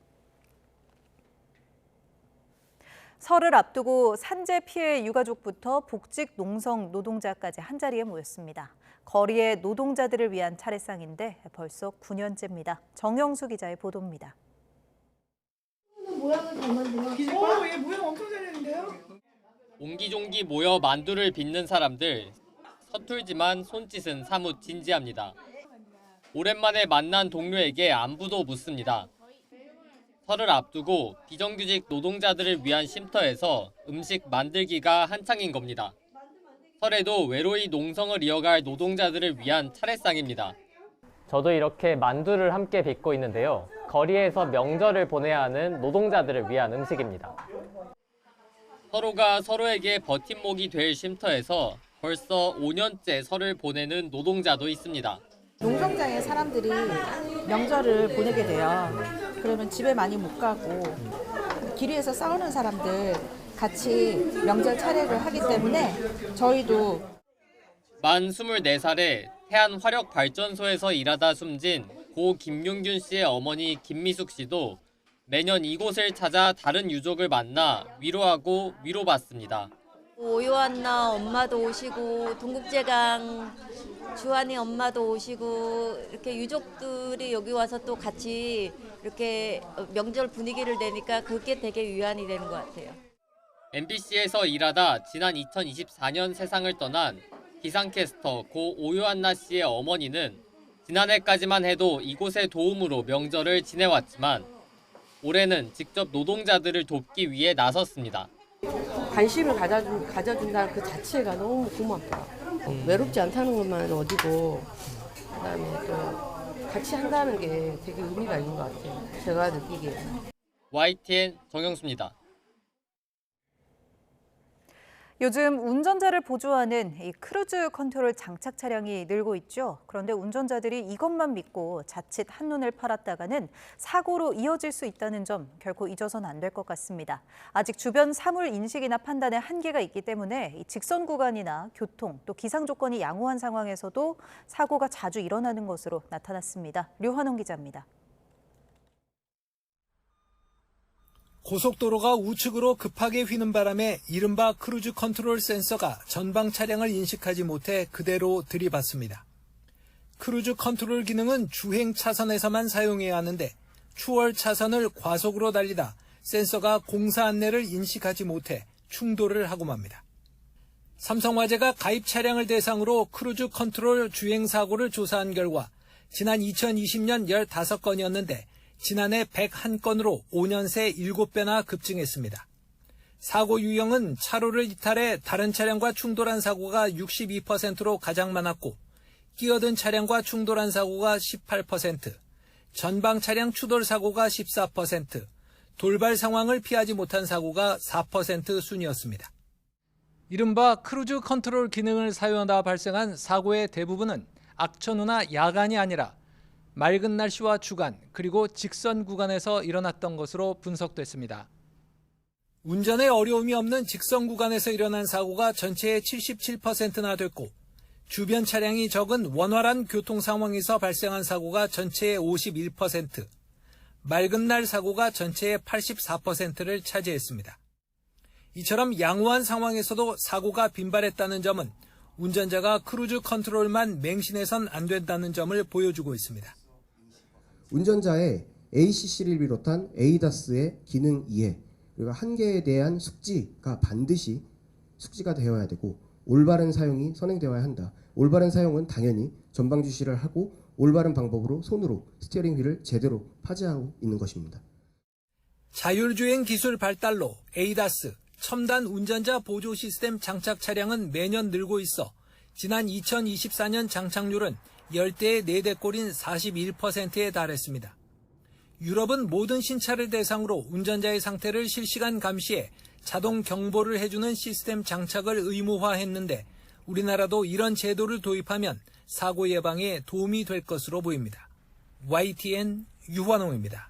Speaker 2: 설을 앞두고 산재 피해 유가족부터 복직 농성 노동자까지 한자리에 모였습니다. 거리의 노동자들을 위한 차례상인데 벌써 9년째입니다. 정영수 기자의 보도입니다.
Speaker 4: 모양을 잘 만들어. 얘 모양 엄청 잘했는데요?
Speaker 16: 옹기종기 모여 만두를 빚는 사람들. 서툴지만 손짓은 사뭇 진지합니다. 오랜만에 만난 동료에게 안부도 묻습니다. 설을 앞두고 비정규직 노동자들을 위한 쉼터에서 음식 만들기가 한창인 겁니다. 설에도 외로이 농성을 이어갈 노동자들을 위한 차례상입니다.
Speaker 18: 저도 이렇게 만두를 함께 빚고 있는데요. 거리에서 명절을 보내야 하는 노동자들을 위한 음식입니다.
Speaker 16: 서로가 서로에게 버팀목이 될 쉼터에서 벌써 5년째 설을 보내는 노동자도 있습니다.
Speaker 21: 농성장에 사람들이 명절을 보내게 돼요. 그러면 집에 많이 못 가고 길 위에서 싸우는 사람들 같이 명절 차례를 하기 때문에 저희도
Speaker 16: 만 24살에 태안화력발전소에서 일하다 숨진 고 김용균 씨의 어머니 김미숙 씨도 매년 이곳을 찾아 다른 유족을 만나 위로하고 위로받습니다.
Speaker 22: 오요한나 엄마도 오시고 동국제강 주한이 엄마도 오시고 이렇게 유족들이 여기 와서 또 같이 이렇게 명절 분위기를 내니까 그게 되게 위안이 되는 것 같아요.
Speaker 16: MBC에서 일하다 지난 2024년 세상을 떠난 기상캐스터 고 오요한나 씨의 어머니는 지난해까지만 해도 이곳의 도움으로 명절을 지내왔지만 올해는 직접 노동자들을 돕기 위해 나섰습니다.
Speaker 24: 관심을 가져준다는 그 자체가 너무 고맙다. 외롭지 않다는 것만 어디고 그다음에 또 같이 한다는 게 되게 의미가 있는 것 같아요. 제가 느끼기에.
Speaker 16: YTN 정영수입니다.
Speaker 2: 요즘 운전자를 보조하는 이 크루즈 컨트롤 장착 차량이 늘고 있죠. 그런데 운전자들이 이것만 믿고 자칫 한눈을 팔았다가는 사고로 이어질 수 있다는 점 결코 잊어서는 안 될 것 같습니다. 아직 주변 사물 인식이나 판단에 한계가 있기 때문에 이 직선 구간이나 교통 또 기상 조건이 양호한 상황에서도 사고가 자주 일어나는 것으로 나타났습니다. 류환홍 기자입니다.
Speaker 27: 고속도로가 우측으로 급하게 휘는 바람에 이른바 크루즈 컨트롤 센서가 전방 차량을 인식하지 못해 그대로 들이받습니다. 크루즈 컨트롤 기능은 주행 차선에서만 사용해야 하는데 추월 차선을 과속으로 달리다 센서가 공사 안내를 인식하지 못해 충돌을 하고 맙니다. 삼성화재가 가입 차량을 대상으로 크루즈 컨트롤 주행 사고를 조사한 결과 지난 2020년 15건이었는데 지난해 101건으로 5년 새 7배나 급증했습니다. 사고 유형은 차로를 이탈해 다른 차량과 충돌한 사고가 62%로 가장 많았고 끼어든 차량과 충돌한 사고가 18%, 전방 차량 추돌 사고가 14%, 돌발 상황을 피하지 못한 사고가 4% 순이었습니다. 이른바 크루즈 컨트롤 기능을 사용하다 발생한 사고의 대부분은 악천후나 야간이 아니라 맑은 날씨와 주간 그리고 직선 구간에서 일어났던 것으로 분석됐습니다. 운전에 어려움이 없는 직선 구간에서 일어난 사고가 전체의 77%나 됐고 주변 차량이 적은 원활한 교통 상황에서 발생한 사고가 전체의 51%, 맑은 날 사고가 전체의 84%를 차지했습니다. 이처럼 양호한 상황에서도 사고가 빈발했다는 점은 운전자가 크루즈 컨트롤만 맹신해선 안 된다는 점을 보여주고 있습니다.
Speaker 28: 운전자의
Speaker 5: ACC를 비롯한 에이다스의 기능 이해, 그리고 한계에 대한 숙지가 반드시 숙지가 되어야 되고 올바른 사용이 선행되어야 한다. 올바른 사용은 당연히 전방 주시를 하고 올바른 방법으로 손으로 스티어링 휠을 제대로 파지하고 있는 것입니다.
Speaker 27: 자율주행 기술 발달로 에이다스, 첨단 운전자 보조 시스템 장착 차량은 매년 늘고 있어 지난 2024년 장착률은 10대의 4대꼴인 41%에 달했습니다. 유럽은 모든 신차를 대상으로 운전자의 상태를 실시간 감시해 자동 경보를 해주는 시스템 장착을 의무화했는데 우리나라도 이런 제도를 도입하면 사고 예방에 도움이 될 것으로 보입니다. YTN 유환홍입니다.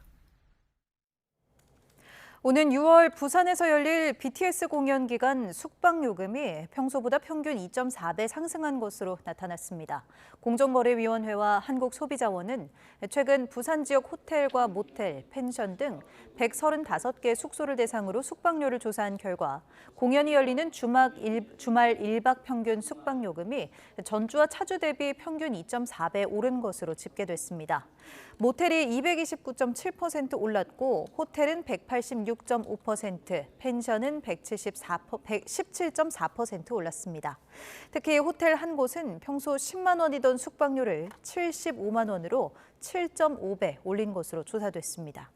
Speaker 2: 오는 6월 부산에서 열릴 BTS 공연 기간 숙박요금이 평소보다 평균 2.4배 상승한 것으로 나타났습니다. 공정거래위원회와 한국소비자원은 최근 부산 지역 호텔과 모텔, 펜션 등 135개 숙소를 대상으로 숙박료를 조사한 결과 공연이 열리는 주말 1박 평균 숙박요금이 전주와 차주 대비 평균 2.4배 오른 것으로 집계됐습니다. 모텔이 229.7% 올랐고 호텔은 186.5%, 펜션은 17.4% 올랐습니다. 특히 호텔 한 곳은 평소 10만 원이던 숙박료를 75만 원으로 7.5배 올린 것으로 조사됐습니다.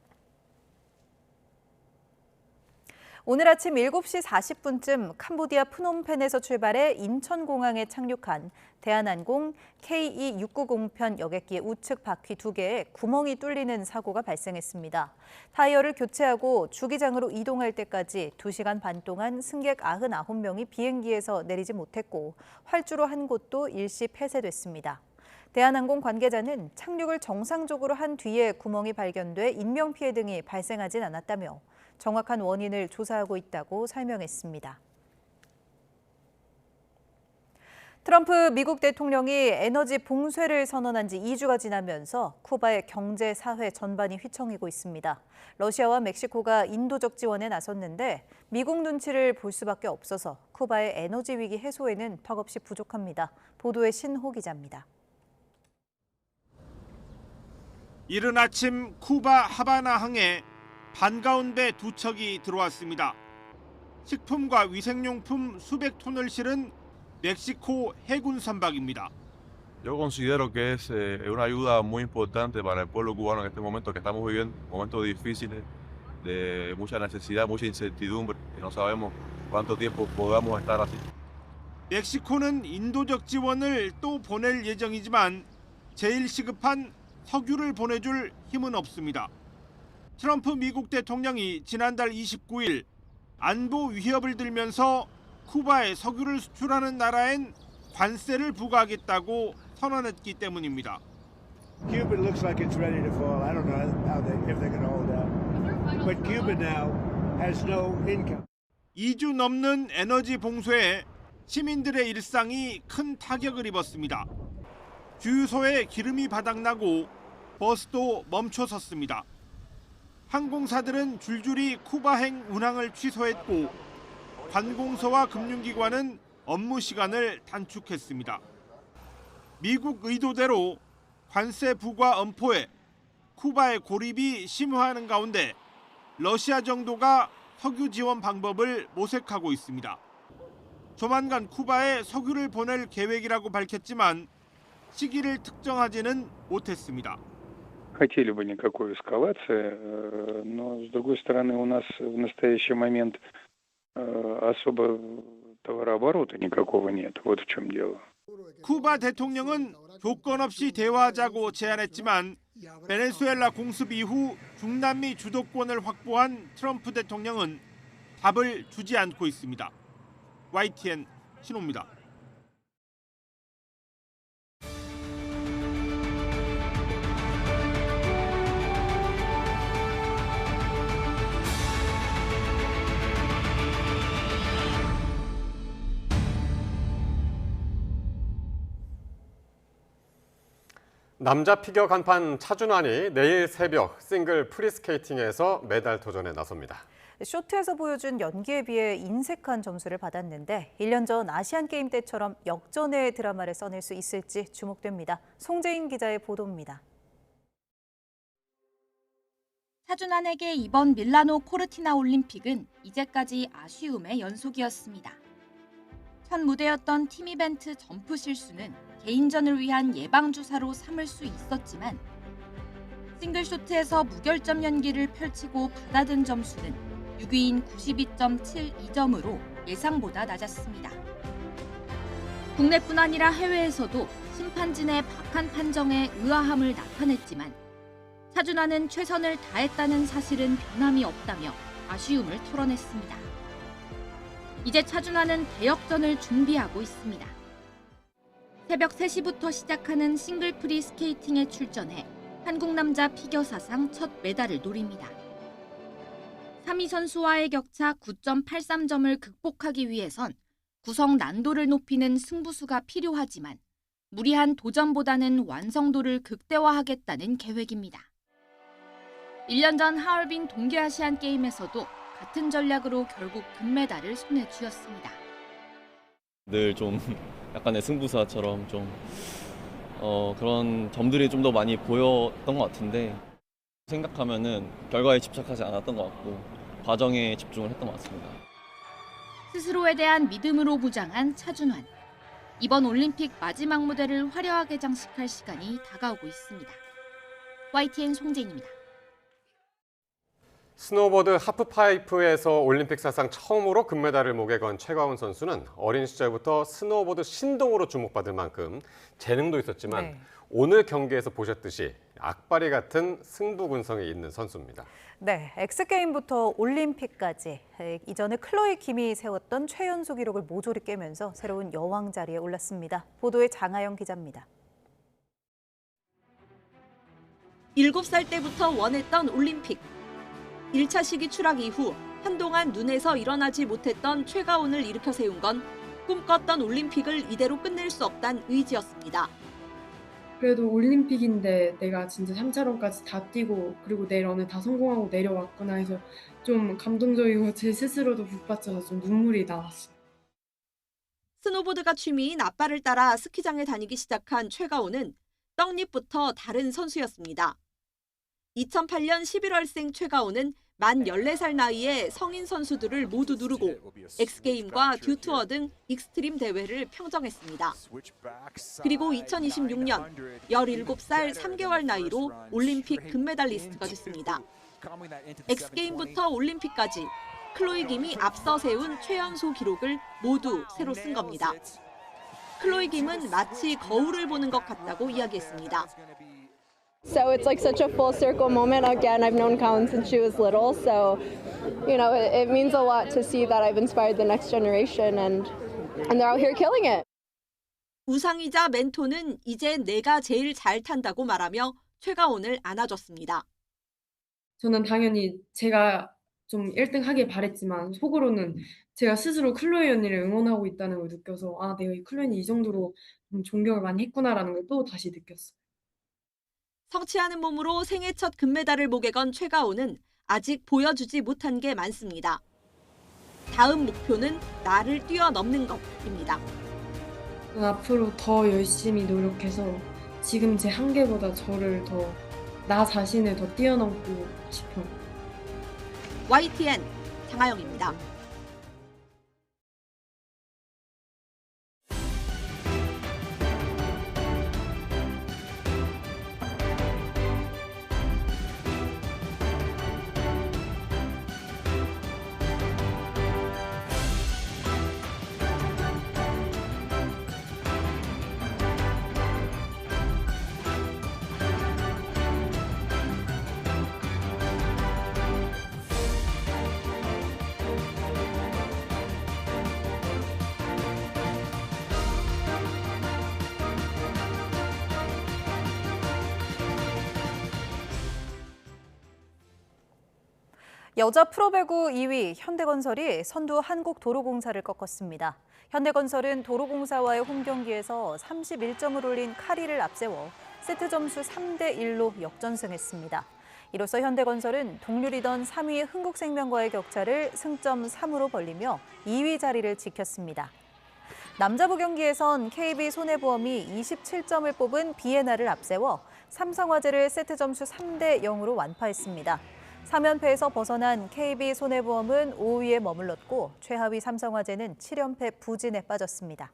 Speaker 2: 오늘 아침 7시 40분쯤 캄보디아 프놈펜에서 출발해 인천공항에 착륙한 대한항공 KE690편 여객기의 우측 바퀴 2개에 구멍이 뚫리는 사고가 발생했습니다. 타이어를 교체하고 주기장으로 이동할 때까지 2시간 반 동안 승객 99명이 비행기에서 내리지 못했고 활주로 한 곳도 일시 폐쇄됐습니다. 대한항공 관계자는 착륙을 정상적으로 한 뒤에 구멍이 발견돼 인명피해 등이 발생하진 않았다며 정확한 원인을 조사하고 있다고 설명했습니다. 트럼프 미국 대통령이 에너지 봉쇄를 선언한 지 2주가 지나면서 쿠바의 경제, 사회 전반이 휘청이고 있습니다. 러시아와 멕시코가 인도적 지원에 나섰는데 미국 눈치를 볼 수밖에 없어서 쿠바의 에너지 위기 해소에는 턱없이 부족합니다. 보도에 신호 기자입니다.
Speaker 7: 이른 아침 쿠바 하바나항에 반가운 배 2척이 들어왔습니다. 식품과 위생용품 수백 톤을 실은 멕시코 해군 선박입니다.
Speaker 8: Yo considero que es una ayuda muy importante para el pueblo cubano en este momento que estamos viviendo, momentos difíciles, de mucha necesidad, mucha incertidumbre, y no sabemos cuánto tiempo podamos estar así.
Speaker 7: 멕시코는 인도적 지원을 또 보낼 예정이지만 제일 시급한 석유를 보내줄 힘은 없습니다. 트럼프 미국 대통령이 지난달 29일 안보 위협을 들면서 쿠바에 석유를 수출하는 나라엔 관세를 부과하겠다고 선언했기 때문입니다.
Speaker 10: Cuba looks like it's ready to fall. I don't know if they're going to hold out. But Cuba now has no income.
Speaker 7: 2주 넘는 에너지 봉쇄에 시민들의 일상이 큰 타격을 입었습니다. 주유소에 기름이 바닥나고 버스도 멈춰섰습니다. 항공사들은 줄줄이 쿠바행 운항을 취소했고 관공서와 금융기관은 업무 시간을 단축했습니다. 미국 의도대로 관세 부과 엄포에 쿠바의 고립이 심화하는 가운데 러시아 정도가 석유 지원 방법을 모색하고 있습니다. 조만간 쿠바에 석유를 보낼 계획이라고 밝혔지만 시기를 특정하지는 못했습니다.
Speaker 11: Хотели бы никакой эскалации, но с другой стороны у нас в настоящий момент особо товарооборота никакого нет. Вот в чем дело.
Speaker 7: 쿠바 대통령은 조건 없이 대화하자고 제안했지만 베네수엘라 공습 이후 중남미 주도권을 확보한 트럼프 대통령은 답을 주지 않고 있습니다. YTN 신호입니다.
Speaker 1: 남자 피겨 간판 차준환이 내일 새벽 싱글 프리스케이팅에서 메달 도전에 나섭니다.
Speaker 2: 쇼트에서 보여준 연기에 비해 인색한 점수를 받았는데 1년 전 아시안게임 때처럼 역전의 드라마를 써낼 수 있을지 주목됩니다. 송재인 기자의 보도입니다.
Speaker 9: 차준환에게 이번 밀라노 코르티나 올림픽은 이제까지 아쉬움의 연속이었습니다. 첫 무대였던 팀 이벤트 점프 실수는 개인전을 위한 예방주사로 삼을 수 있었지만 싱글쇼트에서 무결점 연기를 펼치고 받아든 점수는 6위인 92.72점으로 예상보다 낮았습니다. 국내뿐 아니라 해외에서도 심판진의 박한 판정에 의아함을 나타냈지만 차준환은 최선을 다했다는 사실은 변함이 없다며 아쉬움을 털어냈습니다. 이제 차준환은 대역전을 준비하고 있습니다. 새벽 3시부터 시작하는 싱글 프리 스케이팅에 출전해 한국 남자 피겨 사상 첫 메달을 노립니다. 3위 선수와의 격차 9.83점을 극복하기 위해선 구성 난도를 높이는 승부수가 필요하지만 무리한 도전보다는 완성도를 극대화하겠다는 계획입니다. 1년 전 하얼빈 동계아시안 게임에서도 같은 전략으로 결국 금메달을 손에 쥐었습니다.
Speaker 12: 늘 좀 약간의 승부사처럼 좀 그런 점들이 좀 더 많이 보였던 것 같은데 생각하면은 결과에 집착하지 않았던 것 같고 과정에 집중을 했던 것 같습니다.
Speaker 9: 스스로에 대한 믿음으로 무장한 차준환. 이번 올림픽 마지막 무대를 화려하게 장식할 시간이 다가오고 있습니다. YTN 송재인입니다.
Speaker 1: 스노보드 하프파이프에서 올림픽 사상 처음으로 금메달을 목에 건 최가운 선수는 어린 시절부터 스노보드 신동으로 주목받을 만큼 재능도 있었지만 오늘 경기에서 보셨듯이 악바리 같은 승부근성이 있는 선수입니다.
Speaker 2: 네, 엑스게임부터 올림픽까지 이전에 클로이 김이 세웠던 최연소 기록을 모조리 깨면서 새로운 여왕 자리에 올랐습니다. 보도에 장하영 기자입니다.
Speaker 13: 7살 때부터 원했던 올림픽. 1차 시기 추락 이후 한동안 눈에서 일어나지 못했던 최가온을 일으켜 세운 건 꿈꿨던 올림픽을 이대로 끝낼 수 없다는 의지였습니다.
Speaker 14: 그래도 올림픽인데 내가 진짜 3차전까지 다 뛰고 그리고 내 런을 다 성공하고 내려왔구나 해서 좀 감동적이고 제 스스로도 북받쳐서 좀 눈물이 나왔어요.
Speaker 13: 스노보드가 취미인 아빠를 따라 스키장에 다니기 시작한 최가온은 떡잎부터 다른 선수였습니다. 2008년 11월생 최가온은 만 14살 나이에 성인 선수들을 모두 누르고 엑스게임과 듀투어 등 익스트림 대회를 평정했습니다. 그리고 2026년 17살 3개월 나이로 올림픽 금메달리스트가 됐습니다. 엑스게임부터 올림픽까지 클로이 김이 앞서 세운 최연소 기록을 모두 새로 쓴 겁니다. 클로이 김은 마치 거울을 보는 것 같다고 이야기했습니다.
Speaker 15: So it's like such a full circle moment. Again, I've known Colin since she was little, so you know it means a lot to see that I've inspired the next generation, and they're out here killing it.
Speaker 13: 우상이자 멘토는 이제 내가 제일 잘 탄다고 말하며 최가온을 안아줬습니다.
Speaker 14: 저는 당연히 제가 좀 1등 하길 바랬지만 속으로는 제가 스스로 클로이 언니를 응원하고 있다는 걸 느껴서 아, 내가 이 클로이 언니 이 정도로 좀 존경을 많이 했구나라는 걸 또 다시 느꼈어요.
Speaker 13: 성취하는 몸으로 생애 첫 금메달을 목에 건 최가온은 아직 보여주지 못한 게 많습니다. 다음 목표는 나를 뛰어넘는 것입니다.
Speaker 14: 앞으로 더 열심히 노력해서 지금 제 한계보다 저를 더 나 자신을 더 뛰어넘고 싶어요.
Speaker 13: YTN 장하영입니다.
Speaker 2: 여자 프로배구 2위 현대건설이 선두 한국도로공사를 꺾었습니다. 현대건설은 도로공사와의 홈경기에서 31점을 올린 카리를 앞세워 세트 점수 3대1로 역전승했습니다. 이로써 현대건설은 동률이던 3위 흥국생명과의 격차를 승점 3으로 벌리며 2위 자리를 지켰습니다. 남자부 경기에선 KB손해보험이 27점을 뽑은 비에나를 앞세워 삼성화재를 세트 점수 3대0으로 완파했습니다. 3연패에서 벗어난 KB손해보험은 5위에 머물렀고 최하위 삼성화재는 7연패 부진에 빠졌습니다.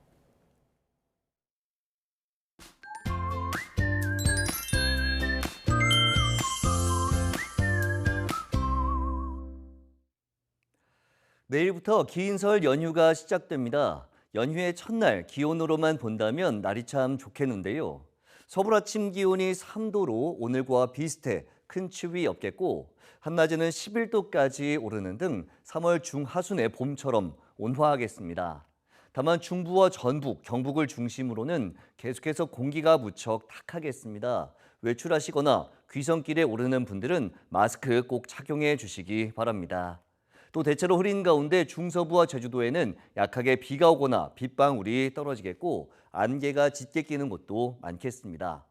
Speaker 3: 내일부터 긴 설 연휴가 시작됩니다. 연휴의 첫날 기온으로만 본다면 날이 참 좋겠는데요. 서울 아침 기온이 3도로 오늘과 비슷해 큰 추위 없겠고 한낮에는 11도까지 오르는 등 3월 중하순의 봄처럼 온화하겠습니다. 다만 중부와 전북, 경북을 중심으로는 계속해서 공기가 무척 탁하겠습니다. 외출하시거나 귀성길에 오르는 분들은 마스크 꼭 착용해 주시기 바랍니다. 또 대체로 흐린 가운데 중서부와 제주도에는 약하게 비가 오거나 빗방울이 떨어지겠고 안개가 짙게 끼는 곳도 많겠습니다.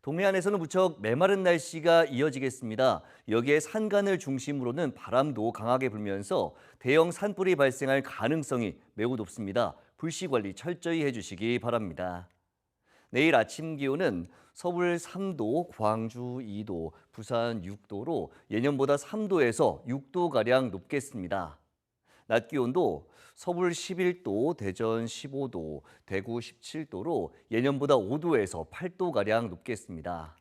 Speaker 3: 동해안에서는 무척 메마른 날씨가 이어지겠습니다. 여기에 산간을 중심으로는 바람도 강하게 불면서 대형 산불이 발생할 가능성이 매우 높습니다. 불씨 관리 철저히 해주시기 바랍니다. 내일 아침 기온은 서울 3도, 광주 2도, 부산 6도로 예년보다 3도에서 6도가량 높겠습니다. 낮 기온도 서울 11도, 대전 15도, 대구 17도로 예년보다 5도에서 8도가량 높겠습니다.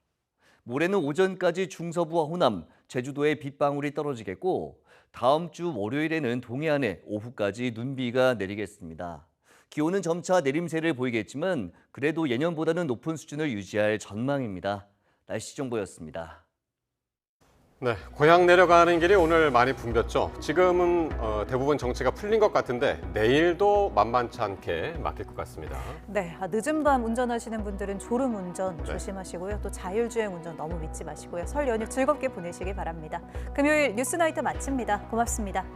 Speaker 3: 모레는 오전까지 중서부와 호남, 제주도에 빗방울이 떨어지겠고 다음 주 월요일에는 동해안에 오후까지 눈비가 내리겠습니다. 기온은 점차 내림세를 보이겠지만 그래도 예년보다는 높은 수준을 유지할 전망입니다. 날씨 정보였습니다.
Speaker 1: 네, 고향 내려가는 길이 오늘 많이 붐볐죠. 지금은 대부분 정체가 풀린 것 같은데 내일도 만만치 않게 막힐 것 같습니다.
Speaker 2: 네, 늦은 밤 운전하시는 분들은 졸음 운전
Speaker 1: 네.
Speaker 2: 조심하시고요. 또 자율주행 운전 너무 믿지 마시고요. 설 연휴 즐겁게 보내시기 바랍니다. 금요일 뉴스나이트 마칩니다. 고맙습니다.